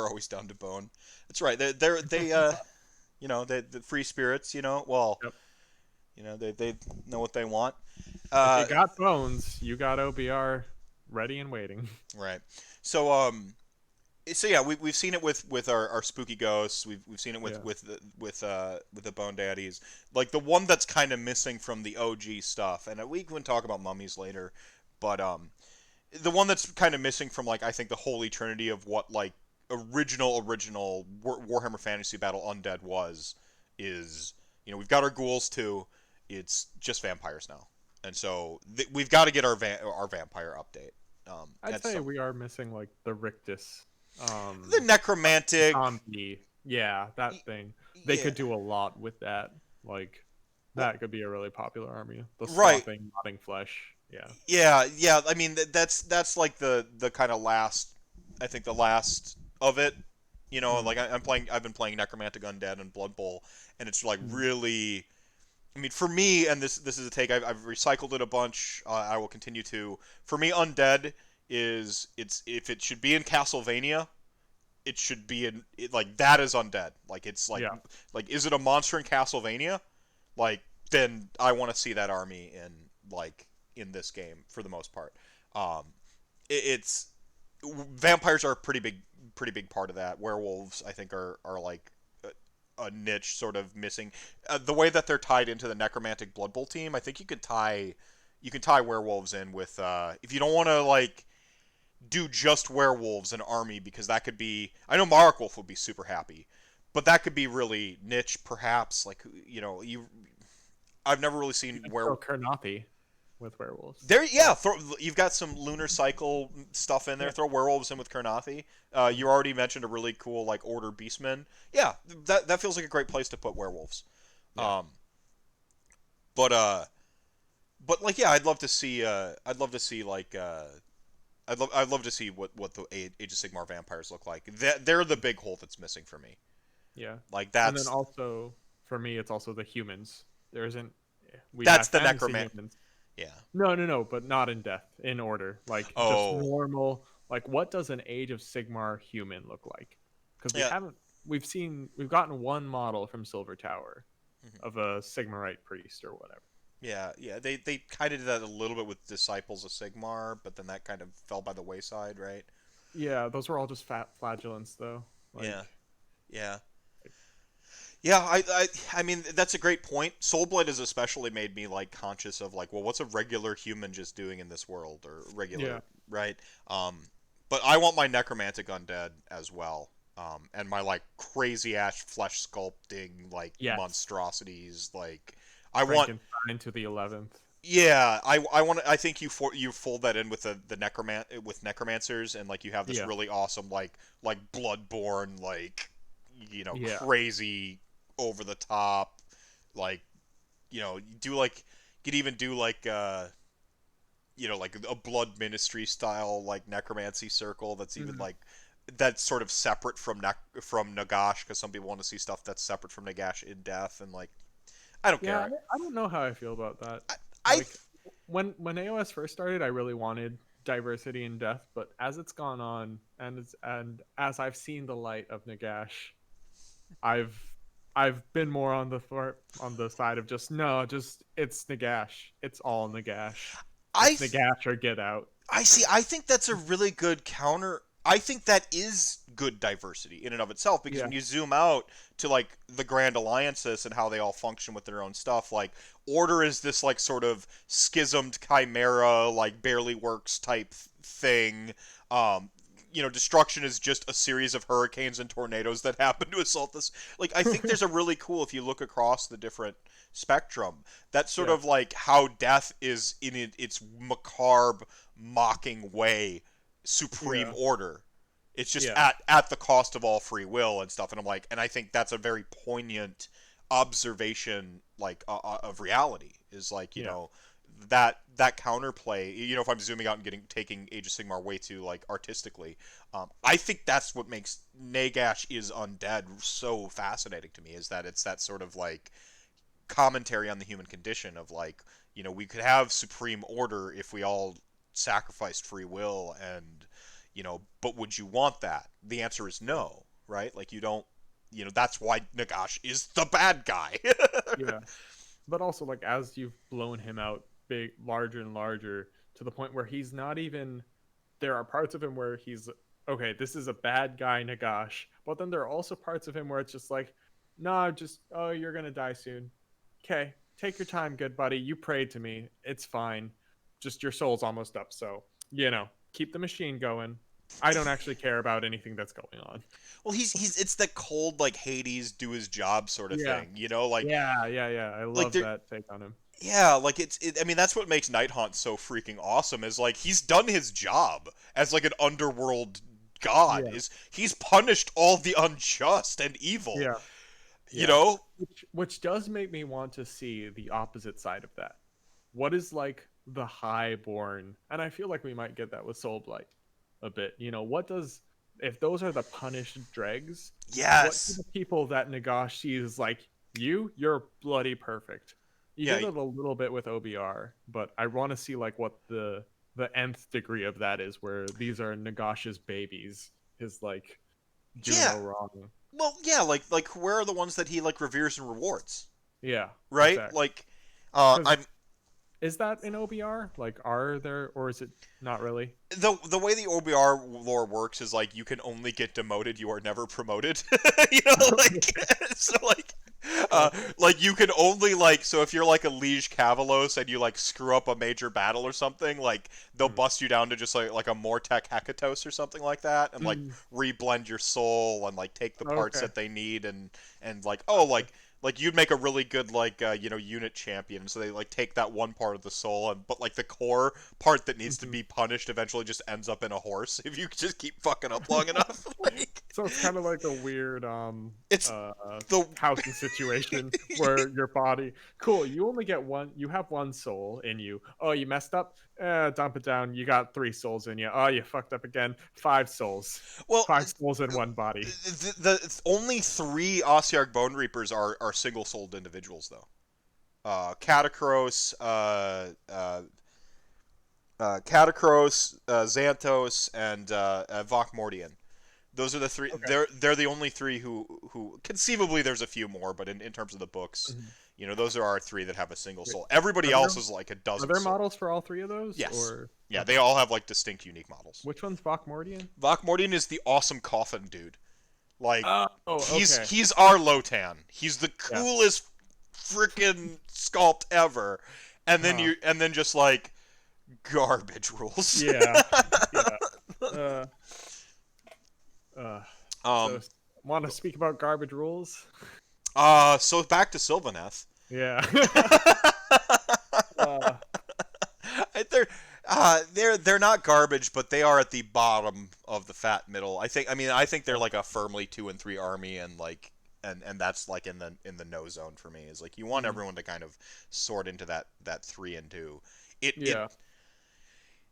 always down to bone. That's right. The free spirits. Well, Yep. they know what they want. If Uh, you got bones, you got OBR ready and waiting. right. So so yeah, we've seen it with our spooky ghosts. We've seen it with Yeah. with the bone daddies. Like the one that's kind of missing from the OG stuff, and we can talk about mummies later, but the one that's kind of missing from, like, I think the holy trinity of what like original Warhammer Fantasy Battle Undead was is, we've got our ghouls too. It's just vampires now, and so we've got to get our vampire update. I'd say we are missing like the Rictus. The necromantic. Zombie. Yeah, that thing. They Yeah, could do a lot with that. Like well, that could be a really popular army. The right. sloughing, rotting flesh. Yeah. Yeah. I mean, that's like the kind of last. I think the last of it. Mm. Like I've been playing Necromantic Undead and Blood Bowl, and it's like Mm. really. I mean, for me, and this is a take. I've recycled it a bunch. I will continue to. For me, Undead is, it's, if it should be in Castlevania, it should be in like that is Undead. Like it's like Yeah. like is it a monster in Castlevania? Like, then I want to see that army in this game for the most part. Um, it's vampires are a pretty big part of that. Werewolves, I think, are like a niche sort of missing. The way that they're tied into the necromantic Blood Bowl team, I think you can tie werewolves in with, if you don't want to like do just werewolves an army, because that could be, I know Mark Wolf would be super happy, but that could be really niche perhaps. Like, I've never really You seen could where throw Karnathi with werewolves. there. Yeah, you've got some lunar cycle stuff in there. Yeah. Throw werewolves in with Karnathi. You already mentioned a really cool like Order Beastmen. Yeah, that feels like a great place to put werewolves. Yeah. Um, but like, yeah, I'd love to see what the Age of Sigmar vampires look like. They're the big hole that's missing for me. Yeah. Like And then that's also for me it's also the humans. There isn't we that's have the fantasy necromant. humans. Yeah. No, but not in death, in order. Like just Oh. normal. Like what does an Age of Sigmar human look like? Because Yeah. we've gotten one model from Silver Tower Mhm. of a Sigmarite priest or whatever. Yeah. They kind of did that a little bit with Disciples of Sigmar, but then that kind of fell by the wayside, right? Yeah, those were all just fat flagellants though. Yeah. Like Yeah. Yeah, I mean, that's a great point. Soulblight has especially made me like conscious of like, well, what's a regular human just doing in this world, or yeah. regular, right? But I want my necromantic undead as well, and my like crazy ash flesh sculpting like Yes. monstrosities. Like, I want, Frankenstein to the 11th. Yeah, I think you fold that in with the necromancers, and like you have this Yeah. really awesome like bloodborne, like, Yeah. crazy, over the top, like, you do like, you could even do like like a blood ministry style like necromancy circle that's even Mhm. like that's sort of separate from Nagash, because some people want to see stuff that's separate from Nagash in death, and like, I don't Yeah, care. I don't know how I feel about that. I Like when AOS first started, I really wanted diversity in death, but as it's gone on and as I've seen the light of Nagash, I've I've been more on on the side of just no, just it's Nagash. It's all Nagash. I It's Nagash or get out. I see. I think that's a really good counter. I think that is good diversity in and of itself, because Yeah. when you zoom out to like the Grand Alliances and how they all function with their own stuff, like Order is this like sort of schismed chimera, like barely works type thing. Um, Destruction is just a series of hurricanes and tornadoes that happen to assault this. Like, I think there's a really cool, if you look across the different spectrum, that sort Yeah. of like how death is in its macabre, mocking way supreme Yeah. order. It's just Yeah. at the cost of all free will and stuff. And I'm like, and I think that's a very poignant observation, like, of reality. Is like, Yeah. that counterplay. If I'm zooming out and taking Age of Sigmar way too like artistically, I think that's what makes Nagash is Undead so fascinating to me. Is that it's that sort of like commentary on the human condition of like, we could have supreme order if we all sacrificed free will, and but would you want that? The answer is no, right? Like, you don't. That's why Nagash is the bad guy. Yeah. But also, like, as you've blown him out big, larger and larger, to the point where he's not even, there are parts of him where he's okay, this is a bad guy Nagash, but then there are also parts of him where it's just like, nah, just, oh, you're gonna die soon. Okay, take your time, good buddy, you prayed to me, it's fine, just your soul's almost up, so keep the machine going. I don't actually care about anything that's going on. Well, he's it's that cold, like, Hades do his job sort of Yeah. thing, like Yeah, I love there. that take on him. Yeah, like, I mean, that's what makes Nighthaunt so freaking awesome, is like he's done his job as like an underworld god. Yeah. Is he's punished all the unjust and evil, Yeah. you Yeah. know? Which does make me want to see the opposite side of that. What is like the highborn? And I feel like we might get that with Soulblight a bit. What does, if those are the punished dregs, what do Yes. the people that Nagash sees like, you're bloody perfect. You Yeah, did it a little bit with OBR, but I want to see like what the nth degree of that is, where these are Nagash's babies, his like do yeah. no wrong. Well, yeah, like where are the ones that he like reveres and rewards, Yeah, right? exactly. Like, Because I'm is that in OBR? Like, are there, or is it not really? the way the OBR lore works is like you can only get demoted, you are never promoted. Like, so uh, Okay. like you can only like, so if you're like a Liege Cavalos and you like screw up a major battle or something, like they'll Mm. bust you down to just like a Mortek Hekatos or something like that, and like Mm. reblend your soul and like take the parts Okay. that they need, and like, oh, like you'd make a really good like unit champion, and so they like take that one part of the soul, and but like the core part that needs to Mhm. be punished eventually just ends up in a horse if you just keep fucking up long enough. Like, So it's kind of like a weird it's the housing situation where your body, cool, you only get one, you have one soul in you. Oh, you messed up, dump it down, you got three souls in you. Oh, you fucked up again, five souls, well, 5 souls in one body. the only three Ossiarch Bone Reapers are single-souled individuals, though. Catacross, Xanthos, and Vokmordian. Those are the three. Okay. They're the only three who conceivably there's a few more, but in terms of the books, Mhm. those are our three that have a single Wait, soul. Everybody are else there is like a are dozen there soul. models for all three of those, Yes. or Yeah, they okay? all have like distinct, unique models. Which one's Bachmordian? Vokmordian is the awesome coffin dude. Like, Oh, he's okay. he's our Lotan. He's the Yeah. coolest freaking sculpt ever. Huh. And then just like garbage rules. Yeah. Yeah. Uh, uh, so, um want to speak about garbage rules? so back to Sylvaneth. Yeah. uh, they're not garbage, but they are at the bottom of the fat middle. I think they're like a firmly 2 and 3 army, and like and that's like in the no zone for me. Is like you want Mhm. everyone to kind of sort into that 3 and 2. It Yeah.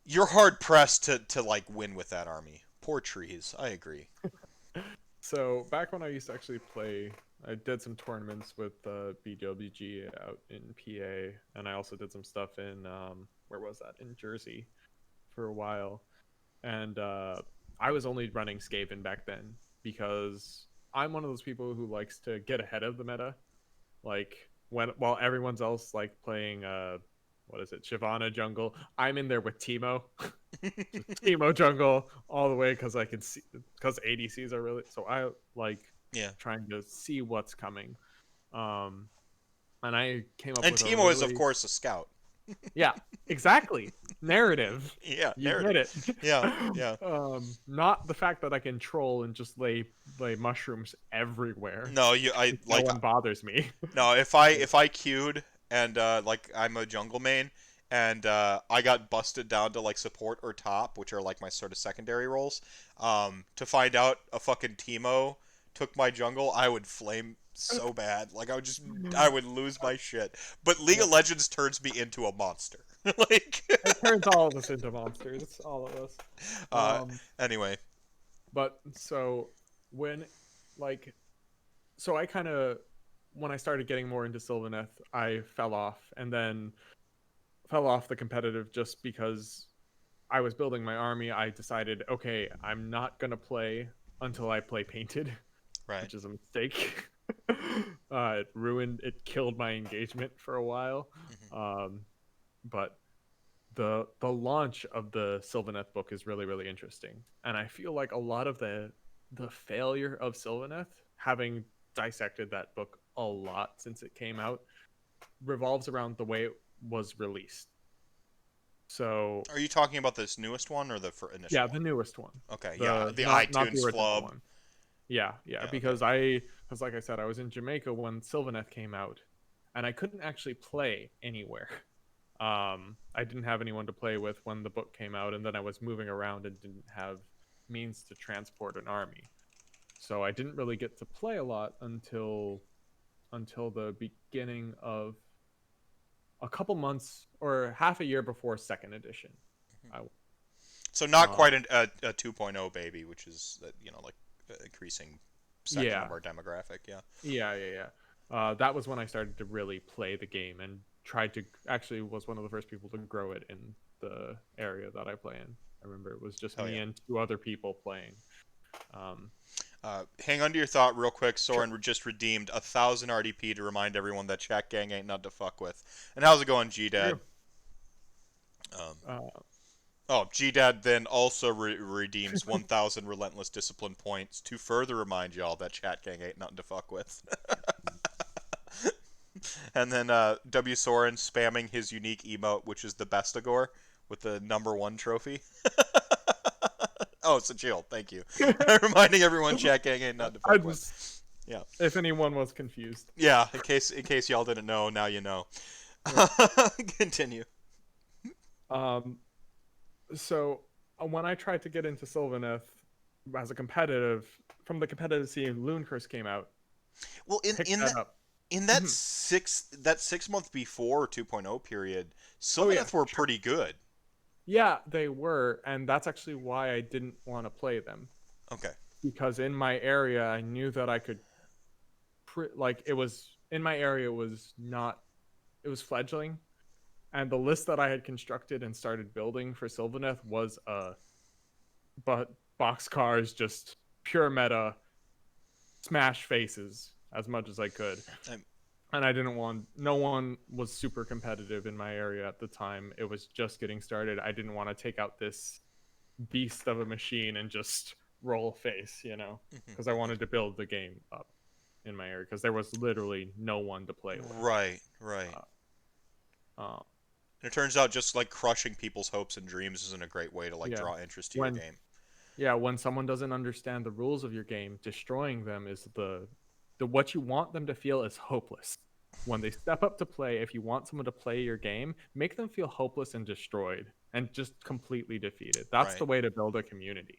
you're hard pressed to like win with that army. Poor trees. I agree. So back when I used to actually play, I did some tournaments with BWG out in PA, and I also did some stuff in where was that? In Jersey for a while. And I was only running Skaven back then because I'm one of those people who likes to get ahead of the meta. Like while everyone's else like playing what is it, Shyvana jungle, I'm in there with Teemo. Just Teemo jungle all the way because I can see because ADCs are really so I like Yeah. trying to see what's coming. Um and I came up And with a Timo is of really course a scout. yeah, exactly. Narrative. Yeah, You get narrative. it. Yeah, yeah. Not the fact that I can troll and just lay mushrooms everywhere. No, you I No like one bothers me. no, if I queued and like I'm a jungle main and I got busted down to like support or top, which are like my sort of secondary roles, to find out a fucking Teemo took my jungle, I would flame so bad. Like I would lose my shit. But League Yep. of Legends turns me into a monster. Like It turns all of us into monsters, all of us. uh Um, anyway. but so when like so I kind of when I started getting more into Sylvaneth, I fell off and then fell off the competitive just because I was building my army. I decided, okay, I'm not gonna play until I play painted, Right. which is a mistake. It killed my engagement for a while. Hmm. Um, but the launch of the Sylvaneth book is really really interesting, and I feel like a lot of the failure of Sylvaneth, having dissected that book a lot since it came out, revolves around the way it was released. So Are you talking about this newest one or the initial yeah, the one? newest one, Okay, yeah, the the not the iTunes original flub. one. Yeah, yeah, Yeah, okay. because like I said, I was in Jamaica when Sylvaneth came out, and I couldn't actually play anywhere. I didn't have anyone to play with when the book came out, and then I was moving around and didn't have means to transport an army. So I didn't really get to play a lot until the beginning of a couple months or half a year before second edition. I, So not uh, quite a 2.0 baby, which is like increasing section yeah, of our demographic. Yeah. yeah. That was when I started to really play the game and tried to actually was one of the first people to grow it in the area that I play in. I remember it was just Oh me yeah. and two other people playing. Um, Hang on to your thought real quick. sure. Soren just redeemed 1,000 RDP to remind everyone that Chat Gang ain't nothing to fuck with. And how's it going, G Dad? Um, Uh, oh, G Dad then also redeems 1,000 relentless discipline points to further remind y'all that Chat Gang ain't nothing to fuck with. And then W Soren spamming his unique emote, which is the Bestagore with the #1 trophy. Oh, it's a Jeel. Thank you. Reminding everyone Chat Gang ain't nothing to I fuck with. just, Yeah. if anyone was confused. Yeah, in case y'all didn't know, now you know. Yep. Continue. Um, so when I tried to get into Sylvaneth as a competitive, from the competitive scene, Loon Curse came out, Well, picked that up. in Mhm. that 6 month before 2.0 period, Oh yeah, Sylvaneth were sure. pretty good. Yeah, they were, and that's actually why I didn't want to play them, Okay. because in my area I knew that I could like it was in my area it was not it was fledgling, and the list that I had constructed and started building for Sylvaneth was but box cars, just pure meta, smash faces as much as I could. I'm, And I didn't want no one was super competitive in my area at the time. It was just getting started. I didn't want to take out this beast of a machine and just roll a face, because I wanted to build the game up in my area because there was literally no one to play with. right, right. Uh, And it turns out just like crushing people's hopes and dreams isn't a great way to like yeah, draw interest to your when game. when someone doesn't understand the rules of your game, destroying them is the what you want them to feel is hopeless. When they step up to play, if you want someone to play your game, make them feel hopeless and destroyed. and just completely defeat it. That's the Right. way to build a community.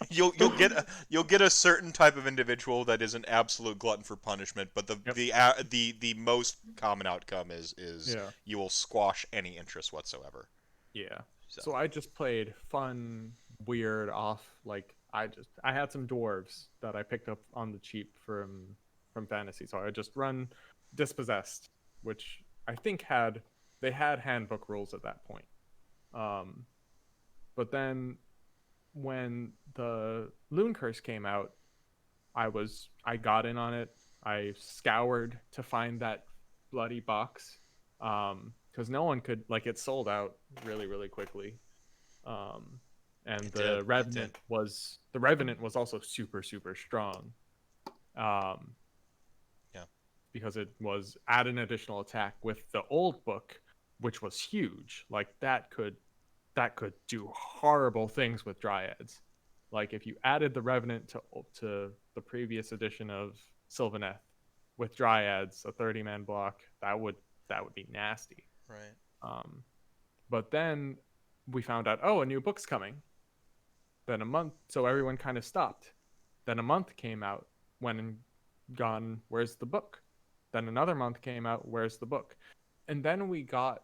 You'll get a certain type of individual that is an absolute glutton for punishment, but Yep. the most common outcome is Yeah. you will squash any interest whatsoever. Yeah. So So I just played fun, weird, off. Like I had some dwarves that I picked up on the cheap from fantasy. So I just run dispossessed, which I think they had handbook rules at that point. Um, but then when the Loon Curse came out, I got in on it. I scoured to find that bloody box because no one could, like, it sold out really really quickly. Um, and it did. It did. the Revenant was also super super strong. Um, Yeah. because it was add an additional attack with the old book, which was huge. Like that could do horrible things with dryads. Like if you added the Revenant to the previous edition of Sylvaneth with dryads, a 30-man block, that would be nasty. Right. Um, but then we found out, oh, a new book's coming. Then a month, so everyone kind of stopped. Then a month came out, went and gone, where's the book? Then another month came out, where's the book? And then we got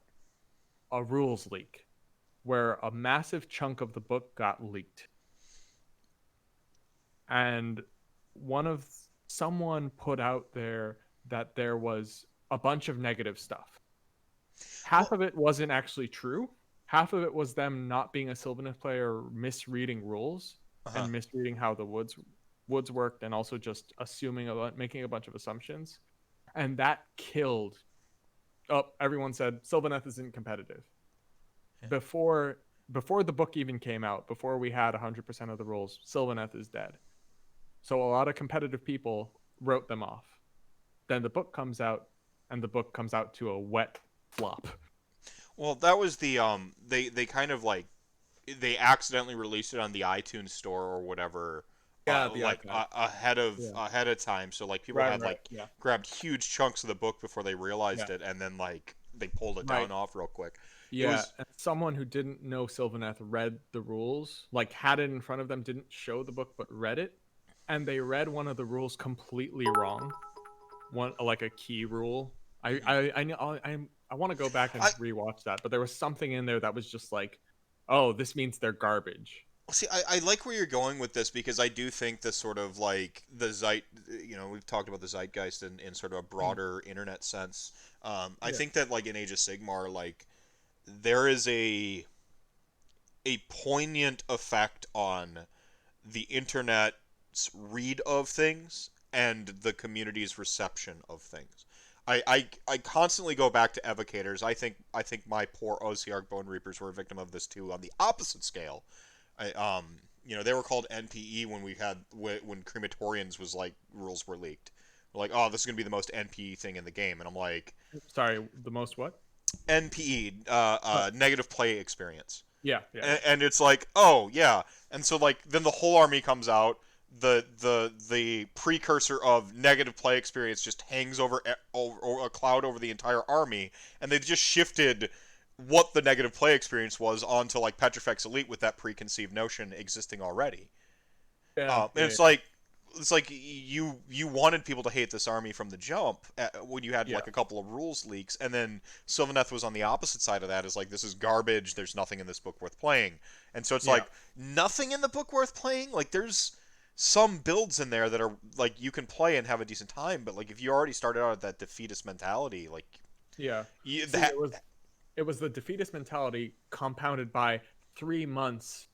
a rules leak where a massive chunk of the book got leaked. And one of someone put out there that there was a bunch of negative stuff. Half Well, of it wasn't actually true. Half of it was them not being a Sylvaneth player, misreading rules uh-huh. and misreading how the woods worked, and also just making a bunch of assumptions, and that killed. Oh, everyone said Sylvaneth isn't competitive. Yeah. Before the book even came out, before we had 100% of the rules, Sylvaneth is dead. So a lot of competitive people wrote them off. Then the book comes out, and the book comes out to a wet flop. Well, that was they kind of like they accidentally released it on the iTunes store or whatever, Yeah, the iPad. Yeah. ahead of time. So like people Right, had right. like Yeah. grabbed huge chunks of the book before they Yeah. realized it, and then like they pulled it Right. down off real quick. It Yeah. was And someone who didn't know Sylvaneth read the rules, like had it in front of them, didn't show the book but read it, and they read one of the rules completely wrong. One like a key rule. mhm. I want to go back and I rewatch that, but there was something in there that was just like, oh, this means they're garbage. See, I like where you're going with this because I do think the sort of like we've talked about the zeitgeist in sort of a Mm. broader internet sense. I Yeah. think that like in Age of Sigmar, like there is a poignant effect on the internet's read of things and the community's reception of things. I constantly go back to evocators. I think my poor OCR Bone Reapers were a victim of this too on the opposite scale. They were called NPE when when crematorians was like rules were leaked. We're like, oh, this is gonna be the most NPE thing in the game, and I'm like, Sorry, the most what? NPE, Oh, negative play experience. yeah, yeah, And it's like, oh yeah, and so like then the whole army comes out. The precursor of negative play experience just hangs over a cloud over the entire army, and they've just shifted what the negative play experience was onto like Petrifex Elite with that preconceived notion existing already. yeah, And yeah, it's like you wanted people to hate this army from the jump when you had yeah, like a couple of rules leaks, and then Sylvaneth was on the opposite side of that. Is like this is garbage. There's nothing in this book worth playing, and so it's yeah, like nothing in the book worth playing. Like there's some builds in there that are like you can play and have a decent time, but like if you already started out at that defeatist mentality, like yeah. you, See, that it was the defeatist mentality compounded by 3 months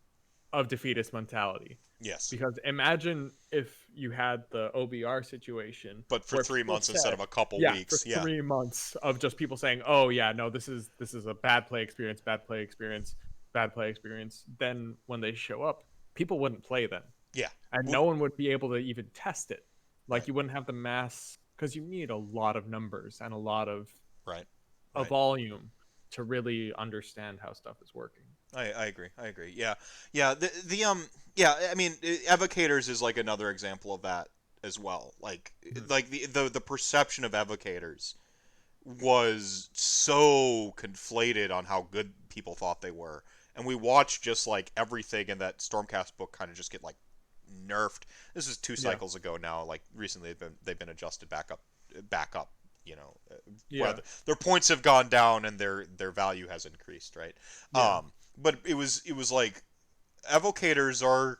of defeatist mentality. yes, Because imagine if you had the OBR situation but for where three people months instead said, of a couple yeah, for weeks, yeah, 3 months of just people saying, "Oh yeah, no, this is a bad play experience, bad play experience, bad play experience." Then when they show up, people wouldn't play them, yeah, and w- no one would be able to even test it. Like right, you wouldn't have the mass because you need a lot of numbers and a lot of right, a right. volume to really understand how stuff is working. I agree. I agree. Yeah. Yeah. Yeah. I mean, evocators is like another example of that as well. Mhm. Like the perception of evocators was so conflated on how good people thought they were. And we watched just like everything in that Stormcast book kind of just get like nerfed. This is two Yeah. cycles ago now. Like recently, they've been adjusted back up. You know, Yeah. rather their points have gone down and their value has increased, right? Yeah. But it was like evocators are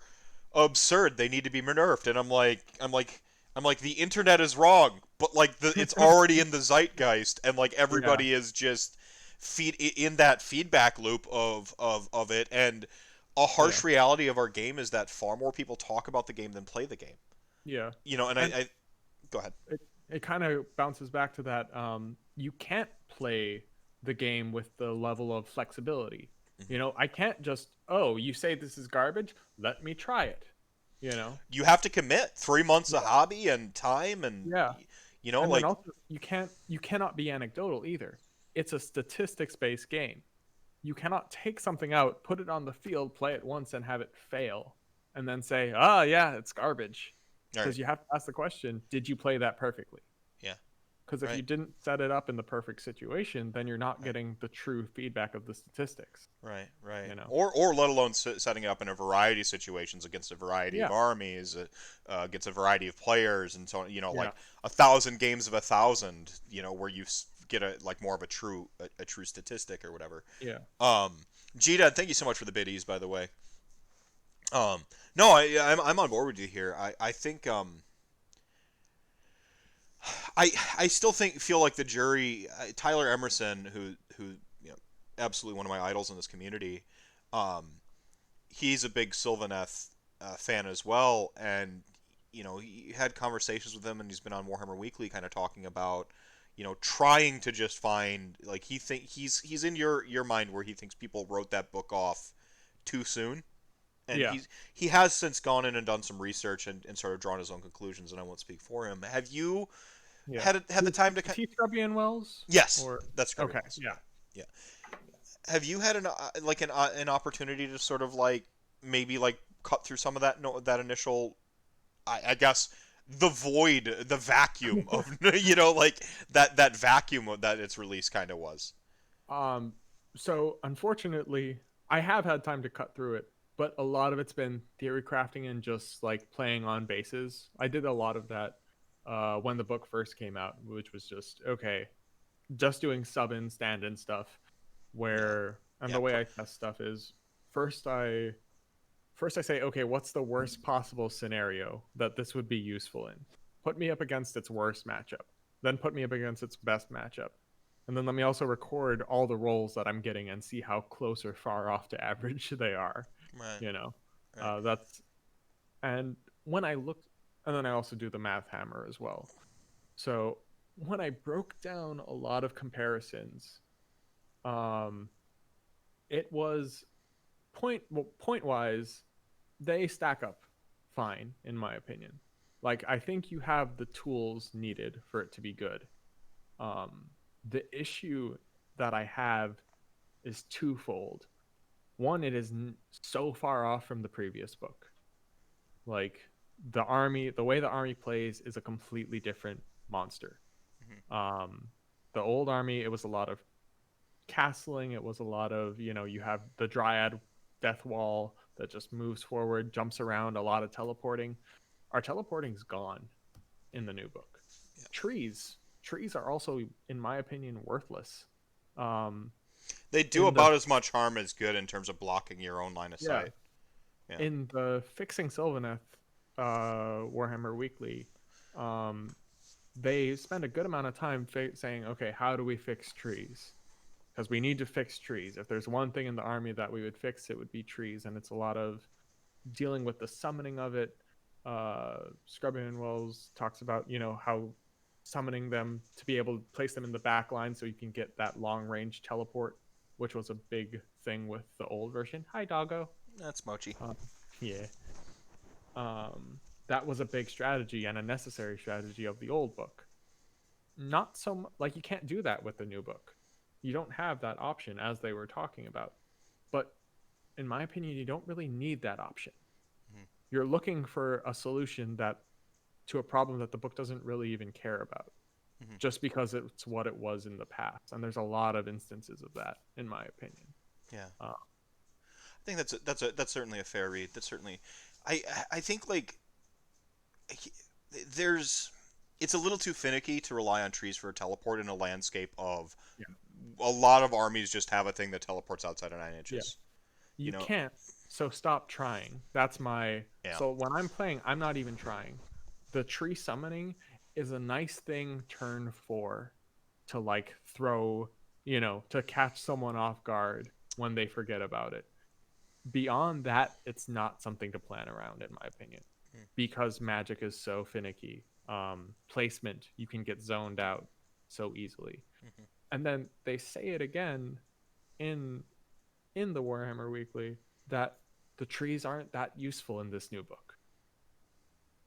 absurd. They need to be nerfed, and I'm like the internet is wrong, but like it's already in the zeitgeist, and like Yeah. everybody is just feed in that feedback loop of it, and a Yeah. harsh reality of our game is that far more people talk about the game than play the game. Yeah. And And I go ahead. it kind of bounces back to that. You can't play the game with the level of flexibility. Mhm. I can't just, oh, you say this is garbage, let me try it. You know? You have to commit 3 months of Yeah. hobby and time, and Yeah. And then like also you cannot be anecdotal either. It's a statistics based game. You cannot take something out, put it on the field, play it once, and have it fail, and then say, "Ah, yeah, it's garbage," all right, because you have to ask the question: Did you play that perfectly? yeah, Because if you right, didn't set it up in the perfect situation, then you're not right. getting the true feedback of the statistics. Right, right. You know? Or let alone setting it up in a variety of situations against a variety of Yeah, armies, against a variety of players, and so on. yeah, Like 1,000 games of 1,000. Where you get a like more of a true statistic or whatever. yeah, Gita, thank you so much for the biddies, by the way. Um, no, I'm on board with you here. I think I still feel like the jury, Tyler Emerson, who absolutely one of my idols in this community. Um, he's a big Sylvaneth fan as well, and he had conversations with him, and he's been on Warhammer Weekly, kind of talking about trying to just find like he's in your mind where he thinks people wrote that book off too soon, and yeah, he has since gone in and done some research and sort of drawn his own conclusions, and I won't speak for him. Have you yeah. had the time to Is he Scrubby and Wells? Yes, Or that's Scrubby okay, Wells. yeah. Yeah. Have you had an opportunity to sort of like maybe like cut through some of that that initial I guess the void, the vacuum of like that vacuum that its release kind of was. Um, so unfortunately, I have had time to cut through it, but a lot of it's been theory crafting and just like playing on bases. I did a lot of that when the book first came out, which was just okay, just doing sub in, stand in stuff. Yeah. And Yeah. the way I test stuff is first I first I say, okay, what's the worst possible scenario that this would be useful in? Put me up against its worst matchup. Then put me up against its best matchup. And then let me also record all the rolls that I'm getting and see how close or far off to average they are. Right. You know, Right. that's and when I looked, and then I also do the math hammer as well. So when I broke down a lot of comparisons, um, it was point wise, they stack up fine in my opinion. Like I think you have the tools needed for it to be good. Um, the issue that I have is twofold. One, it is so far off from the previous book. Like the way the army plays is a completely different monster. Hmm. Um, the old army, it was a lot of castling. It was a lot of, you have the Dryad death wall that just moves forward, jumps around, a lot of teleporting. Our teleporting's gone in the new book. Yeah. Trees are also, in my opinion, worthless. Um, They do in the about as much harm as good in terms of blocking your own line of Yeah, sight. Yeah. in the Fixing Sylvaneth Warhammer Weekly, um, they spend a good amount of time saying, okay, how do we fix trees? Because we need to fix trees. If there's one thing in the army that we would fix, it would be trees, and it's a lot of dealing with the summoning of it. Scrubby and Wells talks about how summoning them to be able to place them in the back line so you can get that long range teleport, which was a big thing with the old version. Hi, doggo. That's Mochi. Uh, yeah. That was a big strategy and a necessary strategy of the old book. Not so like you can't do that with the new book. You don't have that option as they were talking about. But in my opinion, you don't really need that option. Mhm. You're looking for a solution that to a problem that the book doesn't really even care about, Mhm. just because it's what it was in the past. And there's a lot of instances of that, in my opinion. Yeah. Uh, I think that's certainly a fair read. That's certainly, I think like there's it's a little too finicky to rely on trees for a teleport in a landscape of yeah, a lot of armies just have a thing that teleports outside of 9 inches. yeah. You You know? can't, so stop trying. That's my. Yeah. So when I'm playing, I'm not even trying. The tree summoning is a nice thing turn 4 to like throw, to catch someone off guard when they forget about it. Beyond that, it's not something to plan around, in my opinion, because magic is so finicky. Placement, you can get zoned out so easily. Mm-hmm. And then they say it again in the Warhammer Weekly that the trees aren't that useful in this new book.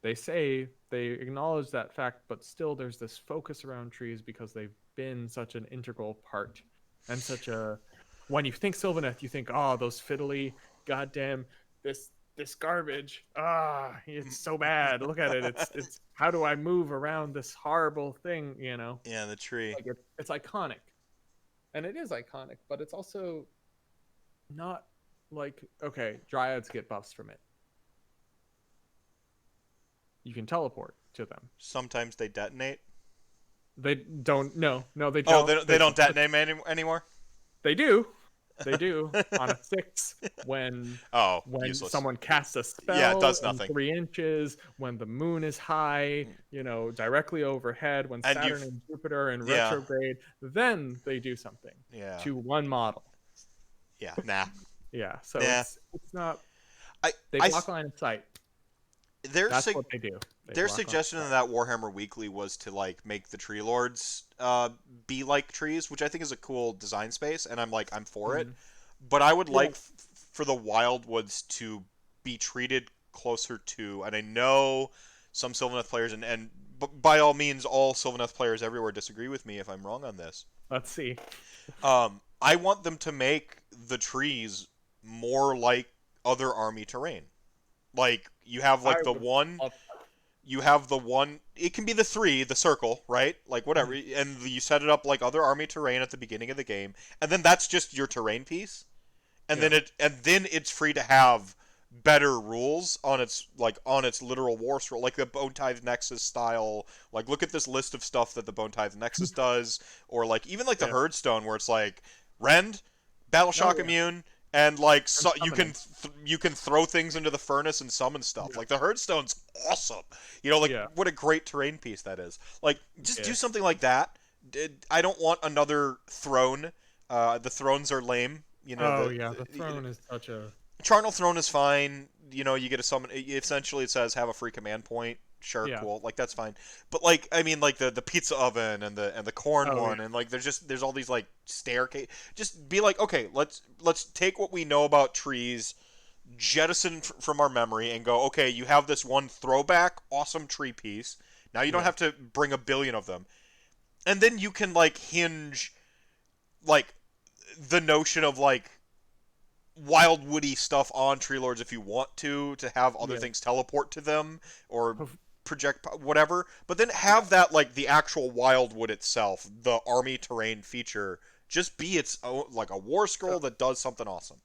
They acknowledge that fact, but still there's this focus around trees because they've been such an integral part and such a. When you think Sylvaneth, you think, oh, those fiddly, goddamn, this garbage. It's so bad. Look at it. It's how do I move around this horrible thing? Yeah, the tree. Like it's iconic, and it is iconic, but it's also not like, okay, dryads get buffs from it. You can teleport to them. Sometimes they detonate. They don't. No, they Oh, don't. they don't detonate anymore. They do. They do on a 6 when Oh, when useless. someone casts a spell. Yeah, it does in nothing. 3 inches, when the moon is high, directly overhead, when And Saturn and Jupiter in yeah. retrograde, then they do something. Yeah. To one model. Yeah. Nah. Yeah. So Nah. it's not. I They block line of sight. That's what they do. Their suggestion in that Warhammer Weekly was to like make the tree lords be like trees, which I think is a cool design space, and I'm for it. But I would like for the Wildwoods to be treated closer to, and I know some Sylvaneth players and by all means all Sylvaneth players everywhere disagree with me if I'm wrong on this. Let's see. I want them to make the trees more like other army terrain. Like you have like you have the one, it can be the 3, the circle, right? Like whatever, and you set it up like other army terrain at the beginning of the game, and then that's just your terrain piece, and then it's free to have better rules on its literal war scroll, like the Bone Tithe Nexus style. Like look at this list of stuff that the Bone Tithe Nexus does, or like even like the Herdstone where it's like rend, battle shock immune. And like so, you can throw things into the furnace and summon stuff. Like the Herdstone's awesome. What a great terrain piece that is. Like just do something like that. I don't want another throne. The thrones are lame. The throne is such a. Charnel Throne is fine. You get a summon. Essentially, it says have a free command point. Sure, cool. Like that's fine. But like I mean, like the pizza oven and the corn one, and like there's all these like staircase. Just be like, okay, let's take what we know about trees, jettison from our memory, and go, okay, you have this one throwback awesome tree piece. Now you don't have to bring a billion of them, and then you can like hinge, like the notion of like wild woody stuff on tree lords if you want to have other things teleport to them or project whatever, but then have that like the actual wildwood itself, the army terrain feature, just be its own, like a war scroll that does something awesome.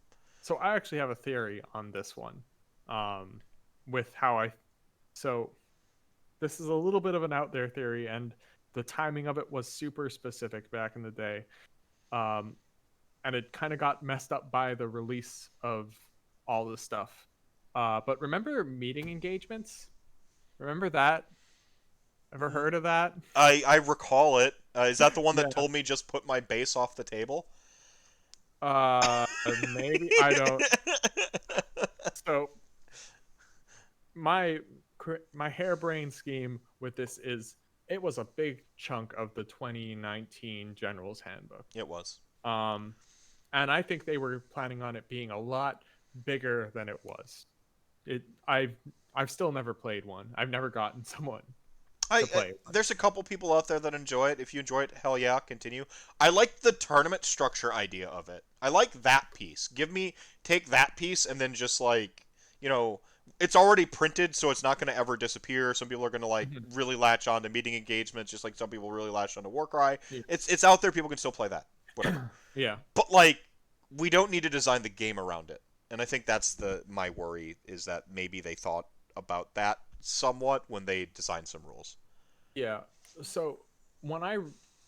So I actually have a theory on this one, with how so this is a little bit of an out there theory, and the timing of it was super specific back in the day, and it kind of got messed up by the release of all this stuff. But remember meeting engagements? Remember that? Ever heard of that? I recall it. Is that the one that told me just put my base off the table? Maybe. I don't. So my harebrained scheme with this is it was a big chunk of the 2019 General's Handbook. It was. And I think they were planning on it being a lot bigger than it was. I've still never played one. I've never gotten someone to play one. There's a couple people out there that enjoy it. If you enjoy it, hell yeah, continue. I like the tournament structure idea of it. I like that piece. Take that piece and then just like, it's already printed, so it's not going to ever disappear. Some people are going to like really latch on to meeting engagements, just like some people really latch on to Warcry. Yeah. It's out there. People can still play that. Whatever. Yeah. But like, we don't need to design the game around it. And I think that's my worry, is that maybe they thought about that somewhat when they designed some rules. Yeah. So when I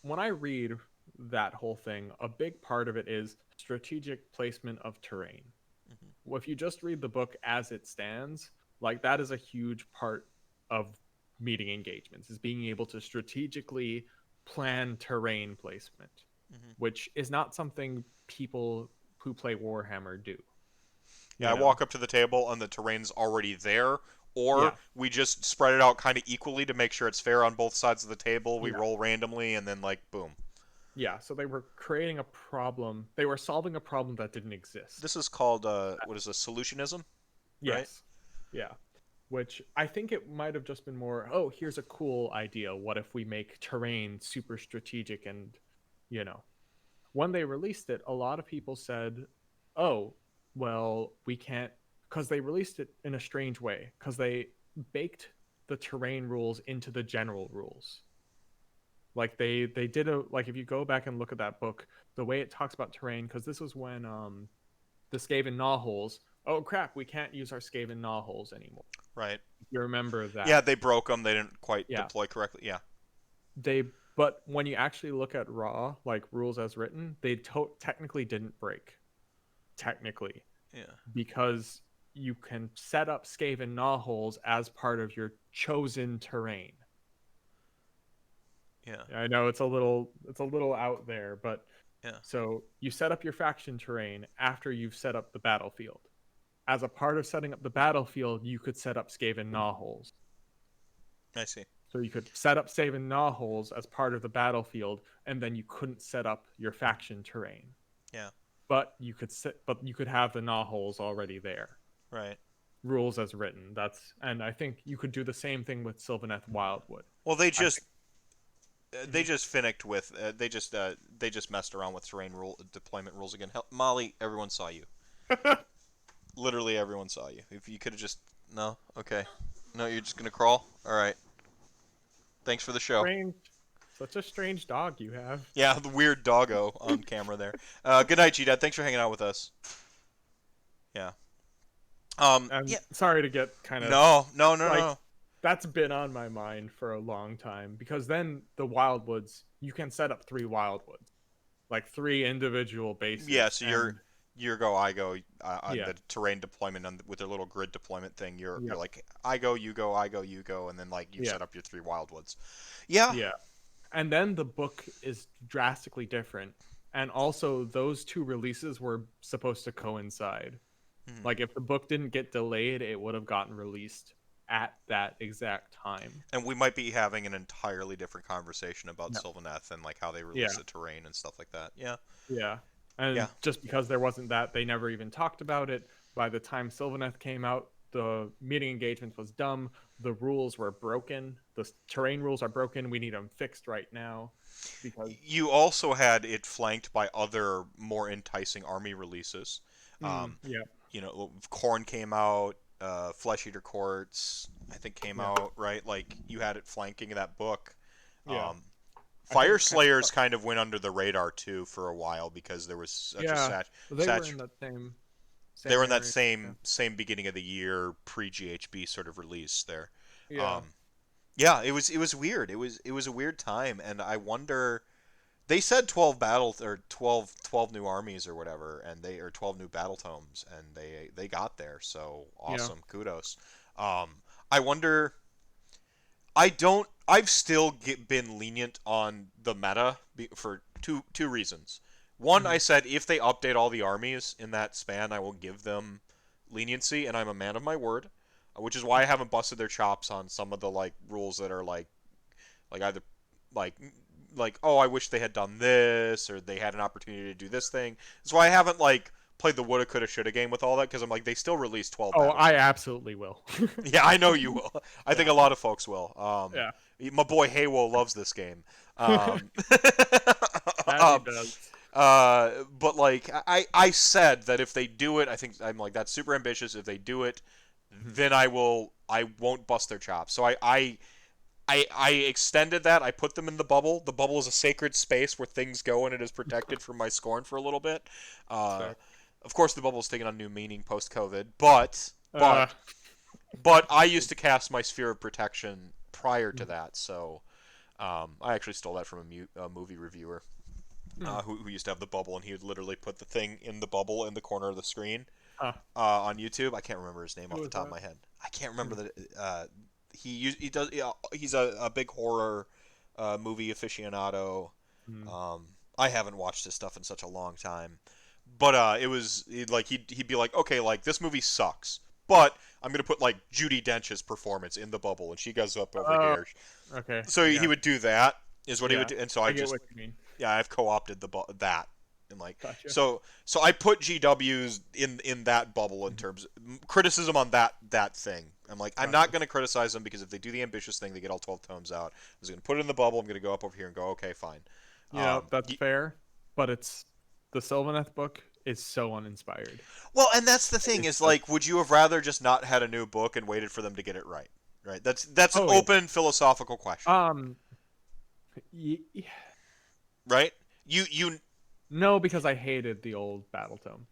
when I read that whole thing, a big part of it is strategic placement of terrain. Hmm. Well, if you just read the book as it stands, like that is a huge part of meeting engagements, is being able to strategically plan terrain placement, Hmm. which is not something people who play Warhammer do. Yeah, You I know? walk up to the table and the terrain's already there, or Yeah. we just spread it out kind of equally to make sure it's fair on both sides of the table. We Yeah. roll randomly, and then like boom. Yeah. So they were creating a problem. They were solving a problem that didn't exist. This is called what is a solutionism, right? Yes. Yeah. Which I think it might have just been more, oh, here's a cool idea. What if we make terrain super strategic? And, you know, when they released it, a lot of people said, oh, well, we can't, because they released it in a strange way, because they baked the terrain rules into the general rules. Like they did a, like if you go back and look at that book, the way it talks about terrain, because this was when the Skaven gnaw holes, oh crap, we can't use our Skaven gnaw holes anymore. Right. You remember Yeah, that? they broke them. They didn't quite Yeah. deploy correctly. Yeah. They, but when you actually look at raw, like rules as written, they technically didn't break. Technically, Yeah. because you can set up Skaven gnaw holes as part of your chosen terrain. Yeah. I know it's a little out there, but Yeah. so you set up your faction terrain after you've set up the battlefield. As a part of setting up the battlefield, you could set up Skaven gnaw holes. I see. So you could set up Skaven gnaw holes as part of the battlefield, and then you couldn't set up your faction terrain. Yeah. But you could have the gnaw holes already there. Right. Rules as written. And I think you could do the same thing with Sylvaneth Wildwood. Well, I think, they just finicked with they just messed around with terrain rule deployment rules again. Hell, Molly, everyone saw you. Literally everyone saw you. If you could have just no, okay, no, you're just gonna crawl. All right. Thanks for the show. strange, such a strange dog you have. Yeah, the weird doggo on camera there. Good night, G-Dad. Thanks for hanging out with us. Yeah. And Yeah. sorry to get kind of No, no, no, like, no. that's been on my mind for a long time, because then the Wildwoods, you can set up 3 Wildwoods, like 3 individual bases. Yeah, so And you're go, I go on yeah, the terrain deployment with their little grid deployment thing. You're yep, like I go, you go, I go, you go, and then like you yeah, set up your 3 Wildwoods. Yeah. yeah. And then the book is drastically different. And also, those 2 releases were supposed to coincide. Mhm. Like, if the book didn't get delayed, it would have gotten released at that exact time. And we might be having an entirely different conversation about Yep. Sylvaneth and like how they release Yeah, the terrain and stuff like that. Yeah. yeah. Yeah. And just because there wasn't that, they never even talked about it. By the time Sylvaneth came out, the meeting engagement was dumb. The rules were broken. The terrain rules are broken. We need them fixed right now. Because, You also had it flanked by other more enticing army releases. yeah, You know, Corn came out, Flesh Eater Courts, I think came yeah, out, right? Like you had it flanking that book. yeah. Um, I think Fire it's kind of, Slayers kind of went under the radar too for a while because there was such a yeah, they were in that same they were in that area. Yeah. same beginning of the year pre GHB sort of release there. Yeah. Um, yeah, it was weird. It was a weird time, and I wonder. They said 12 battles or 12 new armies or whatever, and they or 12 new battle tomes, and they got there. So Yeah. awesome, kudos. I wonder. I don't. I've still been lenient on the meta for two reasons. One, Hmm. I said if they update all the armies in that span, I will give them leniency, and I'm a man of my word, which is why I haven't busted their chops on some of the like rules that are like either like oh, I wish they had done this or they had an opportunity to do this thing. That's why I haven't like played the woulda coulda shoulda game with all that, because I'm like they still released 12 Oh, battle I tomes. absolutely will. Yeah, I know you will. I think Yeah. a lot of folks will. Yeah. My boy Haywo loves this game. Um, That he um, does. but like I said that if they do it, I think I'm like that's super ambitious. If they do it, Mhm. then I won't bust their chops. So I extended that. I put them in the bubble. The bubble is a sacred space where things go, and it is protected from my scorn for a little bit. Uh, Sick. of course, the bubble is taking on new meaning post-COVID, but Uh, I used to cast my sphere of protection prior to that, so I actually stole that from a movie reviewer who used to have the bubble, and he would literally put the thing in the bubble in the corner of the screen huh. on YouTube. I can't remember his name off Who the was top of that? my head. I can't remember that. He does. He's a big horror movie aficionado. Mm. I haven't watched his stuff in such a long time, but he'd be like, okay, like this movie sucks, but I'm gonna put like Judi Dench's performance in the bubble, and she goes up over Oh, here. okay. So Yeah. he would do that. Is what he Yeah. would do, and so I get what you mean. I've co-opted that, and like Gotcha. so I put GWs in that bubble in terms of criticism on that thing. I'm like, I'm not Gotcha. going to criticize them because if they do the ambitious thing, they get all 12 tomes out. I was going to put it in the bubble. I'm going to go up over here and go, okay, fine. That's fair, but it's the Sylvaneth book is so uninspired. Well, and that's the thing It's is just, like, would you have rather just not had a new book and waited for them to get it right? Right. That's an oh yeah. open philosophical question. Y- Right. You no, because I hated the old battle tome.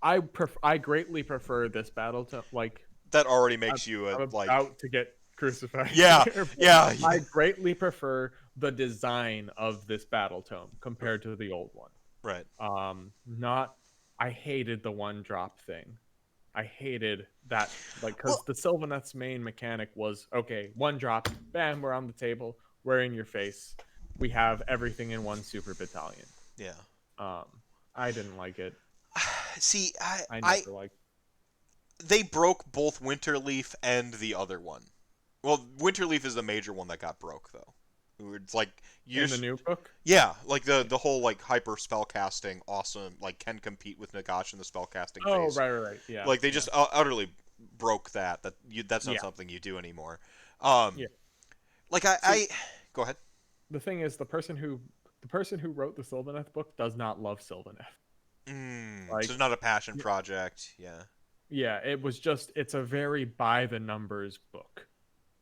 I greatly prefer this battle tome. Like that already I'm, makes you I'm like about to get crucified. yeah here, but yeah I greatly prefer the design of this battle tome compared to the old one. right. Not. I hated the one drop thing. I hated that, like, because Well, the Sylvaneth's main mechanic was okay, one drop, bam, we're on the table, we're in your face. We have everything in one super battalion. yeah. Um, I didn't like it. See, I never liked. they broke both Winterleaf and the other one. Well, Winterleaf is the major one that got broke though. It's like In the new book. yeah, like the whole like hyper spellcasting awesome like can compete with Nagash in the spellcasting Oh, phase. right. Yeah. Like they Yeah. just utterly broke that's not Yeah. something you do anymore. Um Yeah. like See, I go ahead. the thing is, the person who wrote the Sylvaneth book does not love Sylvaneth. So it's Like, not a passion project. Yeah. yeah, it's a very by the numbers book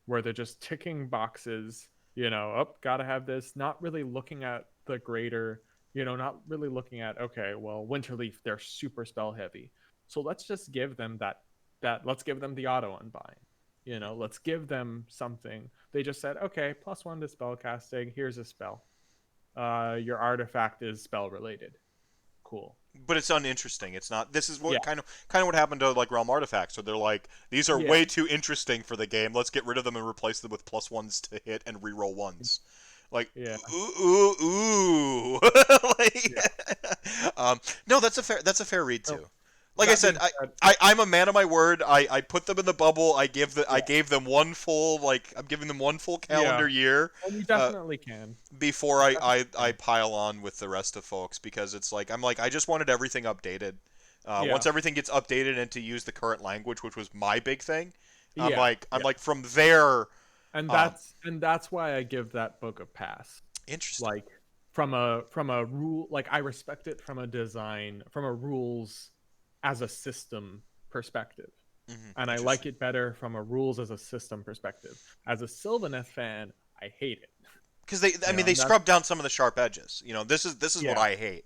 where they're just ticking boxes, oh, gotta have this, not really looking at the greater, not really looking at, okay, well, Winterleaf, they're super spell heavy. So let's just give them let's give them the auto unbind. Let's give them something. They just said, okay, +1 to spell casting, here's a spell. Your artifact is spell related. Cool. But it's uninteresting. It's not. This is Yeah. what kind of what happened to like Realm Artifacts. So they're like, these are Yeah. way too interesting for the game. Let's get rid of them and replace them with +1s to hit and reroll ones. Like Yeah. ooh. Like, Yeah. no, that's a fair read So, too. Like I that said, being said, I'm a man of my word. I put them in the bubble. I yeah. gave them one full I'm giving them one full calendar Yeah. year. And you definitely can. Before Definitely I can. pile on with the rest of folks because it's like I just wanted everything updated. Yeah. Once everything gets updated and to use the current language, which was my big thing, Yeah. I'm Yeah. like from there. And Um, that's why I give that book a pass. Interesting. Like from a rule, like I respect it from a design, from a rules as a system perspective. And I like Interesting. it better from a rules as a system perspective. As a Sylvaneth fan, I hate it. Because they And that's scrub down some of the sharp edges. This is what yeah. I hate.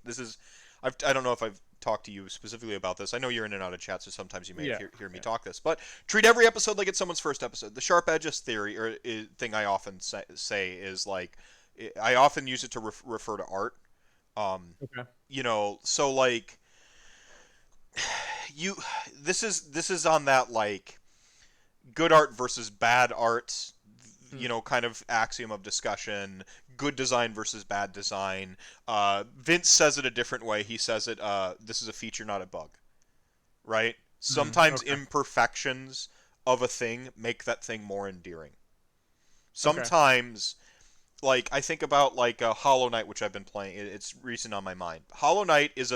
I don't know if I've talked to you specifically about this. I know you're in and out of chat, so sometimes you may Yeah. hear me Yeah. talk this. But treat every episode like it's someone's first episode. The sharp edges theory or thing I often say is like I often use it to refer to art. Okay. So like you this is on that like good art versus bad art kind of axiom of discussion. Good design versus bad design. Vince says it a different way. He says it this is a feature, not a bug, right? Sometimes Okay. imperfections of a thing make that thing more endearing. Okay. Sometimes like I think about like Hollow Knight, which I've been playing. It's recent on my mind. Hollow Knight is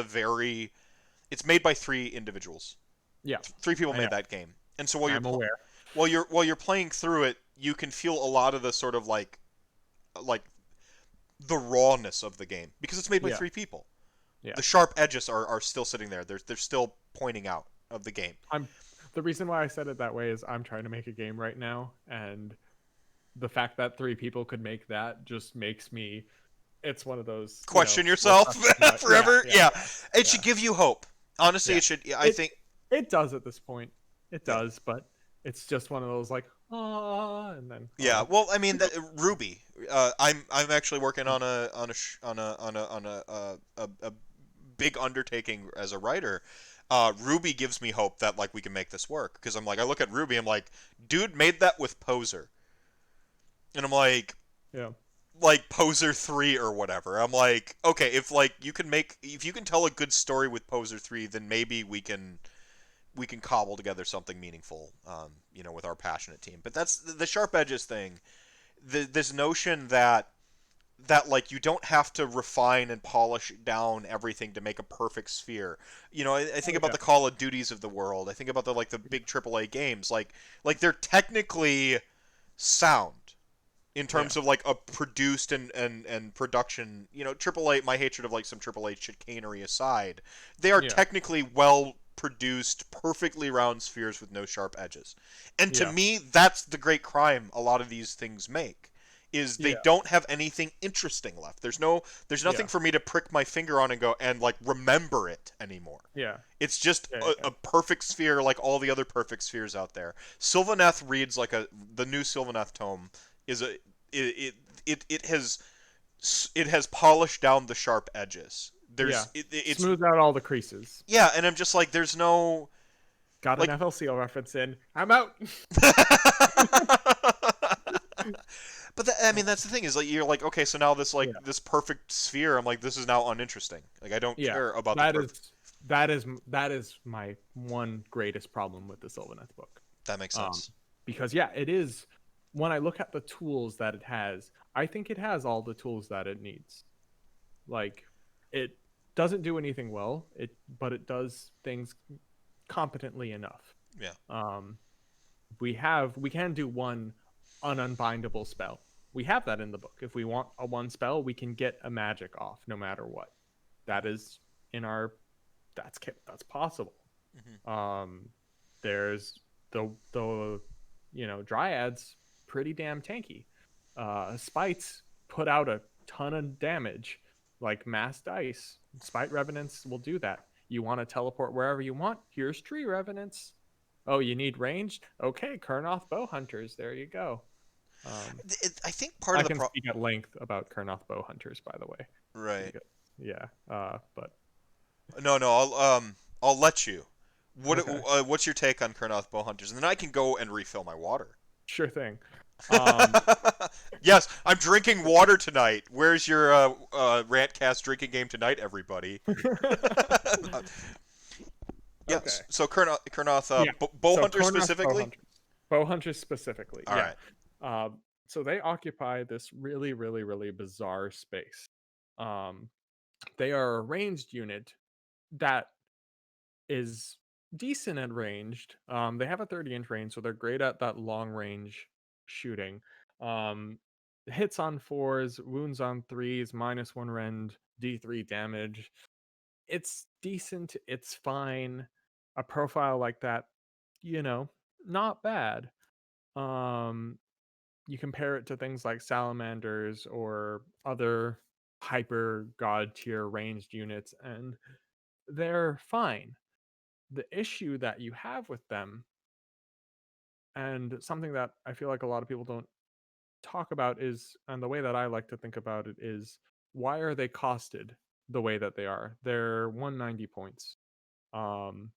it's made by 3 individuals. Yeah. 3 people I made know. that game. And so I'm aware. while you're playing through it, you can feel a lot of the sort of like the rawness of the game because it's made by Yeah. 3 people. Yeah. The sharp edges are still sitting there. They're still pointing out of the game. The reason why I said it that way is I'm trying to make a game right now, and the fact that 3 people could make that just makes me. It's one of those, Question we'll yourself touch on that. Yeah, forever. yeah, Yeah, yeah, it yeah, should give you hope. Honestly, yeah. it should. I It think. it does at this point. It Yeah. does, but it's just one of those like and then Yeah. Well, I mean, Ruby. I'm actually working on a big undertaking as a writer. Ruby gives me hope that like we can make this work because I'm like I look at Ruby, I'm like, dude made that with Poser, and I'm yeah, like Poser 3 or whatever. I'm like, okay, if you can tell a good story with Poser 3, then maybe we can cobble together something meaningful, with our passionate team. But that's the sharp edges thing. This notion that like you don't have to refine and polish down everything to make a perfect sphere. I think oh about yeah, the Call of Duties of the world. I think about the big AAA games. Like they're technically sound in yeah, terms of like a produced and production. AAA. My hatred of like some AAA chicanery aside, they are yeah, technically well produced, perfectly round spheres with no sharp edges. And to yeah, me, that's the great crime a lot of these things make is they yeah, don't have anything interesting left. There's nothing yeah, for me to prick my finger on and go and like remember it anymore. yeah, It's just yeah, yeah, a perfect sphere like all the other perfect spheres out there. Sylvaneth reads like the new Sylvaneth tome is a it it it has polished down the sharp edges. yeah. It's Smooth out all the creases. yeah, and I'm just like there's no Got an like FLCL reference in. I'm out. but I mean that's the thing is like you're like okay so now this like Yeah, this perfect sphere I'm like this is now uninteresting. Like I don't yeah. care about the That perfect. is that is my one greatest problem with the Sylvaneth book. That makes Um, sense. because yeah, it is. When I look at the tools that it has, I think it has all the tools that it needs. Like, it doesn't do anything well, but it does things competently enough. Yeah. Um, we can do one unbindable spell. We have that in the book. If we want a one spell, we can get a magic off no matter what. That is in our that's possible. Hmm. Um, there's the dryads pretty damn tanky. Spites put out a ton of damage, like mass dice. Spite revenants will do that. You want to teleport wherever you want? Here's tree revenants. Oh, you need ranged? Okay, Kurnoth bow hunters. There you go. Um, I think part I of the can speak at length about Kurnoth bow hunters, by the way. right. Yeah. But No, I'll let you. okay, What's your take on Kurnoth Bowhunters? And then I can go and refill my water. sure thing. Um, Yes, I'm drinking water tonight. Where's your RantCast drinking game tonight, everybody? okay. Yes. So Kurnoth Yeah. So Bowhunter Kurnoth specifically. bow hunters specifically. All Yeah. right. So they occupy this really, really, really bizarre space. Um, they are a ranged unit that is decent at ranged. They have a 30-inch range, so they're great at that long range shooting. Um, hits on fours, wounds on threes, -1 rend, D3 damage. It's decent. It's fine. A profile like that, you know, not bad. Um, you compare it to things like salamanders or other hyper god tier ranged units, and they're fine. The issue that you have with them, and something that I feel like a lot of people don't talk about, is, and the way that I like to think about it is, why are they costed the way that they are? They're 190 points. Um,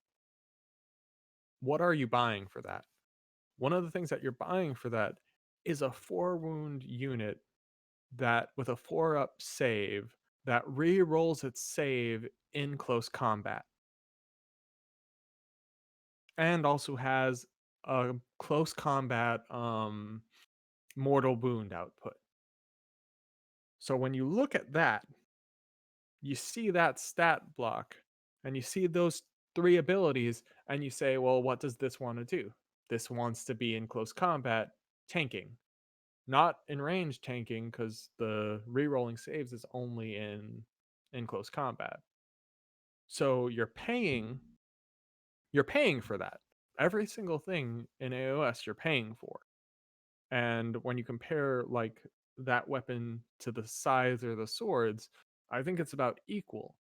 what are you buying for that? One of the things that you're buying for that is a 4 wound unit that with a 4-up save that re-rolls its save in close combat and also has a close combat mortal wound output. So when you look at that, you see that stat block and you see those 3 abilities and you say, well, what does this want to do? This wants to be in close combat tanking, not in range tanking, because the re-rolling saves is only in close combat. So you're paying for that. Every single thing in AOS you're paying for. And when you compare like that weapon to the scythe or the swords, I think it's about equal.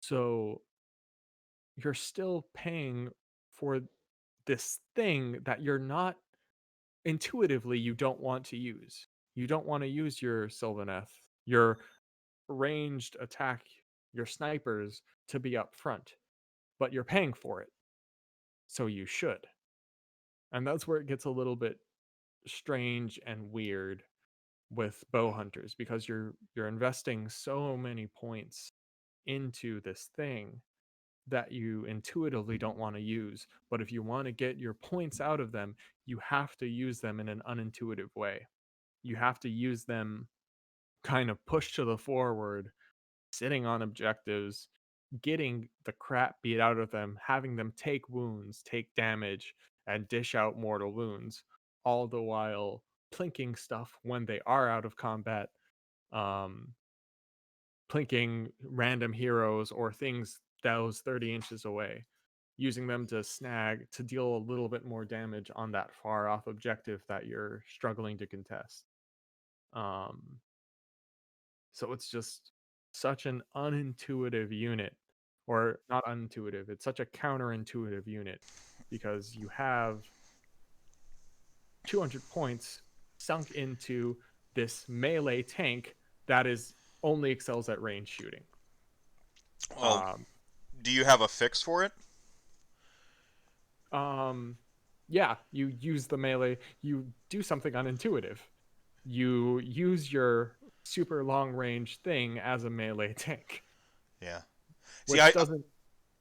So you're still paying for this thing that you're not intuitively you don't want to use. You don't want to use your Sylvaneth, your ranged attack, your snipers to be up front, but you're paying for it. So you should. And that's where it gets a little bit strange and weird with bow hunters because you're investing so many points into this thing that you intuitively don't want to use. But if you want to get your points out of them, you have to use them in an unintuitive way. You have to use them kind of pushed to the forward, sitting on objectives, getting the crap beat out of them, having them take wounds, take damage, and dish out mortal wounds, all the while plinking stuff when they are out of combat, um, plinking random heroes or things those 30 inches away, using them to snag to deal a little bit more damage on that far off objective that you're struggling to contest. Um, so it's just such an unintuitive unit, or not unintuitive, it's such a counterintuitive unit because you have 200 points sunk into this melee tank that is only excels at range shooting. Well, Um, do you have a fix for it? um, yeah, you use the melee, you do something unintuitive. You use your super long range thing as a melee tank, Yeah. See, which doesn't.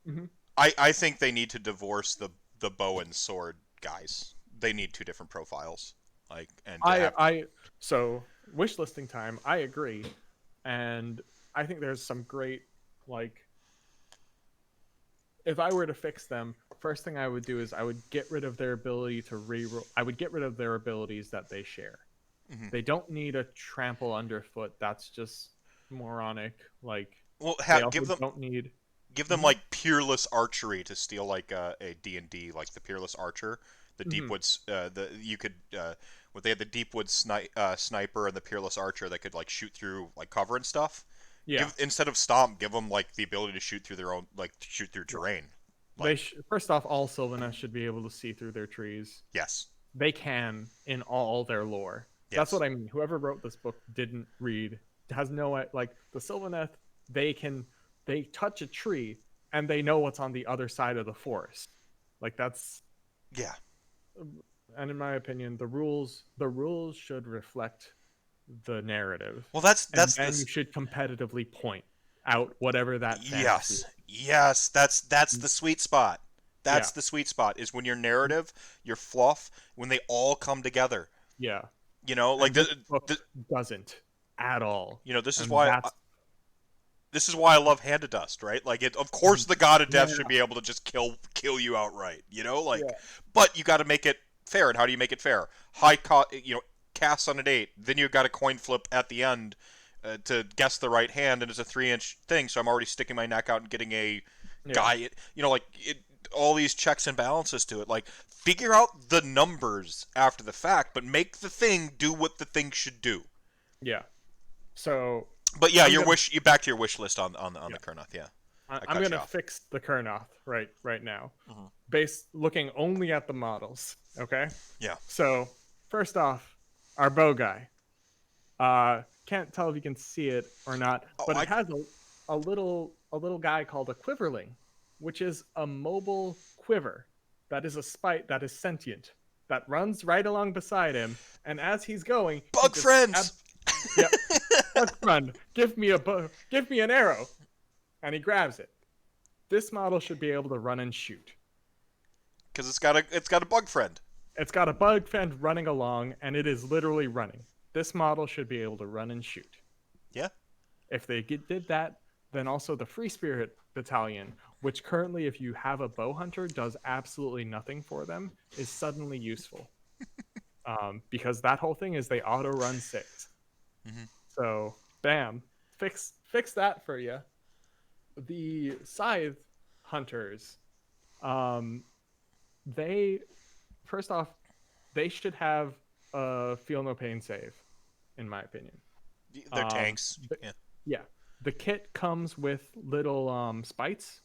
Mhm. I think they need to divorce the bow and sword guys. They need two different profiles. Like, and to have. I so wish listing time. I agree, and I think there's some great like. If I were to fix them, first thing I would do is I would get rid of their ability to reroll. I would get rid of their abilities that they share. Mhm. They don't need a trample underfoot. That's just moronic. Like Well, they give also them don't need. give them Mhm, like peerless archery to steal like a D&D, like the peerless archer, the mhm. Deepwoods. The you could what they had the Deepwood sniper and the peerless archer that could like shoot through like cover and stuff. Yeah, Give instead of stomp, give them like the ability to shoot through their own like shoot through yeah. terrain. Like First off, all Sylvaneth should be able to see through their trees. yes, They can in all their lore. That's what yes, I mean. Whoever wrote this book didn't read, has no like the Sylvaneth. They can they touch a tree and they know what's on the other side of the forest. Like that's yeah. and in my opinion, the rules should reflect the narrative, Well, and that's then you this. should competitively point out whatever that fantasy Yes, is. yes. That's the sweet spot. That's Yeah, the sweet spot is when your narrative, your fluff, when they all come together. yeah. You know, like And this book doesn't at all. this is And why I love Hand of Dust, right? Like, of course, the God of Death yeah, should be able to just kill you outright. You know, like, yeah, but you got to make it fair. And how do you make it fair? Cast on an 8. Then you got a coin flip at the end to guess the right hand, and it's a 3-inch thing. So I'm already sticking my neck out and getting a yeah, guy. All these checks and balances to it. Like, figure out the numbers after the fact, but make the thing do what the thing should do. yeah. So But yeah, I'm gonna you back to your wish list on yeah the Kurnoth. Yeah, I I'm cut you gonna off. fix the Kurnoth right now, Mhm. based looking only at the models. Okay. Yeah. So first off, our bow guy. Can't tell if you can see it or not, Oh, but it has a little guy called a quiverling, which is a mobile quiver. That is a spite that is sentient, that runs right along beside him, and as he's going, he bug just friends. grabs. Yep, bug friend, give me an arrow, and he grabs it. This model should be able to run and shoot. Because it's got a bug friend. It's got a bug friend running along, and it is literally running. This model should be able to run and shoot. Yeah. If they did that, then also the Free Spirit Battalion, which currently, if you have a bow hunter, does absolutely nothing for them, is suddenly useful. Because that whole thing is they auto run 6. Mm-hmm. So, bam, fix that for you. The Scythe hunters, um, they first off, they should have feel no pain save, in my opinion. They're tanks. But, Yeah. yeah, the kit comes with little spites,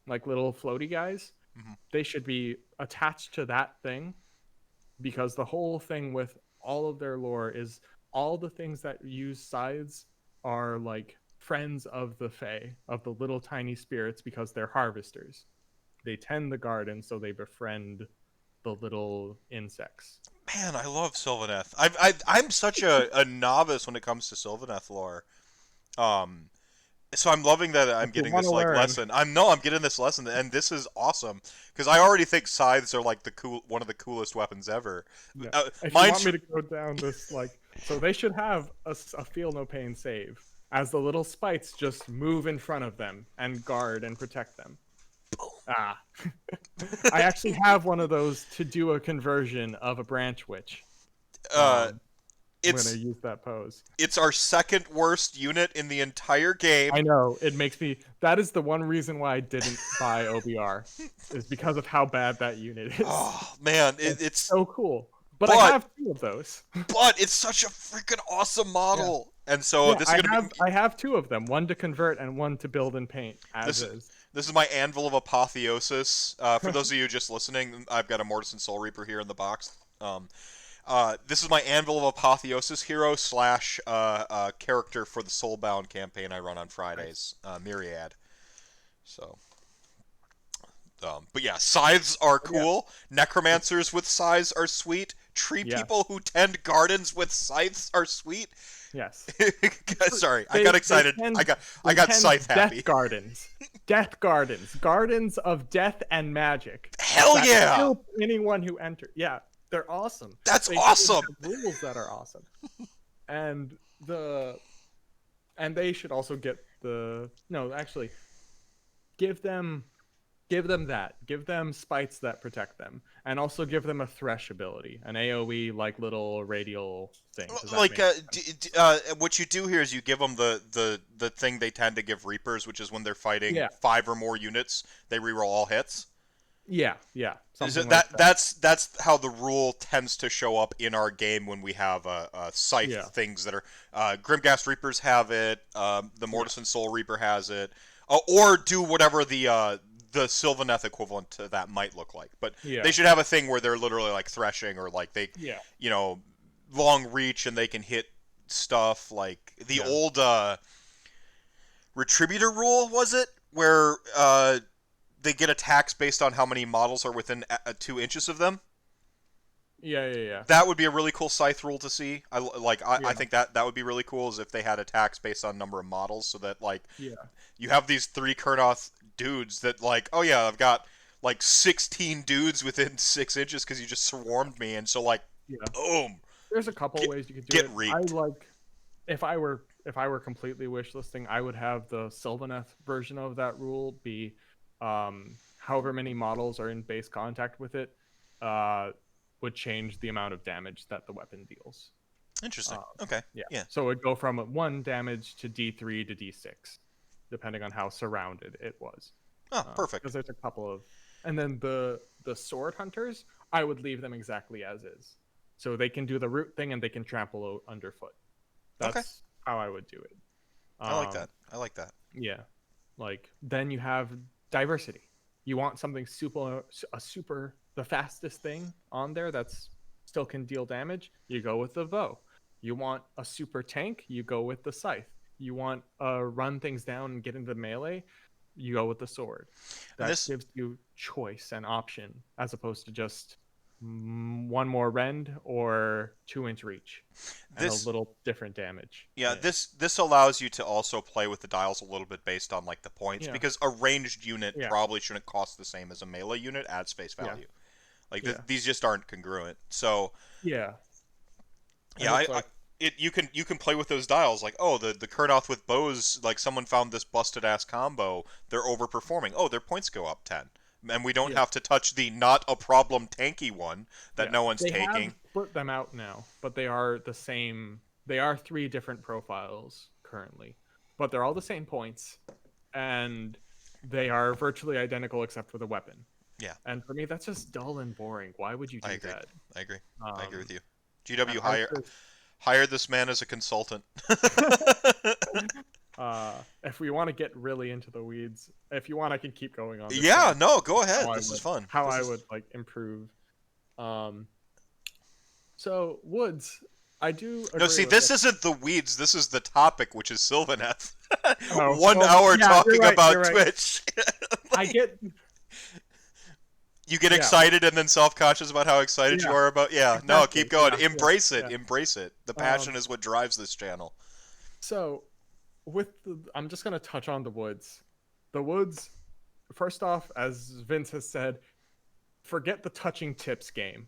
like little floaty guys. Hmm. They should be attached to that thing because the whole thing with all of their lore is all the things that use scythes are like friends of the Fae, of the little tiny spirits, because they're harvesters. They tend the garden, so they befriend the little insects. Man, I love Sylvaneth. I'm such a novice when it comes to Sylvaneth lore. Um, so I'm loving that I'm If you getting want this to like learn, lesson. I'm getting this lesson, and this is awesome because I already think scythes are like one of the coolest weapons ever. yeah. Uh, If you want mine's me to go down this, like, so they should have a feel no pain save, as the little spites just move in front of them and guard and protect them. Ah, I actually have one of those to do a conversion of a branch witch. uh, I'm gonna it's use that pose. it's our second worst unit in the entire game. I know it makes me. That is the one reason why I didn't buy OBR, is because of how bad that unit is. Oh man, It's it's so cool, but I but have two of those. it's such a freaking awesome Yeah, model, and so yeah. this is I gonna have be I have two of them, one to convert and one to build and paint as this is. this is my Anvil of Apotheosis. For those of you just listening, I've got a Mortis and Soul Reaper here in the box. This is my Anvil of Apotheosis hero slash character for the Soulbound campaign I run on Fridays, Myriad. So, but yeah, scythes are But yeah, cool. Necromancers with scythes are sweet. Tree yeah, people who tend gardens with scythes are sweet. yes. Sorry, I They got they excited. tend I they got tend scythe death happy. gardens, gardens of death and magic. Hell That yeah! kill anyone who enters. Yeah, they're awesome. That's They should awesome. have rules that are awesome, and the and they should also get the no. Actually, give them give them spites that protect them, and also give them a thresh ability, an AOE like little radial thing. Does that Like make sense? what you do here is you give them the thing they tend to give Reapers, which is when they're fighting Yeah, 5 or more units, they reroll all hits. yeah, Is something it like that that. that's how the rule tends to show up in our game when we have scythe Yeah, things that are Grimghast Reapers have it, the yeah, Mortis and Soul Reaper has it, or do whatever the Sylvaneth equivalent to that might look like. But yeah, they should have a thing where they're literally like threshing or like they, yeah, you know, long reach and they can hit stuff like the yeah, old Retributor rule was it where they get attacks based on how many models are within 2 inches of them. yeah, That would be a really cool scythe rule to see. I yeah, think that would be really cool is if they had attacks based on number of models, so that like yeah, you have these 3 Kurnoth dudes that like, oh yeah, I've got like 16 dudes within 6 inches because you just swarmed me, and so like, yeah. boom, There's a couple get ways you could do get it. I reeked. like, if I were completely wishlisting, I would have the Sylvaneth version of that rule be, however many models are in base contact with it, uh, would change the amount of damage that the weapon deals. Interesting. Um, Okay. yeah, Yeah. so it'd go from 1 damage to D3 to D6, depending on how surrounded it was. Oh, perfect. Because there's a couple of, and then the sword hunters, I would leave them exactly as is, so they can do the root thing and they can trample underfoot. Okay. That's how I would do it. I like Um, that. I like that. yeah, like then you have diversity. You want something super the fastest thing on there that's still can deal damage. You go with the bow. You want a super tank. You go with the scythe. You want run things down and get into melee. You go with the sword. And That this gives you choice and option as opposed to just one more rend or 2 inch reach and a this little different damage. Yeah, this allows you to also play with the dials a little bit based on like the points Yeah, because a ranged unit yeah, probably shouldn't cost the same as a melee unit at face yeah, value. Like yeah, these just aren't congruent. So yeah. yeah, And it's I like, you can play with those dials like oh the Kurnoth with bows like someone found this busted ass combo they're overperforming oh their points go up 10 and we don't yeah, have to touch the not a problem tanky one that yeah. no one's They have taking. split them out now, but they are the same. They are three different profiles currently, but they're all the same points, and they are virtually identical except for the weapon. Yeah, And for me, that's just dull and boring. Why would you I do agree. that? I agree. I agree Um, with you. And GW archers, hired this man as a consultant. if we want to get really into the weeds, if you want, I can keep going on this Yeah, tangent. no, go How ahead. I This is would, fun. how This I is would like improve. Um, so woods, I do No, agree see, with this what. isn't the weeds. This is the topic, which is Sylvaneth. Oh, One well, hour yeah, you're talking right. You're about right. Twitch. I get, You get yeah, excited and then self-conscious about how excited you yeah, are about. Yeah, no, keep exactly. going. Yeah, yeah, Embrace it. yeah. Embrace it. The passion Um, is what drives this channel. so I'm just gonna touch on the woods. The woods, first off, as Vince has said, forget the touching tips game.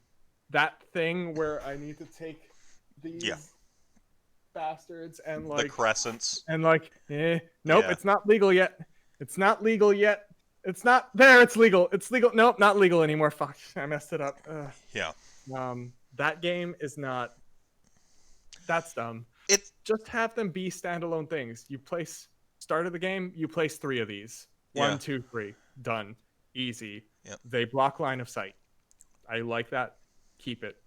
That thing where I need to take Yeah, these bastards and the crescents. nope, Yeah, it's not legal yet. It's not legal yet. It's not there. It's legal. It's legal. Nope, not legal anymore. Fuck, I messed it up. yeah. That game is not. That's dumb. It. Just have them be standalone things. You place start of the game. You place 3 of these. Yeah, 1, 2, 3. Done. Easy. yeah. They block line of sight. I like that. Keep it.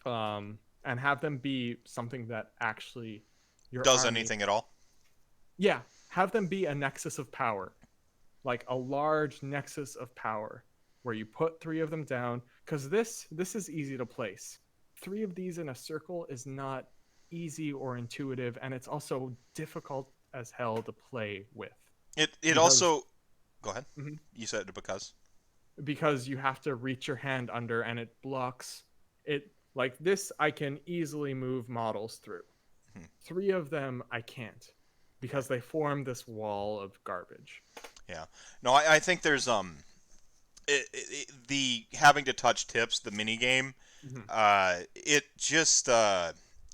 And have them be something that actually your Does army. anything at all? Yeah, have them be a nexus of power, like a large nexus of power, where you put 3 of them down. Because this is easy to place. 3 of these in a circle is not easy or intuitive, and it's also difficult as hell to play with. It Because also. Go ahead. Mhm. You said it because you have to reach your hand under and it blocks it. Like this I can easily move models through. Hmm. 3 of them I can't because they form this wall of garbage. Yeah. No, I think there's the having to touch tips, the mini game. Mhm. It just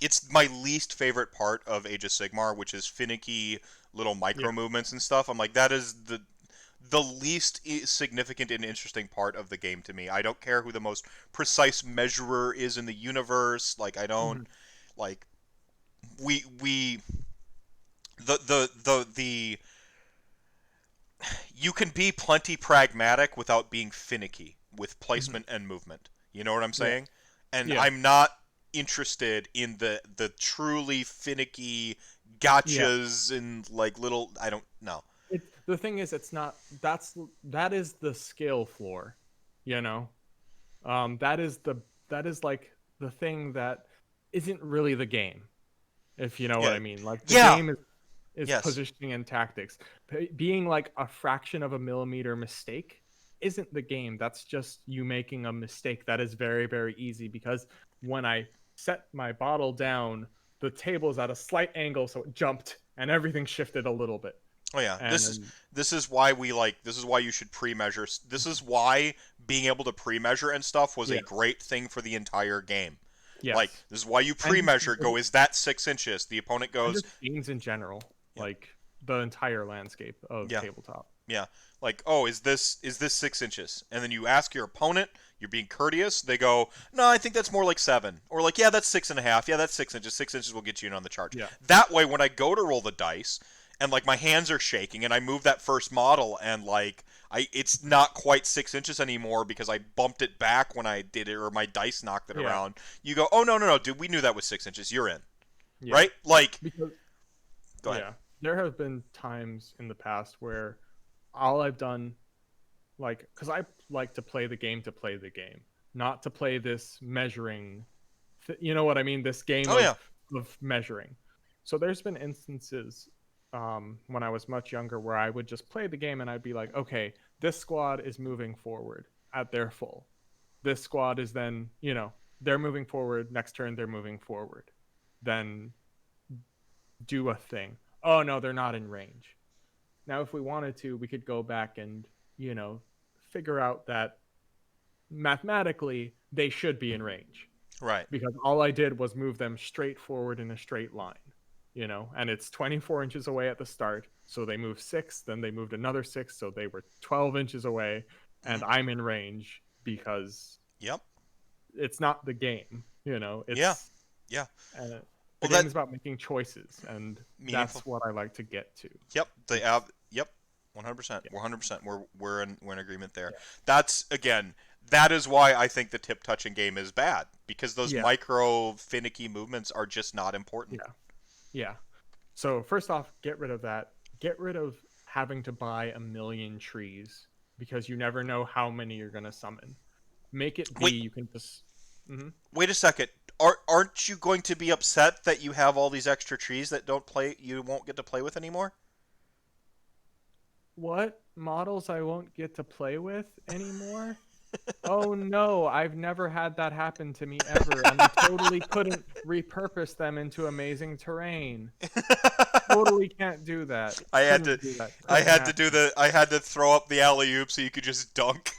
it's my least favorite part of Age of Sigmar, which is finicky little Yeah. micro movements and stuff. I'm like, that is the least significant and interesting part of the game to me. I don't care who the most precise measurer is in the universe. Like, I don't Mhm. like we the you can be plenty pragmatic without being finicky with Mhm. placement and movement. You know what I'm Yeah. saying? And Yeah. I'm not interested in the truly finicky Yeah. gotchas and like little I don't know. The thing is, it's not. That is the skill floor, you know. That is like the thing that isn't really the game, if you know what Yeah. I mean. Like the Yeah. game is Yes. positioning and tactics. Being like a fraction of a millimeter mistake isn't the game. That's just you making a mistake that is very, very easy because when I set my bottle down, the table's at a slight angle, so it jumped and everything shifted a little bit. Oh yeah. And This is why this is why you should pre-measure. This is why being able to pre-measure and stuff was a yeah, great thing for the entire game. Like, yes. this is why you And pre-measure, go, is that 6 inches? The opponent and goes, just games in general, yeah, like the entire landscape of yeah, tabletop. yeah. Like, oh, is this 6 inches? And then you ask your opponent, you're being courteous, they go, no, I think that's more like 7. Or like, yeah, that's 6.5. Yeah, that's 6 inches. 6 inches will get you in on the charge. Yeah. That way, when I go to roll the dice, and like my hands are shaking, and I move that first model, and like it's not quite 6 inches anymore because I bumped it back when I did it, or my dice knocked it Yeah. around. You go, oh no, dude, we knew that was 6 inches. You're in, Yeah. right? Like, Because go ahead. yeah, there have been times in the past where all I've done, like, because I like to play the game, not to play this measuring, you know what I mean? This game Oh yeah, of measuring. So there's been instances when I was much younger where I would just play the game and I'd be like, okay, this squad is moving forward at their full. This squad is then, they're moving forward. Next turn, they're moving forward. Then do a thing. Oh no, they're not in range. Now, if we wanted to, we could go back and, you know, figure out that mathematically they should be in range right. because all I did was move them straight forward in a straight line, and it's 24 inches away at the start. So they moved 6, then they moved another 6. So they were 12 inches away Hmm. and I'm in range because Yep. it's not the game, Yeah. it's Yeah. uh, the Well, game that is about making choices, and meaningful. that's what I like to get to. Yep. It's Yep. 100%. yeah, 100%. We're in agreement there. yeah, That's again. that is why I think the tip touching game is bad, because those Yeah, micro finicky movements are just not important. yeah, yeah. So first off, get rid of that. Get rid of having to buy a million trees because you never know how many you're gonna summon. Make it be Wait, you can just. Mhm. wait a second. Aren't you going to be upset that you have all these extra trees that you won't get to play with anymore? What models I won't get to play with anymore? Oh no, I've never had that happen to me ever, and I totally couldn't repurpose them into amazing terrain. Totally can't do that. I had to Couldn't do that. I Couldn't had to do happen. the I had to throw up the alley oop so you could just dunk.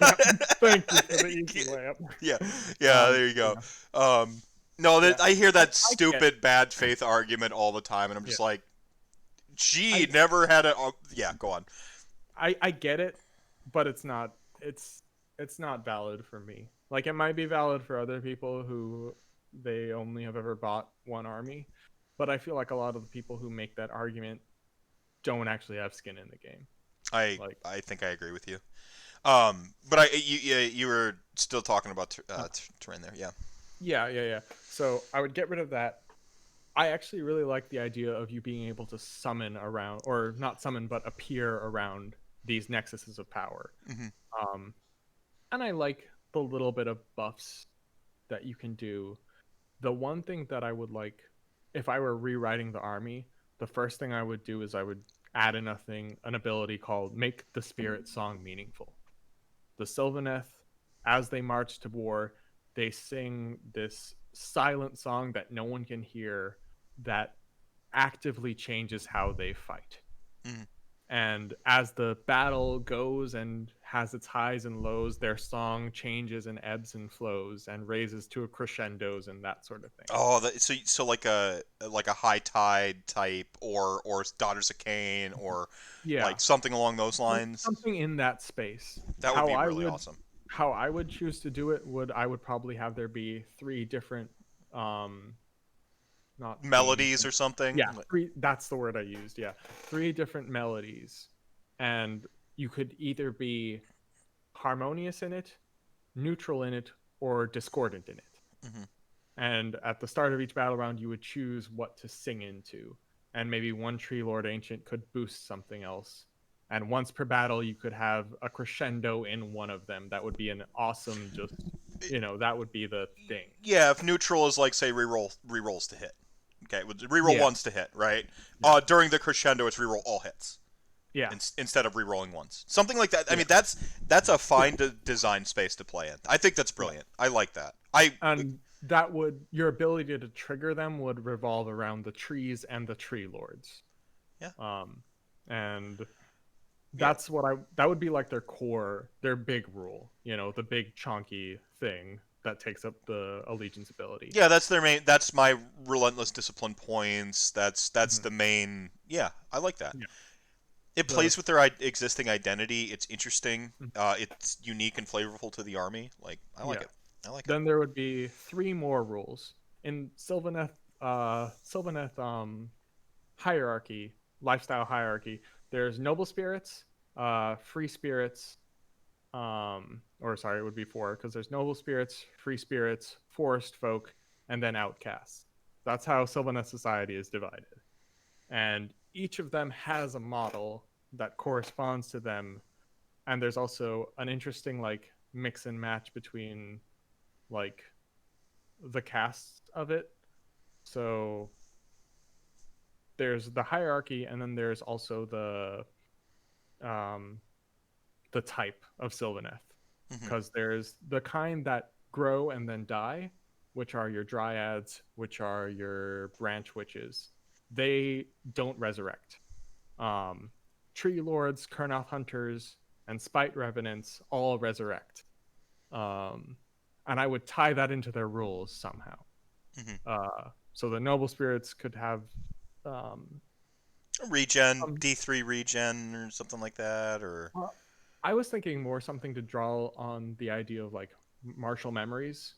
Yeah, thank you for the easy layup. Yeah, yeah, there you go. Yeah, Um, no, yeah. I hear that I get it. stupid bad faith argument all the time, and I'm Yeah, just like, gee, I never had a. Yeah, go on. I get it, but it's not valid for me. Like it might be valid for other people who they only have ever bought one army, but I feel like a lot of the people who make that argument don't actually have skin in the game. I Like, I think I agree with you. But you were still talking about uh, terrain there, yeah. yeah, yeah, yeah. So I would get rid of that. I actually really like the idea of you being able to summon around, or not summon, but appear around these nexuses of power. Hmm. Um, and I like the little bit of buffs that you can do. The one thing that I would like, if I were rewriting the army, the first thing I would do is I would add an ability called Make the Spirit Song Meaningful. The Sylvaneth, as they march to war, they sing this silent song that no one can hear that actively changes how they fight. Hmm. And as the battle goes and has its highs and lows, their song changes and ebbs and flows and raises to a crescendos and that sort of thing. Oh, so like a high tide type, or Daughters of Cain, or Yeah, like something along those lines. something in that space. That would be really awesome. How I would choose to do it would I would probably have there be three different um not themes. Melodies or something. Yeah, three, that's the word I used. Yeah. Three different melodies. And you could either be harmonious in it, neutral in it, or discordant in it. Hmm. And at the start of each battle round, you would choose what to sing into. And maybe one Tree Lord Ancient could boost something else. And once per battle, you could have a crescendo in one of them. That would be an awesome, just, that would be the thing. Yeah, if neutral is like say rerolls to hit. Okay, reroll Yeah. ones to hit, right? Yeah. During the crescendo, it's reroll all hits Yeah. instead of rerolling ones. Something like that. I Yeah. mean, that's a fine design space to play in. I think that's brilliant. I like that. And that would, your ability to trigger them would revolve around the trees and the tree lords. Yeah. And Yeah. that would be like their big rule, the big chonky thing that takes up the allegiance ability. Yeah, that's their main. That's my relentless discipline points. That's Mhm. the main. Yeah, I like that. Yeah. It The plays with their existing identity. It's interesting. Mhm. It's unique and flavorful to the army. Like I like Yeah. it. I like it. Then there would be three more rules in Sylvaneth hierarchy, lifestyle hierarchy. There's noble spirits, free spirits, or sorry, it would be four because there's noble spirits, free spirits, forest folk, and then outcasts. That's how Sylvaneth society is divided. And each of them has a model that corresponds to them. And there's also an interesting like mix and match between like the casts of it. So there's the hierarchy, and then there's also the type of Sylvaneth, Hmm. because there's the kind that grow and then die, which are your dryads, which are your branch witches. They don't resurrect. Um, Tree lords, Kurnoth hunters, and spite revenants all resurrect. Um, and I would tie that into their rules somehow. Hmm. So the noble spirits could have um, Regen, um, D3 regen, or something like that, or uh, I was thinking more something to draw on the idea of like martial memories,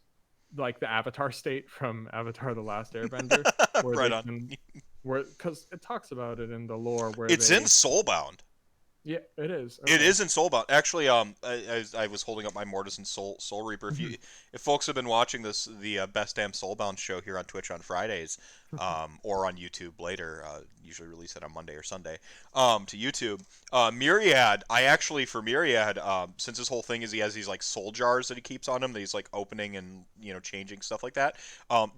like the Avatar state from Avatar: The Last Airbender, where right they on. can, where because it talks about it in the lore where It's in they, Soulbound. Yeah, it is. It Okay. is in Soulbound. Actually, I was holding up my Mortis and Soul Reaper. Mhm. If folks have been watching the Best Damn Soulbound show here on Twitch on Fridays, or on YouTube later, usually release it on Monday or Sunday, to YouTube. Myriad, I actually for Myriad, since his whole thing is he has these like soul jars that he keeps on him that he's like opening and changing stuff like that.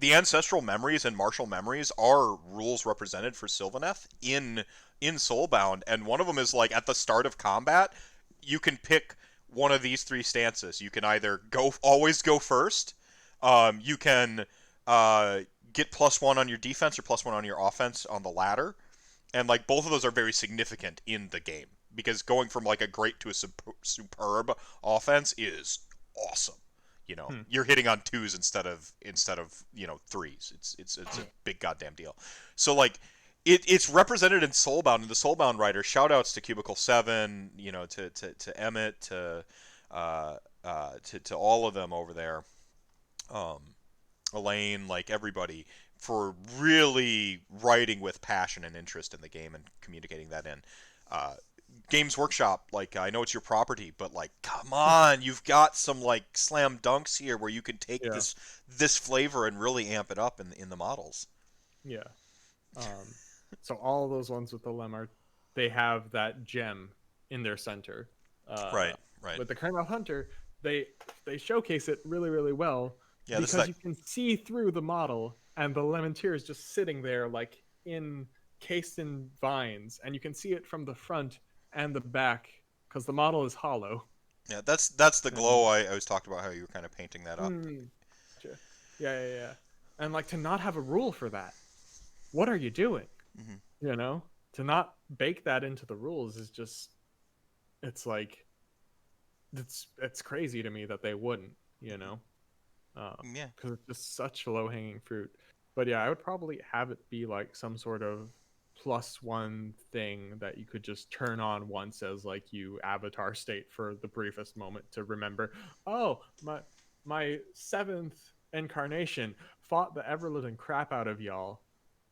The ancestral memories and martial memories are rules represented for Sylvaneth in Soulbound, and one of them is like at the start of combat, you can pick one of these three stances. You can either always go first, you can uh, get +1 on your defense or +1 on your offense on the ladder, and like both of those are very significant in the game because going from like a great to a superb offense is awesome. Hmm. You're hitting on twos instead of threes. It's a big goddamn deal. So like it's represented in Soulbound, and the Soulbound writer. Shout outs to Cubicle 7, to Emmett, to all of them over there, um, Elaine, like everybody, for really writing with passion and interest in the game and communicating that in. Uh, Games Workshop, like I know it's your property, but like, come on, you've got some like slam dunks here where you can take Yeah. this flavor and really amp it up in the models. Yeah. Um, so all of those ones with the lemma, they have that gem in their center. Uh, Right, right. with the Kernel Hunter, they they showcase it really really well Yeah, this is because that. you can see through the model, and the lemon tear is just sitting there like encased in vines, and you can see it from the front and the back because the model is hollow. Yeah, that's the And glow I was talking about how you were kind of painting that up. mm, gotcha. Yeah. And like to not have a rule for that, what are you doing? Hmm. You know, to not bake that into the rules is just, it's like, it's crazy to me that they wouldn't, you know, Yeah. because it's just such low hanging fruit. But yeah, I would probably have it be like some sort of +1 thing that you could just turn on once as like you avatar state for the briefest moment to remember, oh, my seventh incarnation fought the ever living crap out of y'all,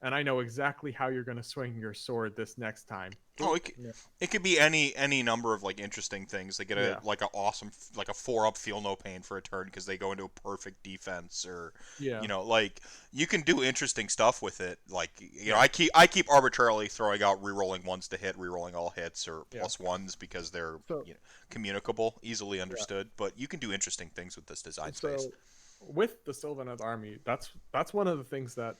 and I know exactly how you're going to swing your sword this next time. Oh, Boop. Yeah. it could be any number of like interesting things. They get a Yeah. like a awesome like a 4-up feel no pain for a turn because they go into a perfect defense, or Yeah. like you can do interesting stuff with it. Like Yeah. I keep arbitrarily throwing out rerolling ones to hit, rerolling all hits or Yeah. +1s because they're So, communicable, easily yeah. understood. But you can do interesting things with this design space. So with the Sylvaneth army, that's one of the things that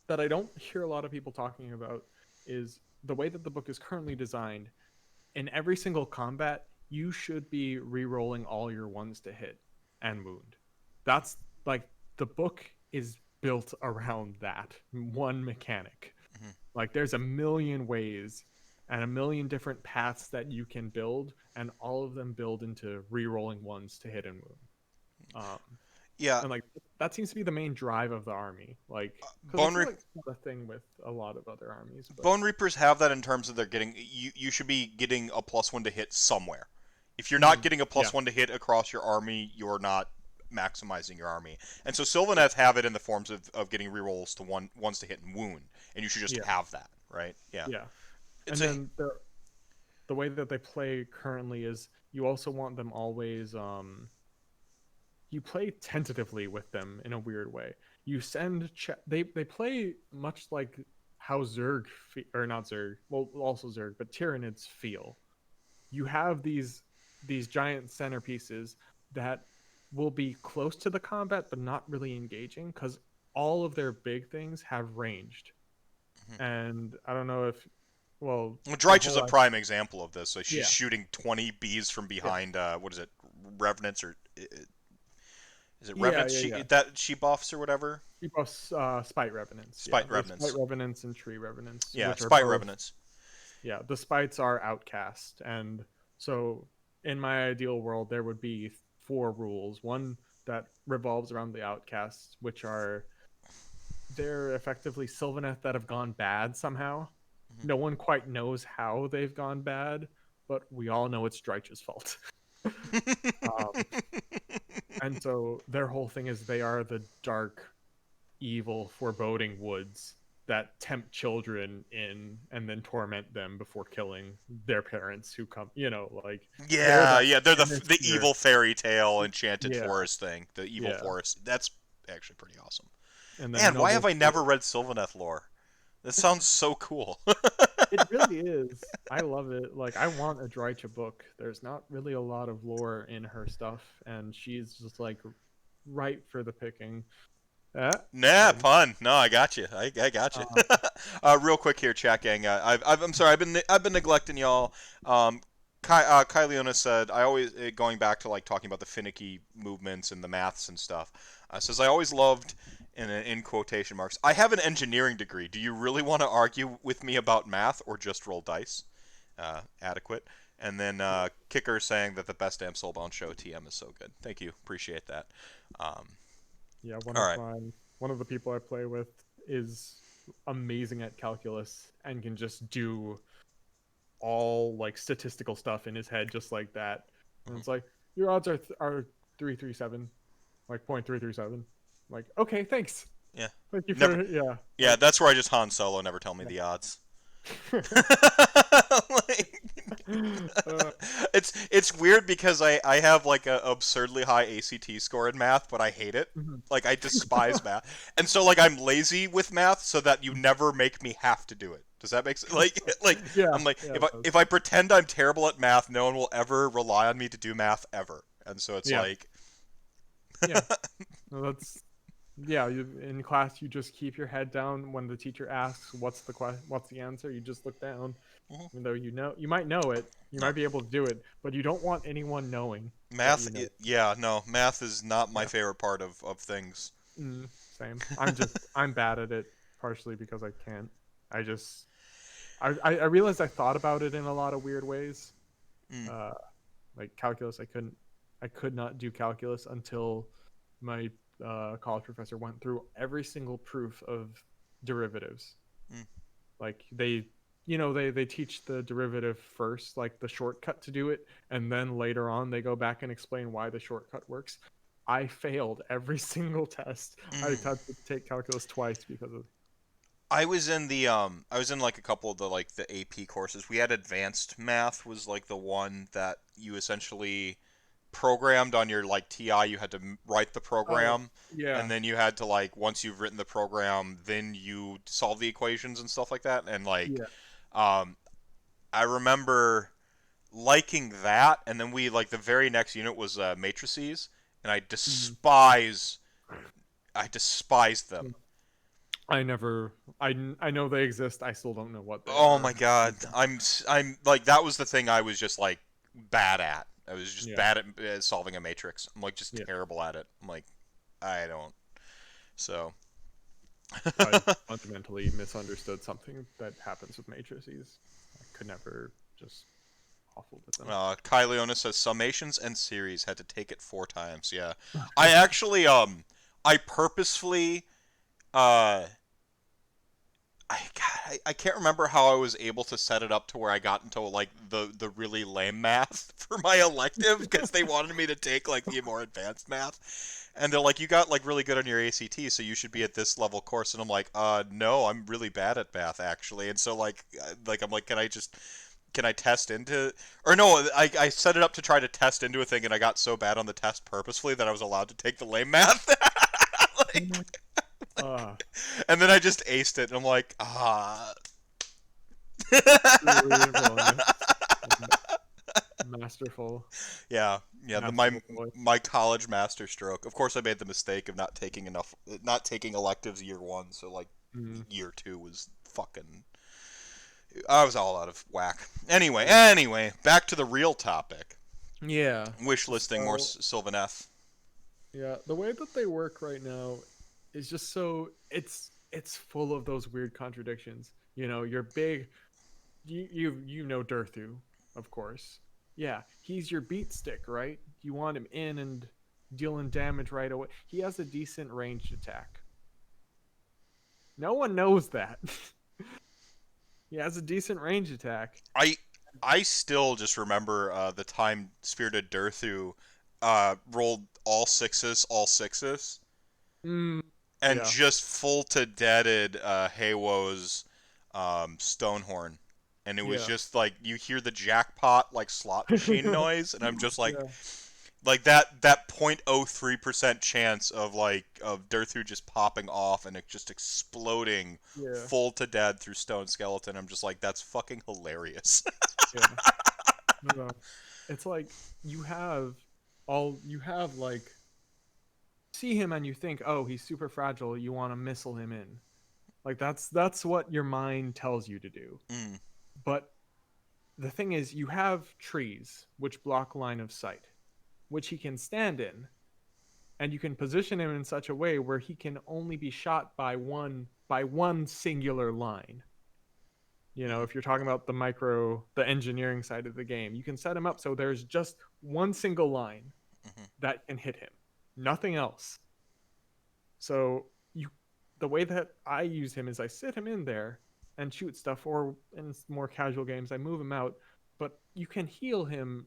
I don't hear a lot of people talking about is the way that the book is currently designed. In every single combat, you should be re-rolling all your ones to hit and wound. That's like the book is built around that one mechanic. Hmm. Like there's a million ways and a million different paths that you can build, and all of them build into re-rolling ones to hit and wound. Um, Yeah, and like that seems to be the main drive of the army, like because I Bone feel Reap like it's not a thing with a lot of other armies, but Bone Reapers have that in terms of they're getting you should be getting a +1 to hit somewhere. If you're not mm, getting a yeah, +1 to hit across your army, you're not maximizing your army. And so Sylvaneth have it in the forms of getting rerolls to ones to hit and wound, and you should just yeah, have that, right? Yeah. yeah. It's And a then the way that they play currently is you also want them always you play tentatively with them in a weird way. You send they play much like how or not Zerg, well also Zerg, but Tyranids feel. You have these giant centerpieces that will be close to the combat but not really engaging because all of their big things have ranged. And I don't know if, well, well, the Dreich is a whole prime example of this. So she's yeah, shooting 20 bees from yeah, behind. What is it? Revenants, or is it yeah, Revenants? yeah, She yeah. that she buffs or whatever. She buffs Spite Revenants. Yeah, Spite there's Spite Revenants. Revenants and Tree Revenants, Yeah, which are Spite both, Revenants. yeah, the Spites are outcast. And so in my ideal world, there would be four rules. One that revolves around the outcasts, which are, they're effectively Sylvaneth that have gone bad somehow. Mhm. No one quite knows how they've gone bad, but we all know it's Dreich's fault. um, and so their whole thing is they are the dark, evil, foreboding woods. that tempt children in and then torment them before killing their parents who come, like they're Yeah, that yeah, they're the sinister. evil fairy tale enchanted Yeah, forest thing. The evil yeah. forest. That's actually pretty awesome. And then Man, why noble have I never spirit. read Sylvaneth lore? This sounds so cool. It really is. I love it. Like I want a Drycha book. There's not really a lot of lore in her stuff, and she's just like right for the picking. Nah, And pun. No, I got you. I got you. uh, Real quick here, chat gang. I'm sorry. I've been neglecting y'all. Kai Leona said I always going back to like talking about the finicky movements and the maths and stuff. Says I always loved in quotation marks. I have an engineering degree. Do you really want to argue with me about math or just roll dice? Adequate. And then Kicker saying that the best damn Soulbound show TM is so good. Thank you. Appreciate that. Um, yeah, all right. one of the people I play with is amazing at calculus and can just do all like statistical stuff in his head just like that. And Mhm. it's like your odds are 337, like 0.337. Like okay, thanks. Yeah. Thank you Never. for yeah. Yeah, that's where I just Han Solo. Never tell me the odds. Like, Like, uh, it's weird because I have like a absurdly high ACT score in math, but I hate it. mhm. Like I despise math, and so like I'm lazy with math so that you never make me have to do it. Does that make sense? Like Yeah, I'm like yeah, if it I does. if I pretend I'm terrible at math, no one will ever rely on me to do math ever. And so it's Yeah, like yeah. No, that's yeah. In class, you just keep your head down when the teacher asks, what's the answer?" You just look down, mhm. even though you might know it, you No might be able to do it, but you don't want anyone knowing that math. you know. Yeah, no math is not my Yeah, favorite part of things. same. I'm bad at it partially because I can't. I just I realized I thought about it in a lot of weird ways. Mm, Uh, like calculus, I could not do calculus until my college professor went through every single proof of derivatives. mm. Like they teach the derivative first, like the shortcut to do it, and then later on they go back and explain why the shortcut works. I failed every single test. I Mm. had to take calculus twice because of. I was in like a couple of the like the AP courses. We had advanced math was like the one that you essentially programmed on your like TI. You had to write the Oh program, and yeah. then you had to like once you've written the program, then you solve the equations and stuff like that. And like Yeah. um, I remember liking that, and then we like the very next unit was matrices, and Mhm. I despised them. I never. I know they exist. I still don't know what they Oh are. my god, I'm like that was the thing I was just like bad at. I was just Yeah. bad at solving a matrix. I'm like just Yeah. terrible at it. I'm like I don't. So I fundamentally misunderstood something that happens with matrices. I could never just awful with them. Kai Leona says summations and series had to take it 4 times. Yeah, I actually I purposefully uh I can't remember how I was able to set it up to where I got into like the really lame math for my elective because they wanted me to take like the more advanced math, and they're like, you got like really good on your ACT, so you should be at this level course, and I'm like, no, I'm really bad at math actually, and so like I'm like, can I test into or no, I set it up to try to test into a thing, and I got so bad on the test purposefully that I was allowed to take the lame math. like, Uh, and then I just aced it, and I'm like, Truly villainous. Masterful. yeah, yeah. Masterful boy. My college master stroke. Of course, I made the mistake of not taking electives year one. So like Mm, year two was fucking. I was all out of whack. Anyway, yeah. back to the real topic. Yeah. Wish listing more So Sylvaneth. yeah, the way that they work right now is just so it's full of those weird contradictions. You're big. You know Durthu, of course. Yeah, he's your beat stick, right? You want him in and dealing damage right away. He has a decent ranged attack. No one knows that. He has a decent range attack. I I still just remember the time Spirited Durthu rolled all sixes, all sixes. Mm, and Yeah. just full to deaded Haywo's Stonehorn. And it was Yeah. just like you hear the jackpot like slot machine noise, and I'm just Yeah. like that 0.03% chance of Durthu just popping off and it just exploding Yeah. full to dead through Stone Skeleton. I'm just like, that's fucking hilarious. Yeah. No. It's like you have like see him and you think, oh, he's super fragile. You want to missile him in. Like that's what your mind tells you to do. Mm, But the thing is, you have trees which block line of sight, which he can stand in, and you can position him in such a way where he can only be shot by one singular line. You know, mm, if you're talking about the engineering side of the game, you can set him up so there's just one single line mm, that can hit him, nothing else. So the way that I use him is I sit him in there and shoot stuff, or in more casual games, I move him out. But you can heal him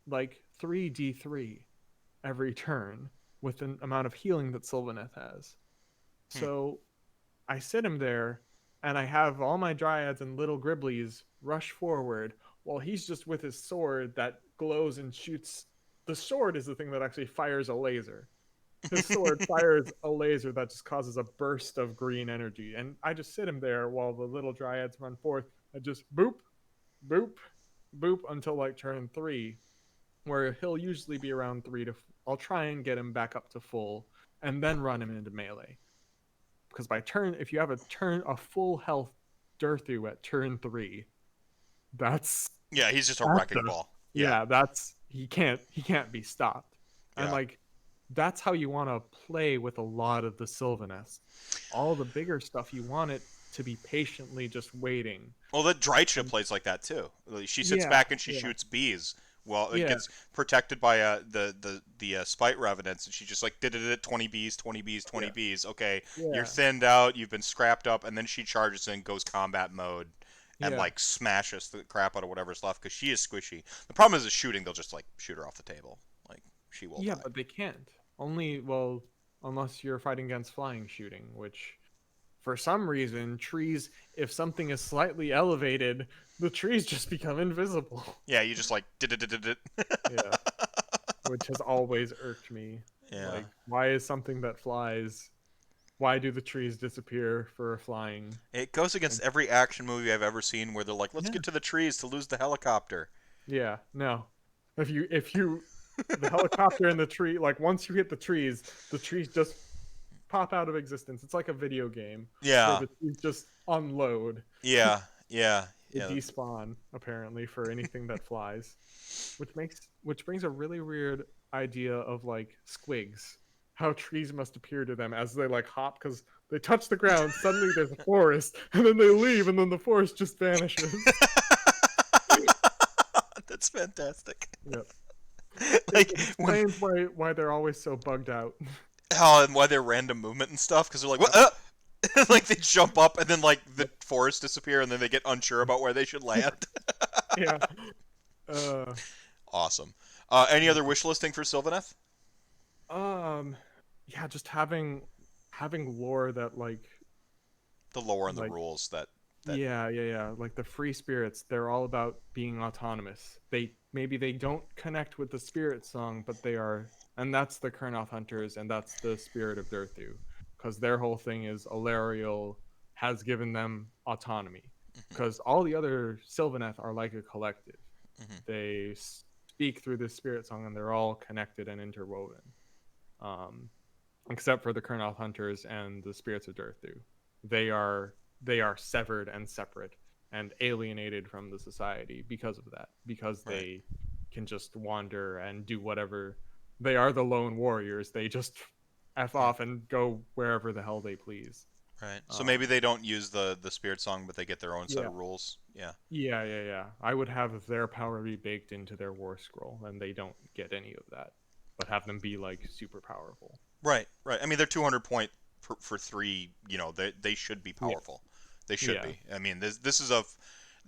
like 3d3 every turn with an amount of healing that Sylvaneth has. mm. So I sit him there and I have all my dryads and little gribblies rush forward while he's just with his sword that glows and shoots. The sword is the thing that actually fires a laser. His sword fires a laser that just causes a burst of green energy. And I just sit him there while the little dryads run forth and just boop, boop, boop until like turn 3, where he'll usually be around 3 to. I'll try and get him back up to full and then run him into melee. Because by turn, if you have a full health Durthu at turn 3, that's Yeah, he's just a that's wrecking ball. Yeah. yeah, that's he can't be stopped. And Yeah. like that's how you want to play with a lot of the Sylvaneth. All the bigger stuff you want it to be patiently just waiting. Well, the Drycha And plays like that too. Like, she sits yeah, back and she yeah, shoots bees. Well, it yeah, gets protected by the spite revenants, and she just like did it at 20 bees, 20 bees, 20 yeah, bees. Okay, you're yeah, thinned out, you've been scrapped up, and then she charges in, goes combat mode, and yeah, like smashes the crap out of whatever's left because she is squishy. The problem is shooting; they'll just like shoot her off the table. Like she will yeah, die. but they can't. Only well, unless you're fighting against flying shooting, which for some reason trees, if something is slightly elevated, the trees just become invisible. Yeah, you just like did it. Yeah, which has always irked me. Yeah. Like, why is something that flies? Why do the trees disappear for a flying? It goes against Like, every action movie I've ever seen where they're like, let's yeah, get to the trees to lose the helicopter. yeah, no. If you the helicopter in the tree, like once you hit the trees just pop out of existence. It's like a video game where Yeah, the trees just unload. yeah, yeah, They yeah. despawn apparently for anything that flies, which brings a really weird idea of like squigs. How trees must appear to them as they like hop because they touch the ground. Suddenly there's a forest, and then they leave, and then the forest just vanishes. That's fantastic. Yep. Like It when explains why they're always so bugged out. oh, and why they're random movement and stuff because they're like what? Like they jump up and then like the forest disappear and then they get unsure about where they should land. Yeah. Uh. Awesome. Any other wish listing for Sylvaneth? Um. Yeah. Just having lore that The lore and the like rules that yeah. Like the free spirits, they're all about being autonomous. They don't connect with the spirit song, but they are, and that's the Kurnoth hunters, and that's the spirit of Durthu, because their whole thing is Alariel has given them autonomy. hmm Because all the other Sylvaneth are like a collective. hmm They speak through this spirit song, and they're all connected and interwoven. Um, except for the Kurnoth hunters and the spirits of Durthu. They are they are severed and separate and alienated from the society because of that. Because right. they can just wander and do whatever. They are the lone warriors. They just f Yeah. off and go wherever the hell they please. Right. So maybe Um, they don't use the spirit song, but they get their own set yeah, of rules. Yeah. yeah. I would have their power be baked into their war scroll, and they don't get any of that. But have them be like super powerful. Right. Right. I mean, they're 200 point for three. You know, they should be Yeah, powerful. They should yeah. be. I mean, this is a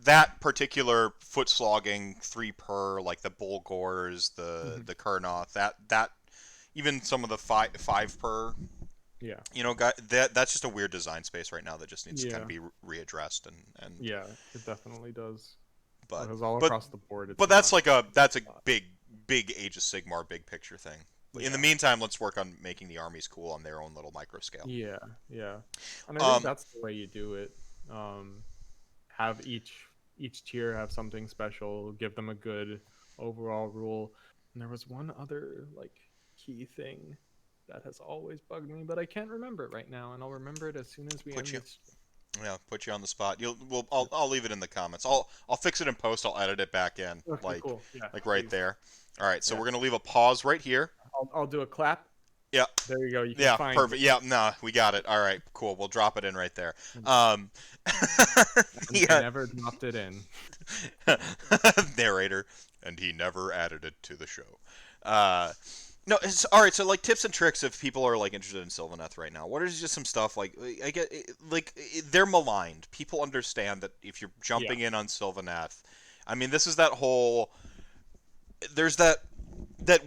that particular foot slogging 3 per like the Bulgors, Mhm. the Kurnoth, that even some of the five per Yeah. That's just a weird design space right now that just needs to kind Yeah. of be readdressed and Yeah. It definitely does. but Because all but across the board, it's but that's not. like that's a big Age of Sigmar big picture thing. In the Yeah. meantime, let's work on making the armies cool on their own little micro scale. Yeah. Yeah. And I think Um, that's the way you do it. Um, have each tier have something special. Give them a good overall rule. And there was one other like key thing that has always bugged me, but I can't remember it right now, and I'll remember it as soon as we put end you this. Yeah, put you on the spot. I'll leave it in the comments. I'll fix it in post. I'll edit it back in, Okay, cool. Yeah, like right please. there. All right, so Yeah, we're gonna leave a pause right here. I'll do a clap. Yeah, There you go. You can yeah, find it. perfect. Yeah, nah, we got it. All right, cool. We'll drop it in right there. And Um, I yeah, never dropped it in. narrator, and he never added it to the show. No, it's all right. So like tips and tricks if people are like interested in Sylvaneth right now. What is just some stuff like I get like they're maligned. People understand that if you're Yeah. jumping in on Sylvaneth, I mean this is that whole there's that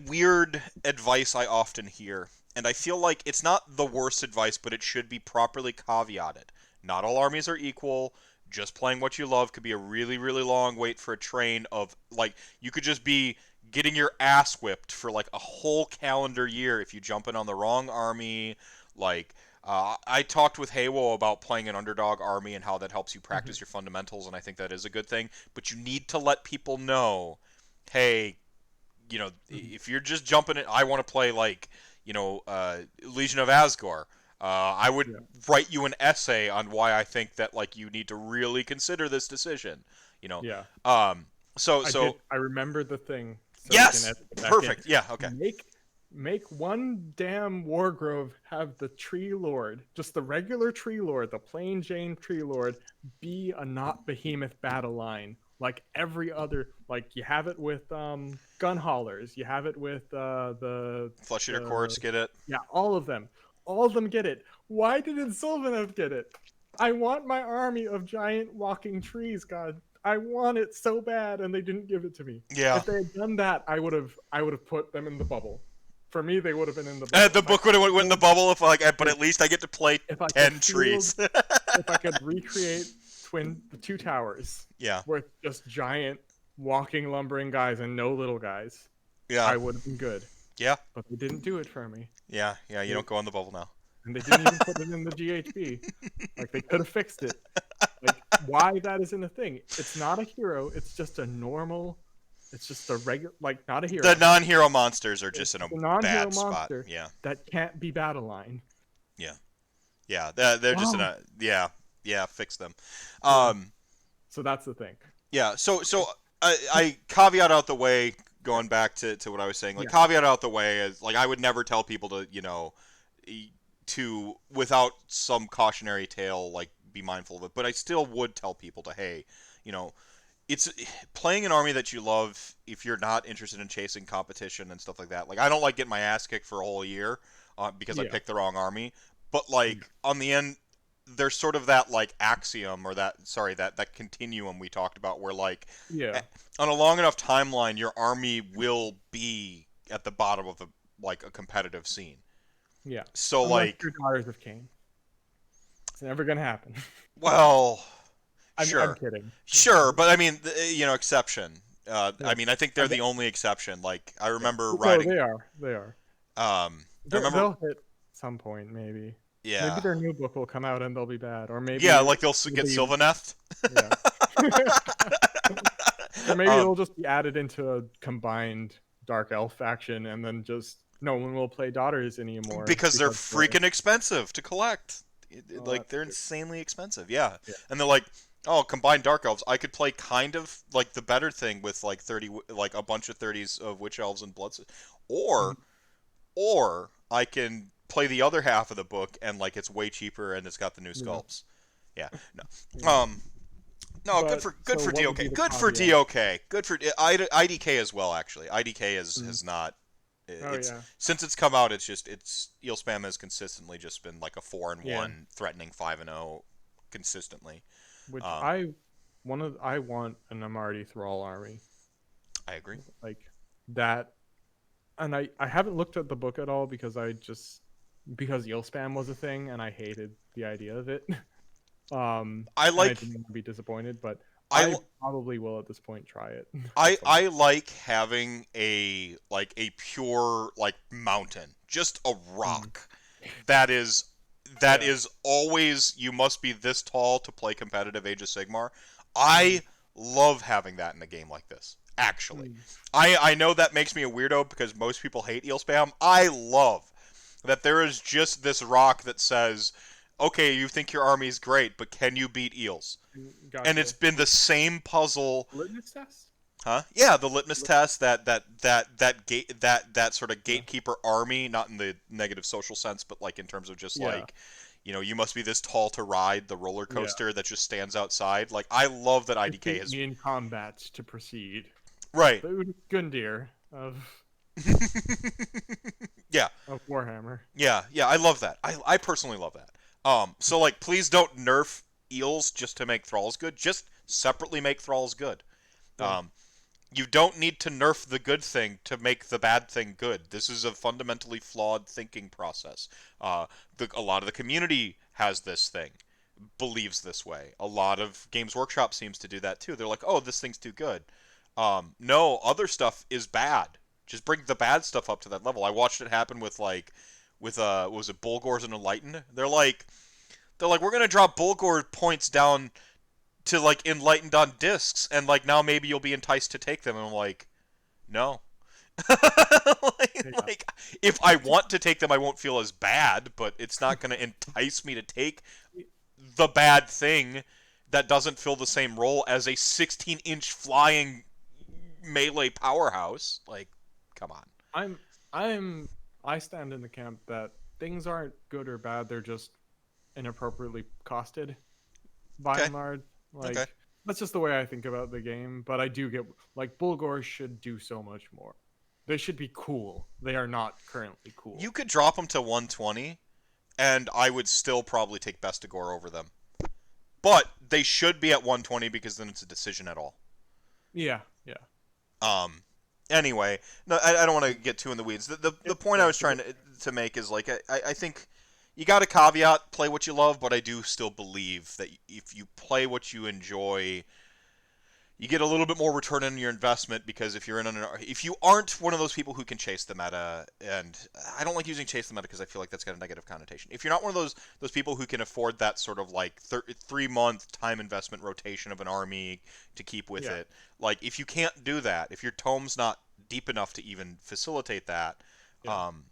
weird advice I often hear, and I feel like it's not the worst advice, but it should be properly caveated. Not all armies are equal. Just playing what you love could be a really, really long wait for a train of like you could just be getting your ass whipped for like a whole calendar year if you jump in on the wrong army. Like I talked with Haywo about playing an underdog army and how that helps you Hmm. practice your fundamentals, and I think that is a good thing. But you need to let people know, hey, Hmm. if you're just jumping it, I want to play like, Legion of Asgore. I would Yeah. write you an essay on why I think that like you need to really consider this decision. You know, Yeah. um, so I so did. I remember the thing, so we can yes, edit it back in. perfect. Yeah, okay. Make one damn Wargrove have the Tree Lord, just the regular Tree Lord, the plain Jane Tree Lord, be a not behemoth battle line like every other. Like you have it with gun haulers, you have it with Flush Eater the Courts get it. yeah, all of them get it. Why didn't Sylvaneth get it? I want my army of giant walking trees, God. I want it so bad, and they didn't give it to me. Yeah. If they had done that, I would have put them in the bubble. For me, they would have been in the bubble. The book would have went in the bubble but at least I get to play If I could 10 field, trees. if I could recreate the two towers Yeah. with just giant walking lumbering guys and no little guys, Yeah. I would have been good. Yeah. But they didn't do it for me. Yeah. Yeah. You don't go in the bubble now. And they didn't even put it in the GHB. Like they could have fixed it. Like why that isn't a thing? It's not a hero. It's just a normal. It's just a regular, like not a hero. The non-hero monsters are just It's in a a non-hero bad spot. monster Yeah. that can't be battle line. Yeah. Yeah. They're just in Wow. a yeah. Fix them. Yeah. So that's the thing. Yeah. So I caveat out the way. Going back to what I was saying, like Yeah. caveat out the way is like I would never tell people to to without some cautionary tale like be mindful of it, but I still would tell people to hey, you know, it's playing an army that you love if you're not interested in chasing competition and stuff like that. Like I don't like getting my ass kicked for a whole year because I Yeah. picked the wrong army. But like on the end, there's sort of that like axiom or that continuum we talked about where like Yeah. on a long enough timeline, your army will be at the bottom of a competitive scene. Yeah. So Unless like, your daughters of Cain. It's never gonna happen. well, I'm sure. kidding. Sure, but I mean, exception. I Yeah. mean, I think they're the only exception. Like, I Yeah. remember No, riding. they are. They are. I remember. They'll hit some point, maybe. Maybe Yeah, their new book will come out and they'll be bad, or yeah, maybe like they'll it'll get be Sylvaneth. yeah, or maybe um, it'll just be added into a combined Dark Elf faction, and then just no one will play Daughters anymore because they're because freaking expensive to collect. oh, Like that's they're true. insanely expensive. Yeah, Yeah. and they're like, oh, combined dark elves. I could play kind of like the better thing with like 30, like a bunch of 30s of witch elves and bloods, or Mhm. or I can play the other half of the book and like it's way cheaper and it's got the new Yeah. sculpts. Yeah, no, Yeah. no, But good so for what would DOK, be the good for caveat? DOK, good for IDK as well. Actually, IDK Mhm. has not. Oh It's yeah. since it's come out, it's eel spam has consistently just been like a 4-1, Yeah. threatening 5-0, consistently. Which Um, I want an Amarty Thrall army I agree. like that, and I haven't looked at the book at all because I just because eel spam was a thing, and I hated the idea of it. I And I like didn't want to be disappointed, but I I probably will at this point try it at I some I point. like having a pure like mountain, just a Mm. rock that is that Yeah. is always you must be this tall to play competitive Age of Sigmar. Mm. I love having that in a game like this. Actually, Mm. I know that makes me a weirdo because most people hate eel spam. I love that there is just this rock that says, "Okay, you think your army is great, but can you beat eels?" And it's Gotcha. been the same puzzle. Litmus test? Huh? Yeah, the litmus Lit- test, that sort of Yeah. gatekeeper army, not in the negative social sense, but like in terms of just Yeah. like, you must be this tall to ride the roller Yeah. coaster that just stands outside. Like I love that IDK Defeat has me in combat to proceed. right. The Gundyr Yeah, of Warhammer. yeah. I love that. I personally love that. So like, please don't nerf eels just to make thralls good. Just separately make thralls good. Yeah. Um, you don't need to nerf the good thing to make the bad thing good. This is a fundamentally flawed thinking process. A lot of the community has this thing, believes this way. A lot of Games Workshop seems to do that too. They're like, oh, this thing's too good. No, other stuff is bad. Just bring the bad stuff up to that level. I watched it happen with what was it, Bulgors and Enlighten? They're like, we're gonna drop Bulgor points down to like enlightened on discs, and like now maybe you'll be enticed to take them. And I'm like, no. Yeah. Like, if I want to take them, I won't feel as bad, but it's not going to entice me to take the bad thing that doesn't fill the same role as a 16-inch flying melee powerhouse. Like, come on. I'm I'm I stand in the camp that things aren't good or bad, they're just inappropriately costed by Okay, and large. okay. Like that's just the way I think about the game, but I do get like Bulgors should do so much more. They should be cool. They are not currently You cool. could drop them to 120, and I would still probably take Bestigor over them. But they should be at 120 because then it's a decision at all. Yeah, yeah. Um, anyway, no, I don't want to get too in the weeds. The It, point I yeah, was trying to make is like I think you got to caveat play what you love, but I do still believe that if you play what you enjoy, you get a little bit more return on your investment because if you aren't one of those people who can chase the meta, and I don't like using chase the meta because I feel like that's got a negative connotation. If you're not one of those people who can afford that sort of like 3 month time investment rotation of an army to keep with yeah, it, like if you can't do that, if your tome's not deep enough to even facilitate that, yeah, um,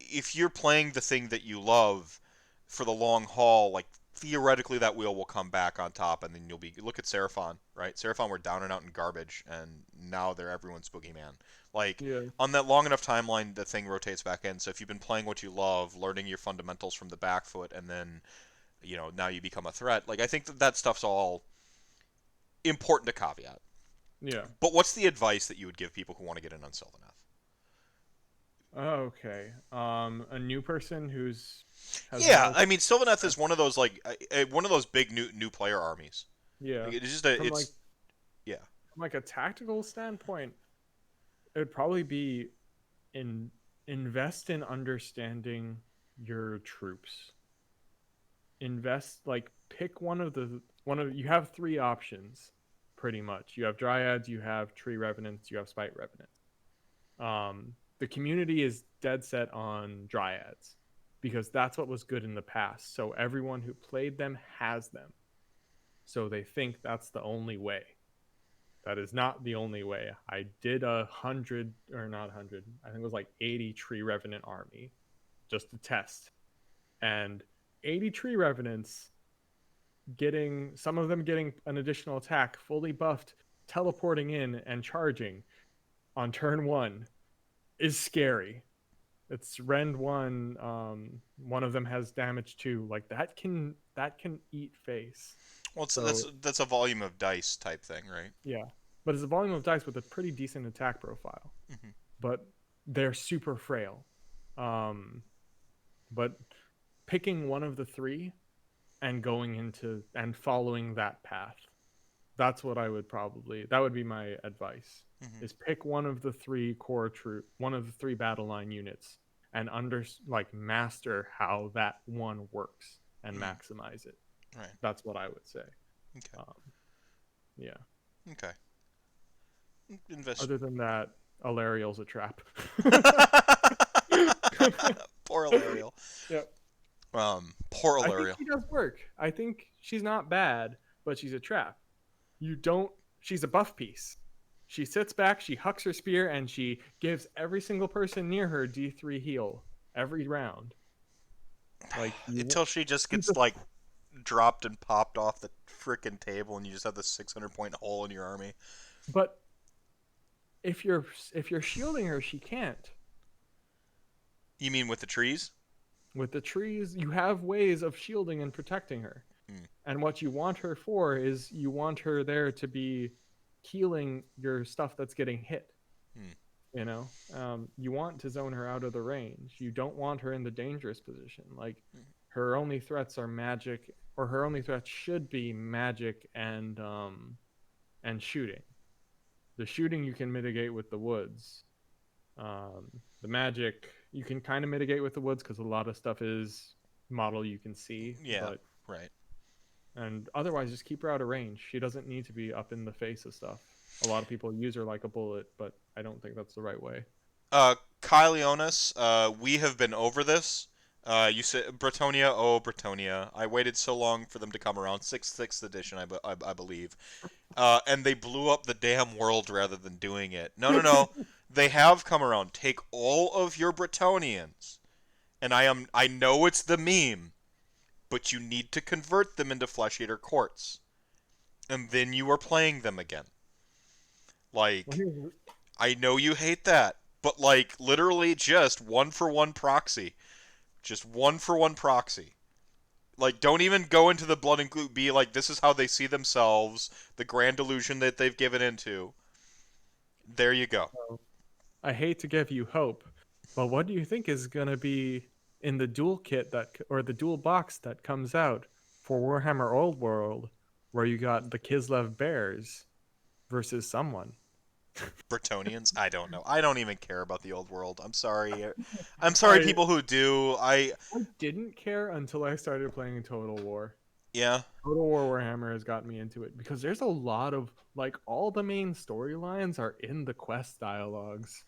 if you're playing the thing that you love for the long haul, like theoretically that wheel will come back on top, and then you'll be look at Seraphon, right? Seraphon were down and out in garbage, and now they're everyone's boogeyman. Like yeah, on that long enough timeline, the thing rotates back in. So if you've been playing what you love, learning your fundamentals from the back foot, and then now you become a threat. Like I think that stuff's all important to caveat. yeah. But what's the advice that you would give people who want to get in on Sylvaneth? Okay. A new person who's has Yeah, no I mean Sylvaneth is one of those like one of those big new player armies. yeah. Like, it's just a From like it's yeah. from like a tactical standpoint, it would probably be in invest in understanding your troops. Invest like pick one of you have three options pretty much. You have dryads, you have tree revenants, you have spite revenants. The community is dead set on dryads because that's what was good in the past. So everyone who played them has them. So they think that's the only way. That is not the only way. I did 100 or not 100. I think it was like 80 tree revenant army just to test. And 80 tree revenants getting some of them getting an additional attack fully buffed, teleporting in and charging on turn 1 is scary. It's rend 1, one of them has damage 2. Like that can eat face. Well, So, that's a volume of dice type thing, right? yeah. But it's a volume of dice with a pretty decent attack profile. Mm-hmm. But they're super frail. Um, but picking one of the three and going into and following that path, that's what I would probably that would be my advice Mm-hmm. is pick one of the three core troop one of the three battle line units and master how that one works and Mm, maximize it. right. That's what I would say. Okay. Um, yeah. Okay. Invest. Other than that, Alariel's a trap. Poor Alariel. Yep. Poor I think Alariel. she does work. I think she's not bad, but she's a trap. You don't. She's a buff piece. She sits back, she hucks her spear, and she gives every single person near her D3 heal every round. Like Until she just she's gets like dropped and popped off the freaking table, and you just have this 600-point hole in your army. but if you're shielding her, she can't. You mean with the trees? With the trees, you have ways of shielding and protecting her. Hmm. And what you want her for is you want her there to be healing your stuff that's getting hit. Hmm. You know, you want to zone her out of the range. You don't want her in the dangerous position. Like her only threats are magic, or her only threats should be magic and shooting. The shooting you can mitigate with the woods. The magic you can kind of mitigate with the woods because a lot of stuff is model you can see. Yeah. But Right. and otherwise, just keep her out of range. She doesn't need to be up in the face of stuff. A lot of people use her like a bullet, but I don't think that's the right way. Kyleonis, we have been over this. You said Bretonia. Oh, Bretonia. I waited so long for them to come around. Sixth edition, I believe. And they blew up the damn world rather than doing it. No, no, no. They have come around. Take all of your Bretonians, and I know it's the meme, but you need to convert them into Flesh Eater Courts, and then you are playing them again. Like, I know you hate that, but like literally just one for one proxy. Just one for one proxy. Like, don't even go into the blood and glue. Be like, this is how they see themselves, the grand illusion that they've given into. There you go. I hate to give you hope, but what do you think is going to be in the dual kit or the dual box that comes out for Warhammer Old World, where you got the Kislev Bears versus someone? Bretonians? I don't know. I don't even care about the old world. I'm sorry. I'm sorry, I people who do. I didn't care until I started playing Total War. Yeah. Total War Warhammer has got me into it because there's a lot of all the main storylines are in the quest dialogues,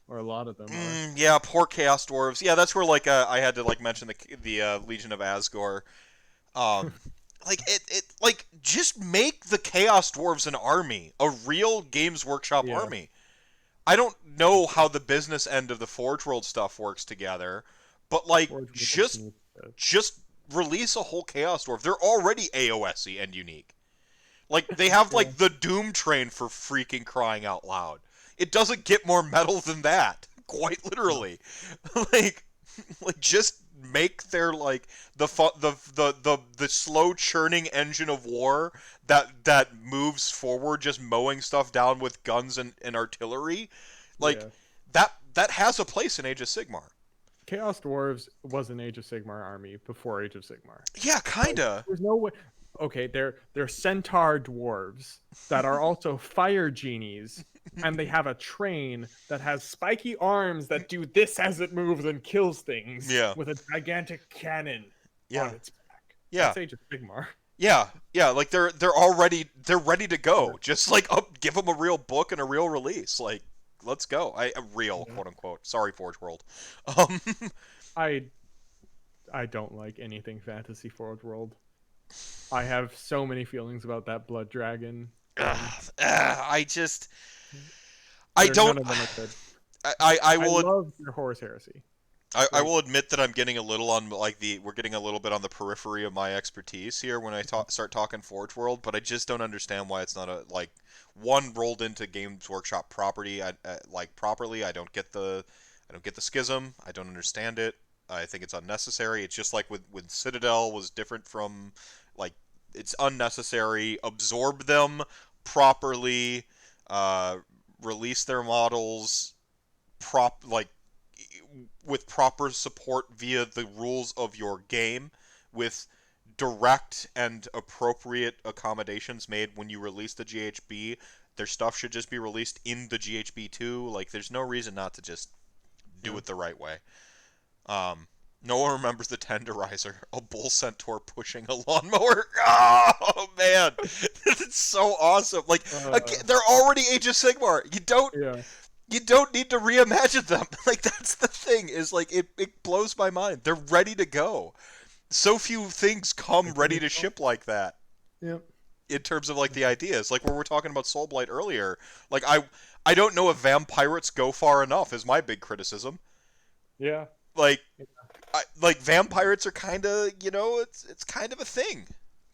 or a lot of them are. Yeah, poor Chaos Dwarves. Yeah, that's where like I had to like mention the Legion of Asgore. Um, like it like just make the Chaos Dwarves an army, a real Games Workshop Yeah, army. I don't know how the business end of the Forge World stuff works together, but like Forge World just needs to- just release a whole Chaos Dwarf. They're already AOSy and unique. Like they have yeah. like the Doom Train for freaking crying out loud. It doesn't get more metal than that. Quite literally. like like just make their like the slow churning engine of war that moves forward just mowing stuff down with guns and artillery. Like Yeah. that has a place in Age of Sigmar. Chaos Dwarves was an Age of Sigmar army before Age of Sigmar. Yeah, Like, kinda. there's no way. Okay, they're centaur dwarves that are also fire genies, and they have a train that has spiky arms that do this as it moves and kills things Yeah. with a gigantic cannon Yeah. on its back. Yeah. That's Age of Sigmar. Yeah, yeah, like they're ready to go. Just like give them a real book and a real release. Like, let's go. A real Yeah. quote unquote. Sorry, Forge World. Um, I I don't like anything fantasy Forge World. I have so many feelings about that Blood Dragon thing. I just I don't. None of them are good. I I will love your Horus Heresy. I will admit that I'm getting a little on like we're getting a little bit on the periphery of my expertise here when I start talking Forge World, but I just don't understand why it's not a like one rolled into Games Workshop property. Like properly. I don't get the schism. I don't understand it. I think it's unnecessary. It's just like with when Citadel was different from like it's unnecessary. Absorb them properly. Uh, Release their models like with proper support via the rules of your game, with direct and appropriate accommodations made when you release the GHB. Their stuff should just be released in the GHB too. Like, there's no reason not to just do Yeah. it the right way. No one remembers the tenderizer, a bull centaur pushing a lawnmower. Oh man, it's so awesome. Like again, Uh, they're already Age of Sigmar. yeah. You don't need to reimagine them. Like that's the thing is like it blows my mind. They're ready to go. So few things come ready to ship like that Yep. in terms of like the ideas. Like where we're talking about Soulblight earlier. Like I don't know if vampirates go far enough is my big criticism. Yeah. Like like vampirates are kind of, it's kind of a thing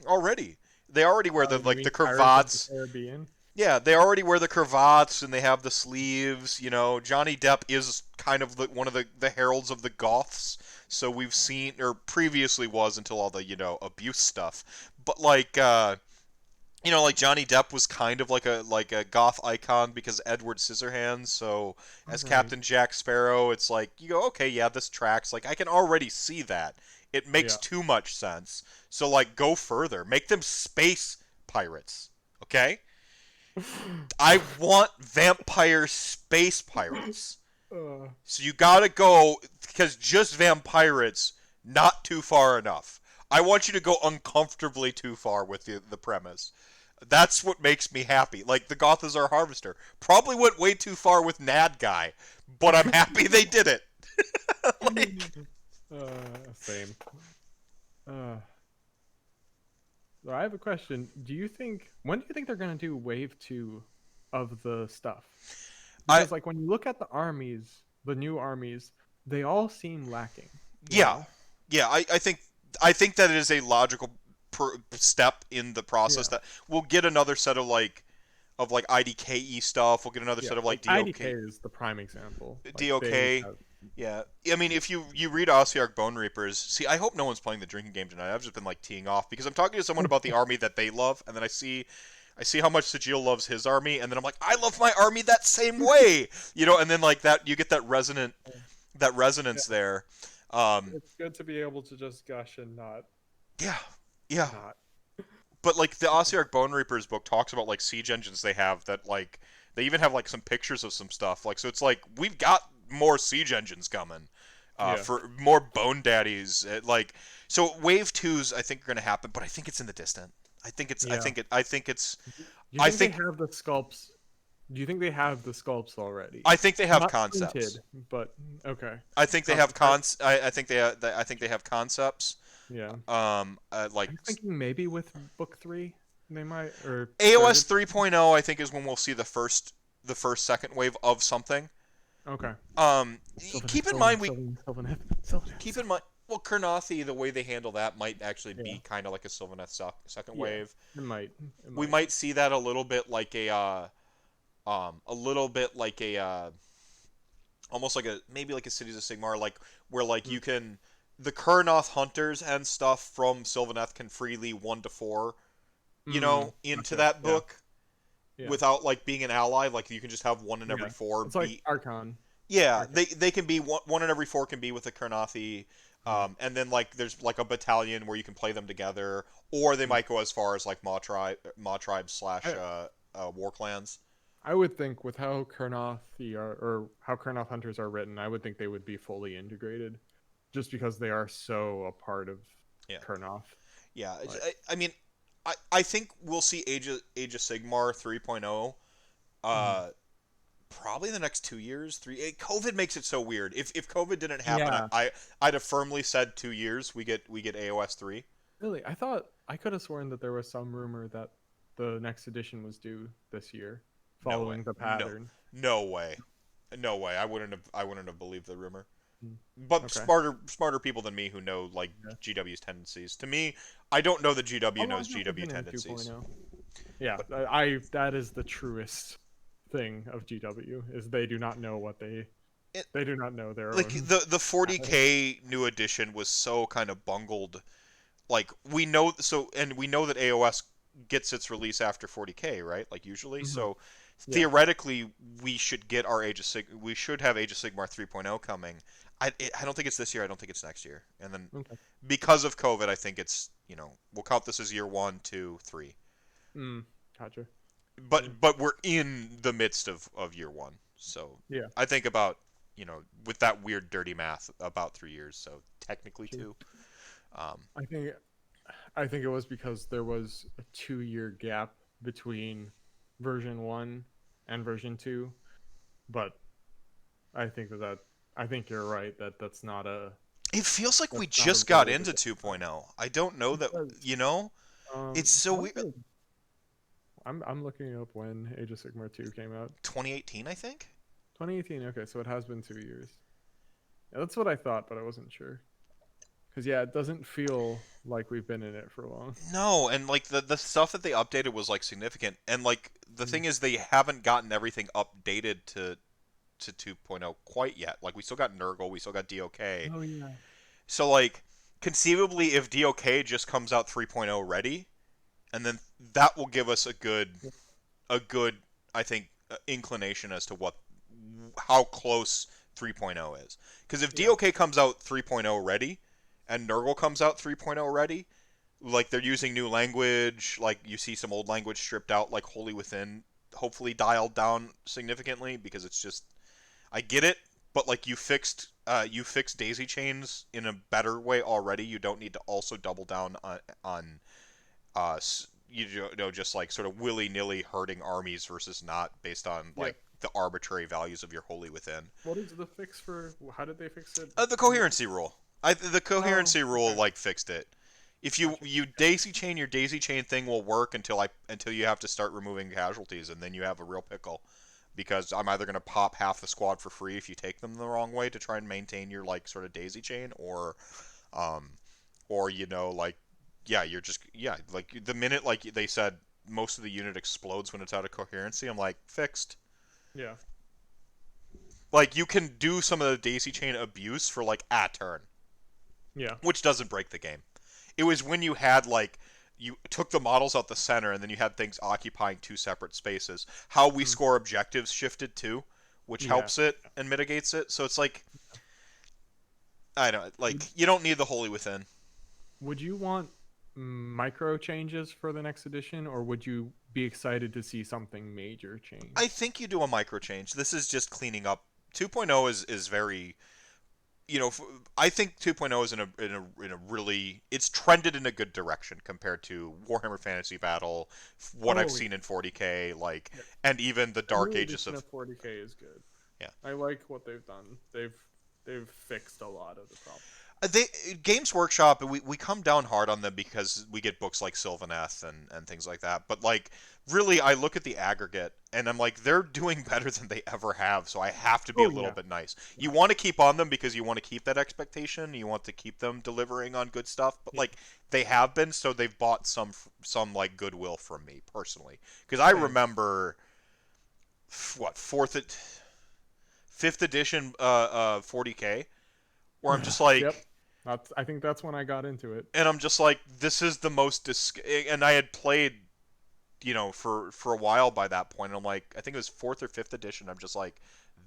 already. They already wear the You like the mean Pirates of cravats. the Caribbean? Yeah, they already wear the cravats and they have the sleeves. Johnny Depp is kind of one of the heralds of the Goths. So we've seen, or previously was until all the abuse stuff. But like Johnny Depp was kind of like a goth icon because Edward Scissorhands. So as Right. Captain Jack Sparrow, it's like you go, okay, yeah, this tracks. Like I can already see that. It makes Yeah. too much sense. So like go further, make them space pirates. Okay, I want vampire space pirates. uh, So you gotta go because just vampirates not too far enough. I want you to go uncomfortably too far with the premise. That's what makes me happy. Like the Gothazar Harvester probably went way too far with Nad Guy, but I'm happy they did it. Like, same. Uh, so I have a question. When do you think they're gonna do wave two of the stuff? I Because like when you look at the armies, the new armies, they all seem lacking. You yeah know? yeah I think that it is a logical step in the process Yeah. that we'll get another set of IDKE stuff. We'll get another Yeah. set of Like IDK DOK. is the prime example. Like they DOK. have. Yeah. I mean, if you read Ossiarch Bone Reapers, see, I hope no one's playing the drinking game tonight. I've just been like teeing off because I'm talking to someone about the army that they love, and then I see how much Jeel loves his army, and then I'm like, I love my army that same way, and then like that you get that resonance Yeah. there. Um, It's good to be able to just gush and not yeah, yeah. not. But like the Ossiarch Bone Reapers book talks about like siege engines they have that like they even have like some pictures of some stuff. Like so it's like we've got more siege engines coming. Yeah. For more Bone Daddies, like so. Wave twos, I think are going to happen, but I think it's in the distant. I think it's. I Yeah. think it. I think it's. Do you I think they think. have the sculpts? Do you think they have the sculpts already? I think they have Not concepts. printed, but okay. I think they have Concept art? I think I think they have concepts. Yeah. Like I'm thinking maybe with book three they might or AOS third. 3.0, I think is when we'll see the first second wave of something. Okay. Um, Sylvaneth, keep in mind we Sylvaneth, keep in mind. Well, Kurnothi, the way they handle that might actually Yeah. be kind of like a Sylvaneth second Yeah. wave. It might. It We might. might see that a little bit like almost like a maybe like a Cities of Sigmar, like where like Mm. you can the Kurnoth hunters and stuff from Sylvaneth can freely 1 to 4, into Gotcha. that Yeah. book Yeah. without like being an ally. Like you can just have one in every Yeah. 4 It's like be. Archon. Yeah, Archon. they can be one in every 4 can be with a Kurnothi. Mm. And then like there's like a battalion where you can play them together, or they Mm. might go as far as like Maw Tribe slash I, War Clans. I would think with how Kurnothi are or how Kurnoth hunters are written, I would think they would be fully integrated, just because they are so a part of Yeah, Kurnoth. yeah. Like, I mean, I think we'll see Age of Sigmar 3.0. mhm. Probably in the next 2 years. COVID makes it so weird. If COVID didn't happen, Yeah. I'd have firmly said 2 years. We get AOS 3. Really, I could have sworn that there was some rumor that the next edition was due this year, No way. following the No. pattern. No way. No way. I wouldn't have believed the rumor. Mm. But Okay. smarter people than me who know like Yeah. GW's tendencies. To me, I don't know that How GW long knows have we GW been in tendencies. 2.0? Yeah, I that is the truest thing of GW is they do not know what It, they do not know their like own. the 40k new edition was so kind of bungled. Like we know that AOS gets its release after 40k, right? Like usually. Mhm. So Yeah. theoretically, we should have Age of Sigmar 3.0 coming. I don't think it's this year. I don't think it's next year. And then Okay. because of COVID, I think it's we'll count this as year 1, 2, 3. Mm. Gotcha. But Yeah. but we're in the midst of year 1, so Yeah. I think about with that weird dirty math, about 3 years. So technically True. two. Um, I think I think it was because there was a 2 year gap between version 1 and version 2, but I think I think you're right that it feels like we that's not a just got rule into that 2.0. I don't know it that, does. it's so When weird. did I'm looking up when Age of Sigmar 2 came out. 2018, I think. 2018. Okay, so it has been 2 years. Yeah, that's what I thought, but I wasn't sure. Because yeah, it doesn't feel like we've been in it for long. No, and like the stuff that they updated was like significant, and like the Mm. thing is they haven't gotten everything updated to 2.0 quite yet. Like we still got Nurgle, we still got DOK. Oh yeah. So like conceivably, if DOK just comes out 3.0 ready, and then that will give us a good I think inclination as to what how close 3.0 is. Because if Yeah. DOK comes out 3.0 ready, and Nurgle comes out 3.0 ready, like they're using new language, like you see some old language stripped out, like Holy Within, hopefully dialed down significantly, because it's just I get it, but like you fixed daisy chains in a better way already. You don't need to also double down on just like sort of willy nilly herding armies versus not based on Yeah. like the arbitrary values of your Holy Within. What is the fix for? How did they fix it? The coherency rule. The Oh, coherency rule okay. like fixed it. If you Gotcha. you daisy chain, your daisy chain thing will work until you have to start removing casualties, and then you have a real pickle. Because I'm either going to pop half the squad for free if you take them the wrong way to try and maintain your like sort of daisy chain, um, or like yeah, you're just yeah, like the minute like they said most of the unit explodes when it's out of coherency, I'm like fixed. Yeah. Like you can do some of the daisy chain abuse for like a turn, Yeah. which doesn't break the game. It was when you had like you took the models out the center and then you had things occupying two separate spaces. How we Mm. score objectives shifted too, which Yeah. helps it and mitigates it. So it's like I don't Would like you don't need the Holy Within. Would you want micro changes for the next edition, or would you be excited to see something major I change? think you do a micro change. This is just cleaning up. 2.0 is very I think 2.0 is in a really it's trended in a good direction compared to Warhammer Fantasy Battle, what I've Oh seen yeah. in 40k, like, Yeah. and even the The Dark new Ages edition of of 40K is good. yeah. I like what they've done. They've fixed a lot of the problems. They Games Workshop, we come down hard on them because we get books like Sylvaneth and things like that. But like really, I look at the aggregate and I'm like they're doing better than they ever have. So I have to be a Oh little yeah. bit nice. Yeah. You want to keep on them because you want to keep that expectation. You want to keep them delivering on good stuff. But Yeah. like they have been, so they've bought some like goodwill from me personally. Because I Same. remember what fifth edition 40k where I'm just Yep. like I think that's when I got into it. and I'm just like, this is the most and I had played, for a while by that point. And I'm like, I think it was fourth or fifth edition. I'm just like,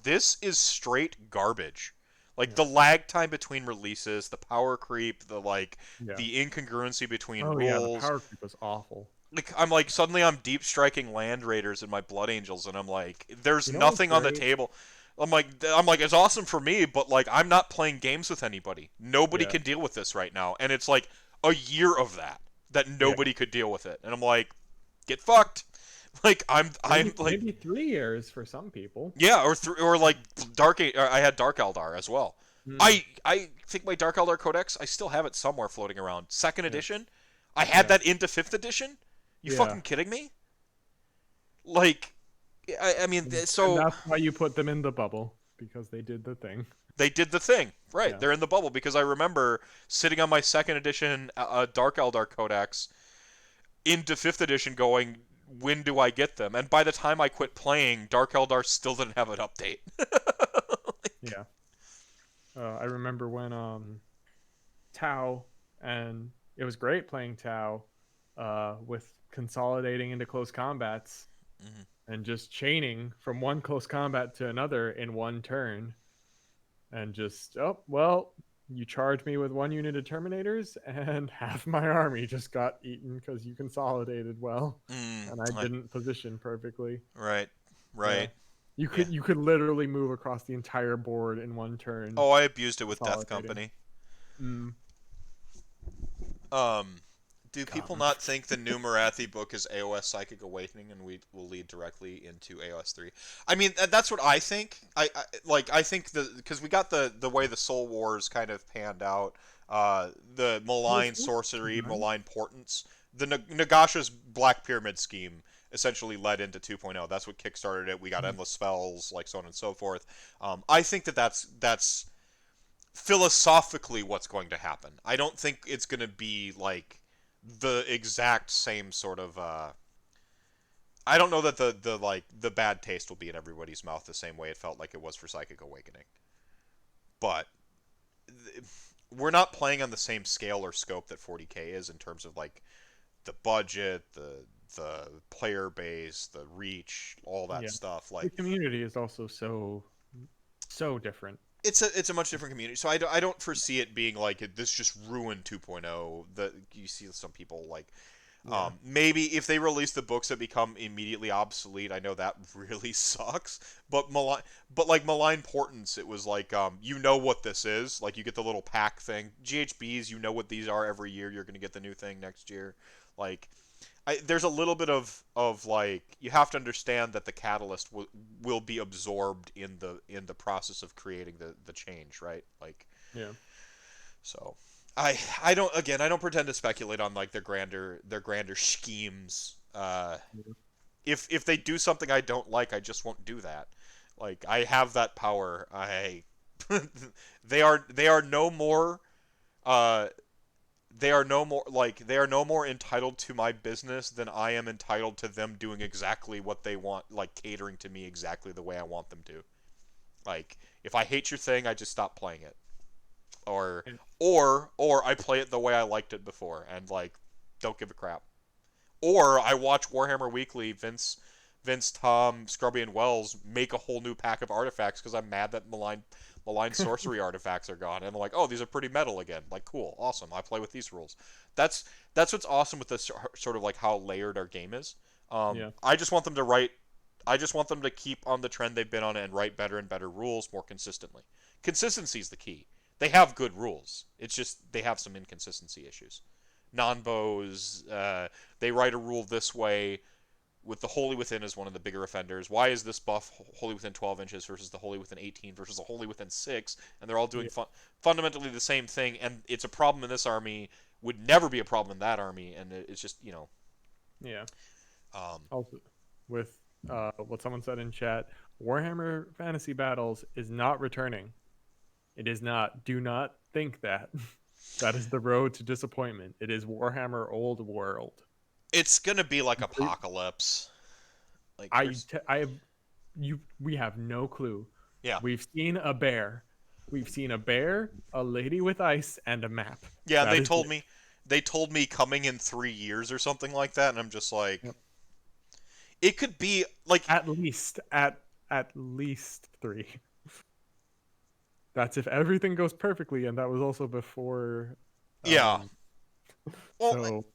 this is straight garbage. Like Yeah. the lag time between releases, the power creep, Yeah. the incongruency between Oh yeah, the rules. power creep was awful. Like I'm like suddenly I'm deep striking land raiders in my Blood Angels, and I'm like, there's You know what's nothing on the great? table. I'm like it's awesome for me, but like I'm not playing games with anybody. Nobody Yeah. can deal with this right now, and it's like a year of that Yeah. nobody could deal with it, and I'm like, get fucked. Like I'm like Maybe 3 years for some people. yeah, or like I had Dark Eldar as well. Mm, I think my Dark Eldar Codex I still have it somewhere floating around. Second yeah. edition, I had Yeah. that into fifth edition. You Yeah. fucking kidding me? Like, I mean, And so that's why you put them in the bubble because they did the thing. they did the thing, right? Yeah. They're in the bubble because I remember sitting on my second edition Dark Eldar Codex into fifth edition, going, when do I get them? And by the time I quit playing, Dark Eldar still didn't have an update. Yeah. I remember when Tau, and it was great playing Tau with consolidating into close combats Mhm. and just chaining from one close combat to another in one turn, and just oh well, you charged me with one unit of Terminators and half my army just got eaten because you consolidated well and I didn't position perfectly. Right, Yeah. right. Yeah. You could literally move across the entire board in one turn, Oh, I abused it with Death consolidating. Company. Mm, Um, do people God. not think the new Marathi book is AOS Psychic Awakening, and we will lead directly into AOS 3? I mean, that's what I think. I think because we got the way the Soul Wars kind of panned out, the Was malign this sorcery, done? malign portents, the Nagasha's Black Pyramid scheme essentially led into 2.0. That's what kickstarted it. We got endless spells, like so on and so forth. I think that's philosophically what's going to happen. I don't think it's going to be like the exact same sort of I don't know that the bad taste will be in everybody's mouth the same way it felt like it was for Psychic Awakening. But we're not playing on the same scale or scope that 40K is in terms of like the budget, the player base, the reach, all that Yeah. stuff. The Like community is also so different. it's a much different community. So I don't foresee it being like this just ruined 2.0. That you see some people like Yeah. maybe if they release the books that become immediately obsolete, I know that really sucks. But like Malign Portents, it was like you know what this is. Like you get the little pack thing. GHBs, you know what these are every year. You're gonna get the new thing next year. Like there's a little bit of like you have to understand that the catalyst will be absorbed in the process of creating the change, right? Like Yeah. so. I don't again I don't pretend to speculate on like their grander schemes. Yeah. If they do something I don't like, I just won't do that. Like I have that power. I they are no more uh they are no more entitled to my business than I am entitled to them doing exactly what they want, like catering to me exactly the way I want them to. Like if I hate your thing, I just stop playing it. Or And or I play it the way I liked it before and like don't give a crap. Or I watch Warhammer Weekly, Vince, Tom, Scrubby, and Wells make a whole new pack of artifacts because I'm mad that malign sorcery artifacts are gone, and I'm like, oh, these are pretty metal again. Like, cool, awesome. I play with these rules. That's that's what's awesome with this sort of like how layered our game is. yeah. I just want them to write. I just want them to keep on the trend they've been on and write better and better rules more consistently. Consistency is the key. They have good rules. It's just they have some inconsistency issues. Non-bows, they write a rule this way with the Holy Within as one of the bigger offenders. Why is this buff Holy Within 12 inches versus the Holy Within 18 versus the Holy Within 6? And they're all doing Yeah. fundamentally the same thing, and it's a problem in this army, would never be a problem in that army, and it's just, you know. Yeah. Um, Also, with what someone said in chat, Warhammer Fantasy Battles is not returning. It is not. Do not think that. That is the road to disappointment. It is Warhammer Old World. it's going to be like Complete- Apocalypse. Like, there's. I have you. We have no clue. Yeah. We've seen a bear. We've seen a bear, a lady with ice, and a map. Yeah, and That is it. they told me coming in 3 years or something like that, and I'm just like, Yep. it could be like, At least three. That's if everything goes perfectly, and that was also before. yeah. Um, Well, so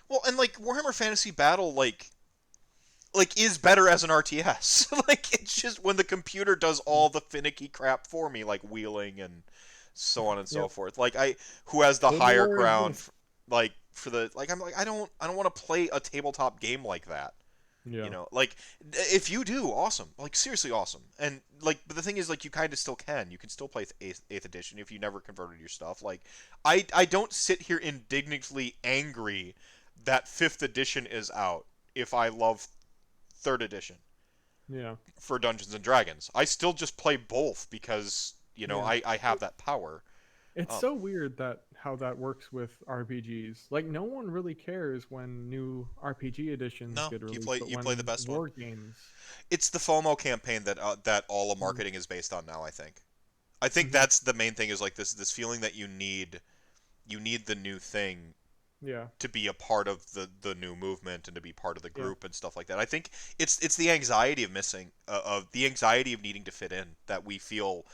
well, and like Warhammer Fantasy Battle, like is better as an RTS. Like it's just when the computer does all the finicky crap for me, like wheeling and so on and so yep, forth. Like who has the Cold higher War ground, exists. like for the like I'm like I don't want to play a tabletop game like that. You Yeah, know, like if you do, awesome. Like seriously, awesome. And like, but the thing is, like, you kind of still can. You can still play eighth edition if you never converted your stuff. Like, I don't sit here indignantly angry that fifth edition is out if I love third edition yeah, for Dungeons and Dragons. I still just play both because you know yeah. I have that power. It's Um, so weird that how that works with RPGs. Like no one really cares when new RPG editions no, get released, but you play the when best one. war games. It's the FOMO campaign that all of Mm, marketing is based on now. I think mhm, that's the main thing is like this feeling that you need the new thing yeah, to be a part of the new movement and to be part of the yeah, group and stuff like that. I think it's the anxiety of missing of the anxiety of needing to fit in that we feel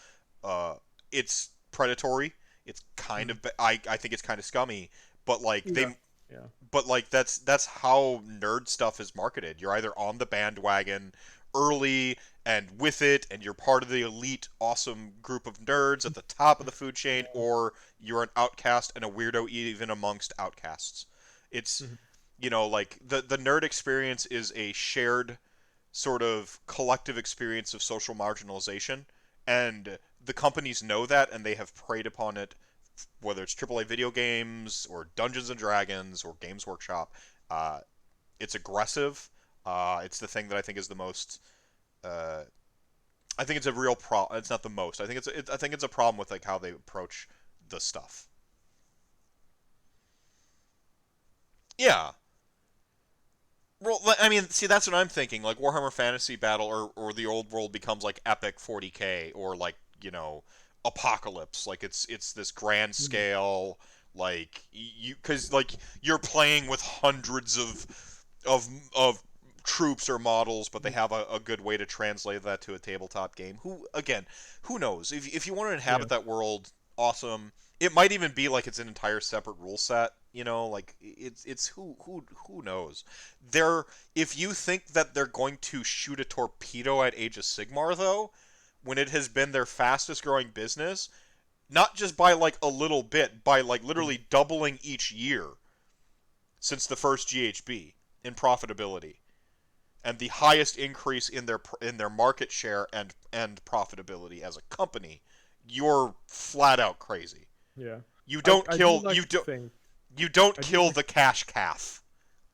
it's predatory. It's kind mm, of I think it's kind of scummy, but like yeah, yeah, but like that's how nerd stuff is marketed. You're either on the bandwagon early and with it, and you're part of the elite, awesome group of nerds at the top of the food chain, or you're an outcast and a weirdo even amongst outcasts. It's, Mhm. like the nerd experience is a shared sort of collective experience of social marginalization, and the companies know that, and they have preyed upon it, whether it's AAA video games or Dungeons and Dragons or Games Workshop. Uh, it's aggressive. It's the thing that I think is the most. Uh, I think it's a real problem. It's not the most. I think it's a problem with like how they approach the stuff. Yeah. Well, I mean, see, that's what I'm thinking. Like Warhammer Fantasy Battle or the old world becomes like epic 40K or like Apocalypse. Like it's this grand Mhm. scale. Like because like you're playing with hundreds of troops or models, but they have a good way to translate that to a tabletop game. Who knows? If you want to Yeah. inhabit that world, awesome. It might even be like it's an entire separate rule set. Like it's who knows. They're If you think that they're going to shoot a torpedo at Age of Sigmar though, when it has been their fastest growing business, not just by like a little bit, by like Mhm. literally doubling each year since the first GHB in profitability, and the highest increase in their market share and profitability as a company, you're flat out crazy. Yeah. You I don't I do kill like to think you don't I do kill like the cash calf.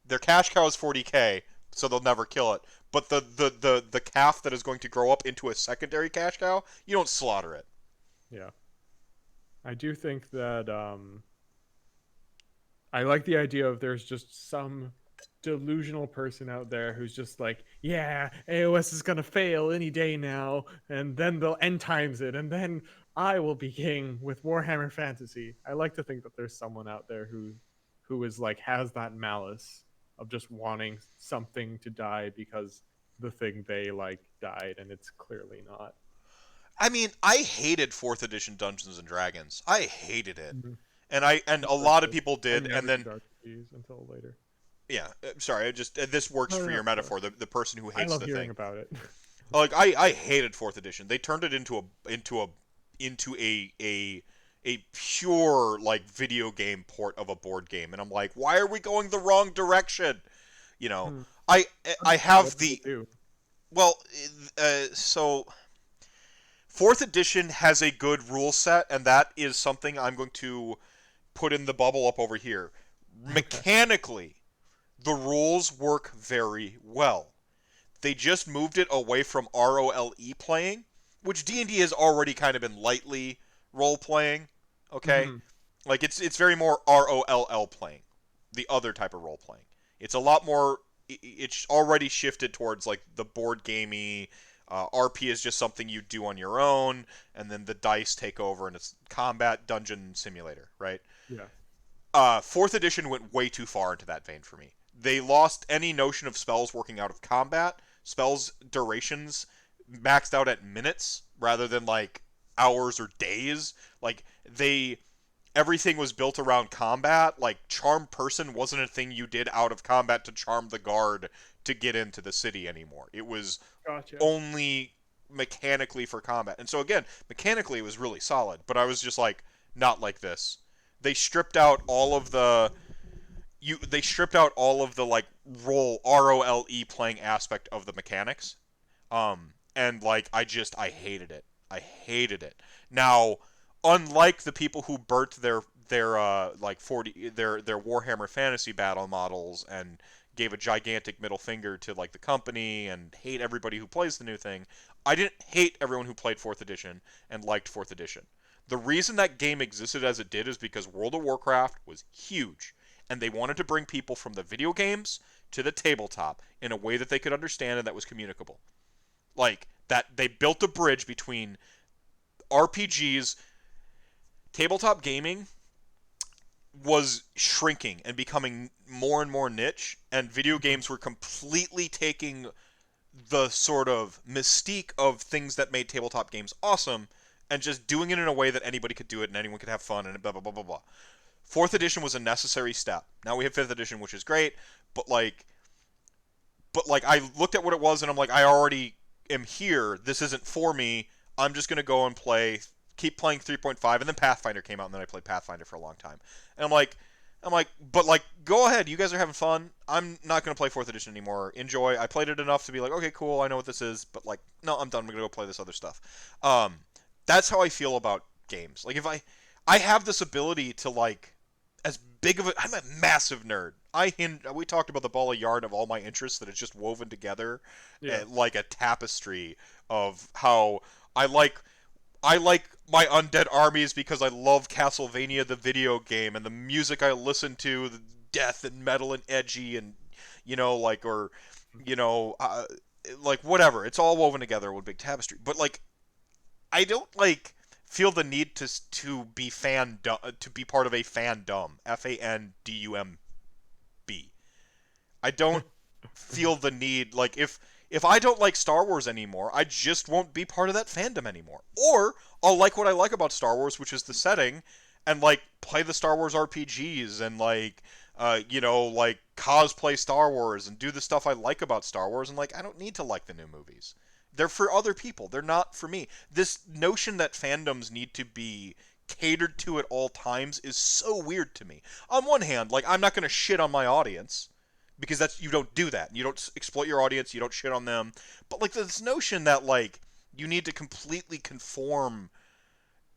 Their cash cow is 40K, so they'll never kill it. But the calf that is going to grow up into a secondary cash cow, you don't slaughter it. yeah. I do think that I like the idea of there's just some delusional person out there who's just like, yeah, AOS is gonna fail any day now, and then they'll end times it, and then I will be king with Warhammer Fantasy. I like to think that there's someone out there who is like has that malice of just wanting something to die because the thing they like died, and it's clearly not. I mean, I hated fourth edition Dungeons and Dragons. I hated it, Mhm. and a Never lot of did. people I did. And never then did RPGs until later. yeah, sorry, this works No, no, for no, your it's fine. metaphor. The person who I hates love the hearing thing. about it. Like I hated fourth edition. They turned it into a pure like video game port of a board game, and I'm like, why are we going the wrong direction? You know, Hmm. I I What have did the it do? well, so fourth edition has a good rule set, and that is something I'm going to put in the bubble up over here. Okay. Mechanically, the rules work very well. They just moved it away from ROLE playing, which D&D has already kind of been lightly role playing, okay? Hmm. Like it's very more ROLL playing, the other type of role playing. It's a lot more it's already shifted towards like the board gamey RP is just something you do on your own, and then the dice take over, and it's combat dungeon simulator, right? Yeah. Fourth edition went way too far into that vein for me. They lost any notion of spells working out of combat. Spells durations maxed out at minutes rather than like hours or days. Like they everything was built around combat. Like charm person wasn't a thing you did out of combat to charm the guard to get into the city anymore. It was Gotcha. only mechanically for combat. And so again, mechanically it was really solid, but I was just like not like this. They stripped out all of the they stripped out all of the like ROLE playing aspect of the mechanics. And like I hated it. I hated it. Now, unlike the people who burnt their like 40 their Warhammer Fantasy Battle models and gave a gigantic middle finger to like the company and hate everybody who plays the new thing, I didn't hate everyone who played 4th edition and liked 4th edition. The reason that game existed as it did is because World of Warcraft was huge, and they wanted to bring people from the video games to the tabletop in a way that they could understand and that was communicable. Like that they built a bridge between RPGs, tabletop gaming was shrinking and becoming more and more niche, and video Mhm. games were completely taking the sort of mystique of things that made tabletop games awesome and just doing it in a way that anybody could do it and anyone could have fun and blah blah blah blah blah. Fourth edition was a necessary step. Now we have fifth edition, which is great, but like but like I looked at what it was and I'm like, I already am here. This isn't for me. I'm just gonna go and keep playing 3.5, and then Pathfinder came out, and then I played Pathfinder for a long time. And I'm like, but like, go ahead. You guys are having fun. I'm not gonna play fourth edition anymore. Enjoy. I played it enough to be like, okay, cool. I know what this is. But like, no, I'm done. I'm gonna go play this other stuff. Um, that's how I feel about games. Like if I have this ability to like as big of a I'm a massive nerd. We talked about the ball of yarn of all my interests that it's just woven together Yeah. like a tapestry of how I like I like my undead armies because I love Castlevania the video game and the music I listen to, the death and metal and edgy and like or you know like whatever. It's all woven together with big tapestry. But like I don't like feel the need to be to be part of a fandom. FANDUMB. I don't feel the need like if I don't like Star Wars anymore, I just won't be part of that fandom anymore. Or I'll like what I like about Star Wars, which is the setting, and like play the Star Wars RPGs and like like cosplay Star Wars and do the stuff I like about Star Wars, and like I don't need to like the new movies. They're for other people. They're not for me. This notion that fandoms need to be catered to at all times is so weird to me. On one hand, like I'm not going to shit on my audience because you don't do that. You don't exploit your audience, you don't shit on them. But like this notion that like you need to completely conform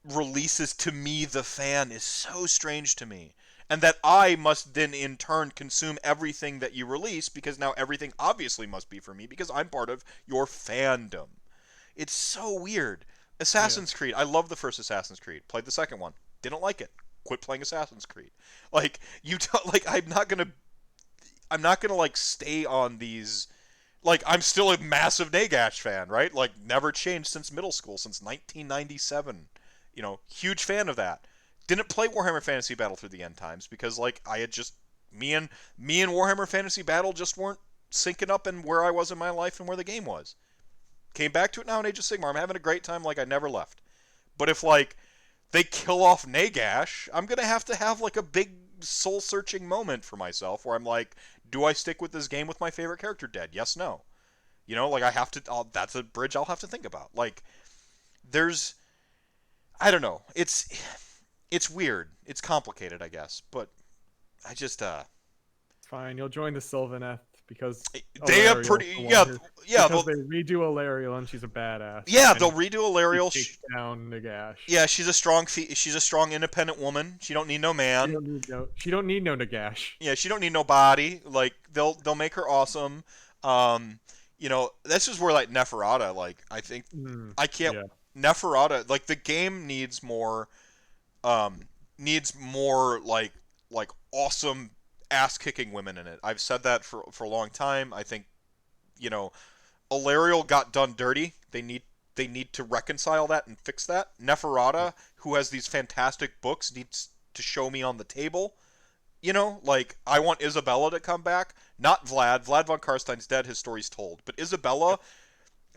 releases to me the fan is so strange to me. And that I must then in turn consume everything that you release because now everything obviously must be for me because I'm part of your fandom. It's so weird. Yeah. Assassin's Creed. I love the first Assassin's Creed. Played the second one. Didn't like it. Quit playing Assassin's Creed. Like like I'm not gonna like stay on these. Like I'm still a massive Nagash fan, right? Like never changed since middle school, since 1997. Huge fan of that. Didn't play Warhammer Fantasy Battle through the end times because like I had just me and Warhammer Fantasy Battle just weren't syncing up in where I was in my life and where the game was. Came back to it now in Age of Sigmar. I'm having a great time like I never left. But if like they kill off Nagash, I'm gonna have like a big soul searching moment for myself where I'm like, do I stick with this game with my favorite character dead? Yes, no. Like I have to. That's a bridge I'll have to think about. Like there's, I don't know. It's weird. It's complicated, I guess. But I just It's fine. You'll join the Sylvaneth because they have Alariel's pretty the one yeah who, yeah because they'll they redo Alariel and she's a badass. yeah And they'll redo she Alariel. takes down Nagash. Yeah, she's a strong independent woman. She don't need no She man. don't need no. She don't need no Nagash. Yeah, she don't need nobody. Like they'll make her awesome. This is where like Neferata. Like I think I can't Yeah. Neferata. Like the game um, needs more like awesome ass kicking women in it. I've said that for a long time. I think you know Alariel got done dirty. They need to reconcile that and fix that. Neferata, who has these fantastic books, needs to show me on the table. Like I want Isabella to come back, not Vlad. Vlad von Karstein's dead. His story's told, but Isabella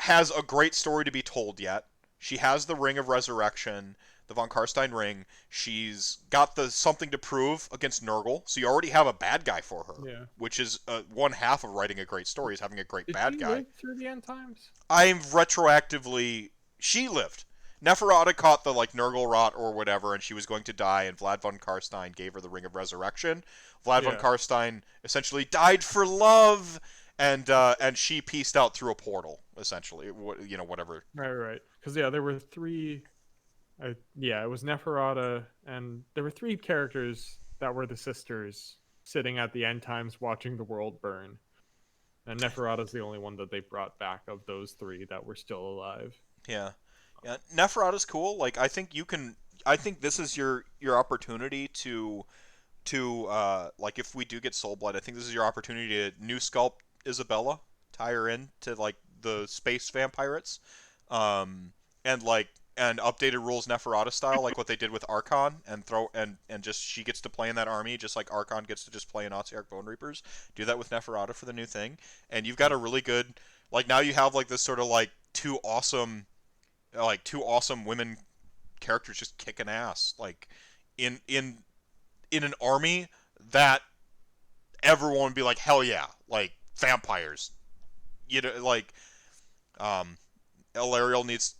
has a great story to be told yet. She has the Ring of Resurrection, the von Karstein ring. She's got the something to prove against Nurgle, so you already have a bad guy for her, Yeah. which is one half of writing a great story is having a great Did bad she guy. live through the end times? I'm retroactively. She lived. Neferata caught the like Nurgle rot or whatever, and she was going to die. And Vlad von Karstein gave her the Ring of Resurrection. Vlad von Yeah. Karstein essentially died for love, and she pieced out through a portal. Essentially, whatever. Right. Because there were three. Yeah, it was Neferata, and there were three characters that were the sisters sitting at the end times watching the world burn. And Neferata's the only one that they brought back of those three that were still alive. Yeah, yeah. Neferata's cool. Like I think you can. I think this is your opportunity to like if we do get Soulblight, I think this is your opportunity to new sculpt Isabella, tie her in to like the space vampirates, and like and updated rules Neferata style, like what they did with Archon, and just she gets to play in that army, just like Archon gets to just play in Ossiarch Bone Reapers. Do that with Neferata for the new thing, and you've got a really good like now you have like this sort of like two awesome women characters just kicking ass like in an army that everyone would be like hell yeah like vampires you know, like, Elariel needs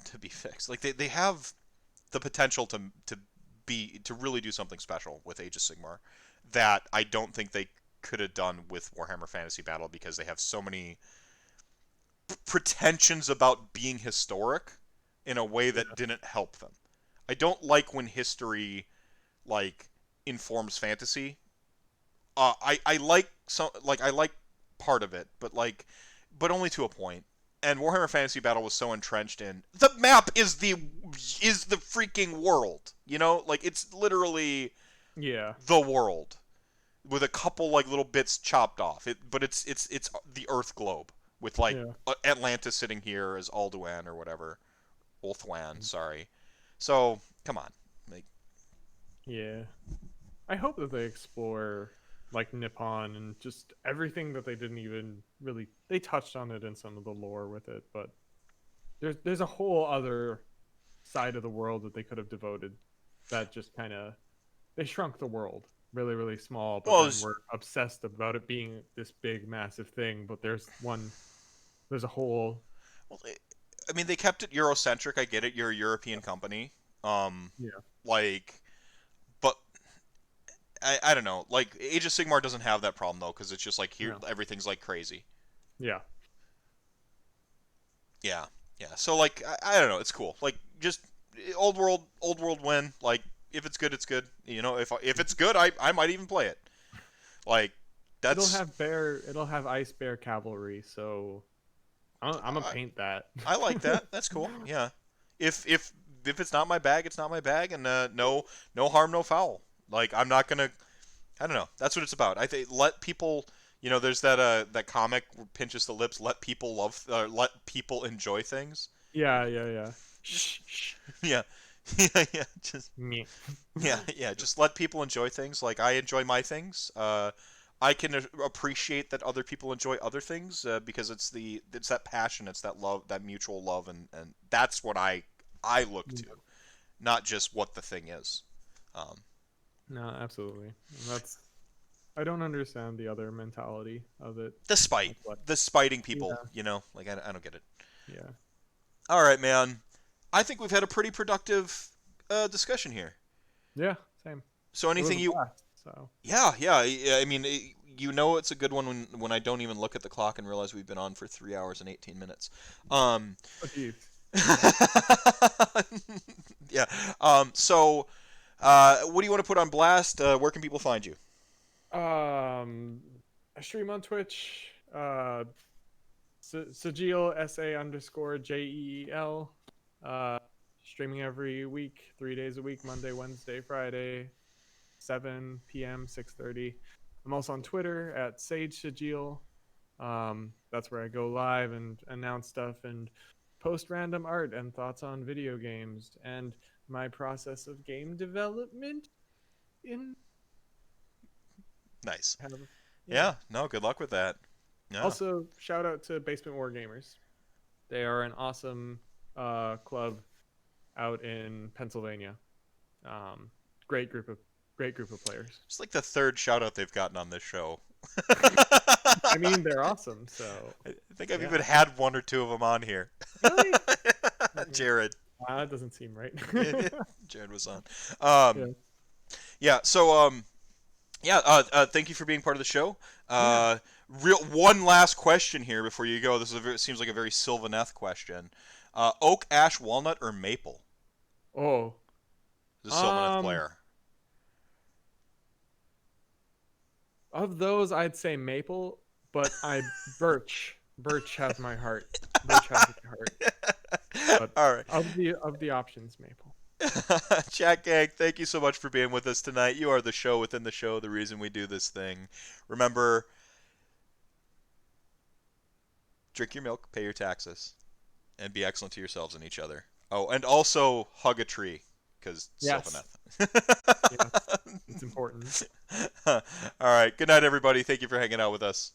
to be fixed. Like, they have the potential to really do something special with Age of Sigmar that I don't think they could have done with Warhammer Fantasy Battle, because they have so many pretensions about being historic in a way that didn't help them. I don't like when history, like, informs fantasy. I like some, like, I like part of it, but only to a point. And Warhammer Fantasy Battle was so entrenched in the map is the freaking world. You know, like, it's literally Yeah. the world with a couple, like, little bits chopped off. But it's the Earth globe with, like, Yeah. Atlantis sitting here as Alduin or whatever, Ulthwan. Sorry. So come on, like, Yeah. I hope that they explore like Nippon and just everything that they didn't even really they touched on it in some of the lore with it, but there's a whole other side of the world that they could have devoted that just kind of they shrunk the world really really small, but well, then we're obsessed about it being this big massive thing, but there's a whole well, I mean, they kept it Eurocentric. I get it. You're a European company. yeah. Like, but I don't know. Like, Age of Sigmar doesn't have that problem though, because it's just like here No. everything's like crazy. Yeah. Yeah, yeah. So, like, I don't know. It's cool. Like, just old world win. Like, if it's good, it's good. You know, if it's good, I might even play it. Like, that's It'll have ice bear cavalry, so I'm gonna I, paint that. I like that. That's cool. Yeah. If it's not my bag, it's not my bag, and no harm, no foul. Like, I'm not gonna. I don't know. That's what it's about. I think let people. You know, there's that comic where pinches the lips. Let people let people enjoy things. Yeah. Just Shh, shh. yeah, yeah. Just Meh. yeah. Just let people enjoy things. Like, I enjoy my things. I can appreciate that other people enjoy other things, because it's that passion, it's that love, that mutual love, and that's what I look to, not just what the thing is. Um, No, absolutely. That's I don't understand the other mentality of it. the spite, Like what? the spiting people, Yeah, like, I don't get it. yeah, All right, man. I think we've had a pretty productive discussion here. yeah. Same. So It was anything a you blast. So, yeah. I mean, it's a good one when I don't even look at the clock and realize we've been on for 3 hours and 18 minutes. Um, oh, geez. yeah. So, what do you want to put on blast? Where can people find you? Um, I stream on Twitch. Jeel SA_JEEL. Streaming every week, 3 days a week, Monday, Wednesday, Friday, 7 p.m., 6:30. I'm also on Twitter at Sage Sajil. That's where I go live and announce stuff and post random art and thoughts on video games and my process of game development. In Nice. yeah. Yeah. No. Good luck with that. Yeah. Also, shout out to Basement War Gamers. They are an awesome club out in Pennsylvania. Um, great group of players. It's like the third shout out they've gotten on this show. I mean, they're awesome. So I think I've yeah. even had one or two of them on here. Really, Jared. that doesn't seem right. Jared was on. Yeah. Yeah. So yeah. Thank you for being part of the show. Yeah. One last question here before you go. This seems like a very Sylvaneth question. Oak, ash, walnut, or maple? Oh. Is a Sylvaneth player. Of those, I'd say maple, but birch. Birch has my heart. Birch has my heart. But All right. Of the options, maple. Chat gang, thank you so much for being with us tonight. You are the show within the show, the reason we do this thing. Remember, drink your milk, pay your taxes, and be excellent to yourselves and each other. Oh, and also hug a tree, because Yes. Sylvaneth. Yes. It's important. All right. Good night, everybody. Thank you for hanging out with us.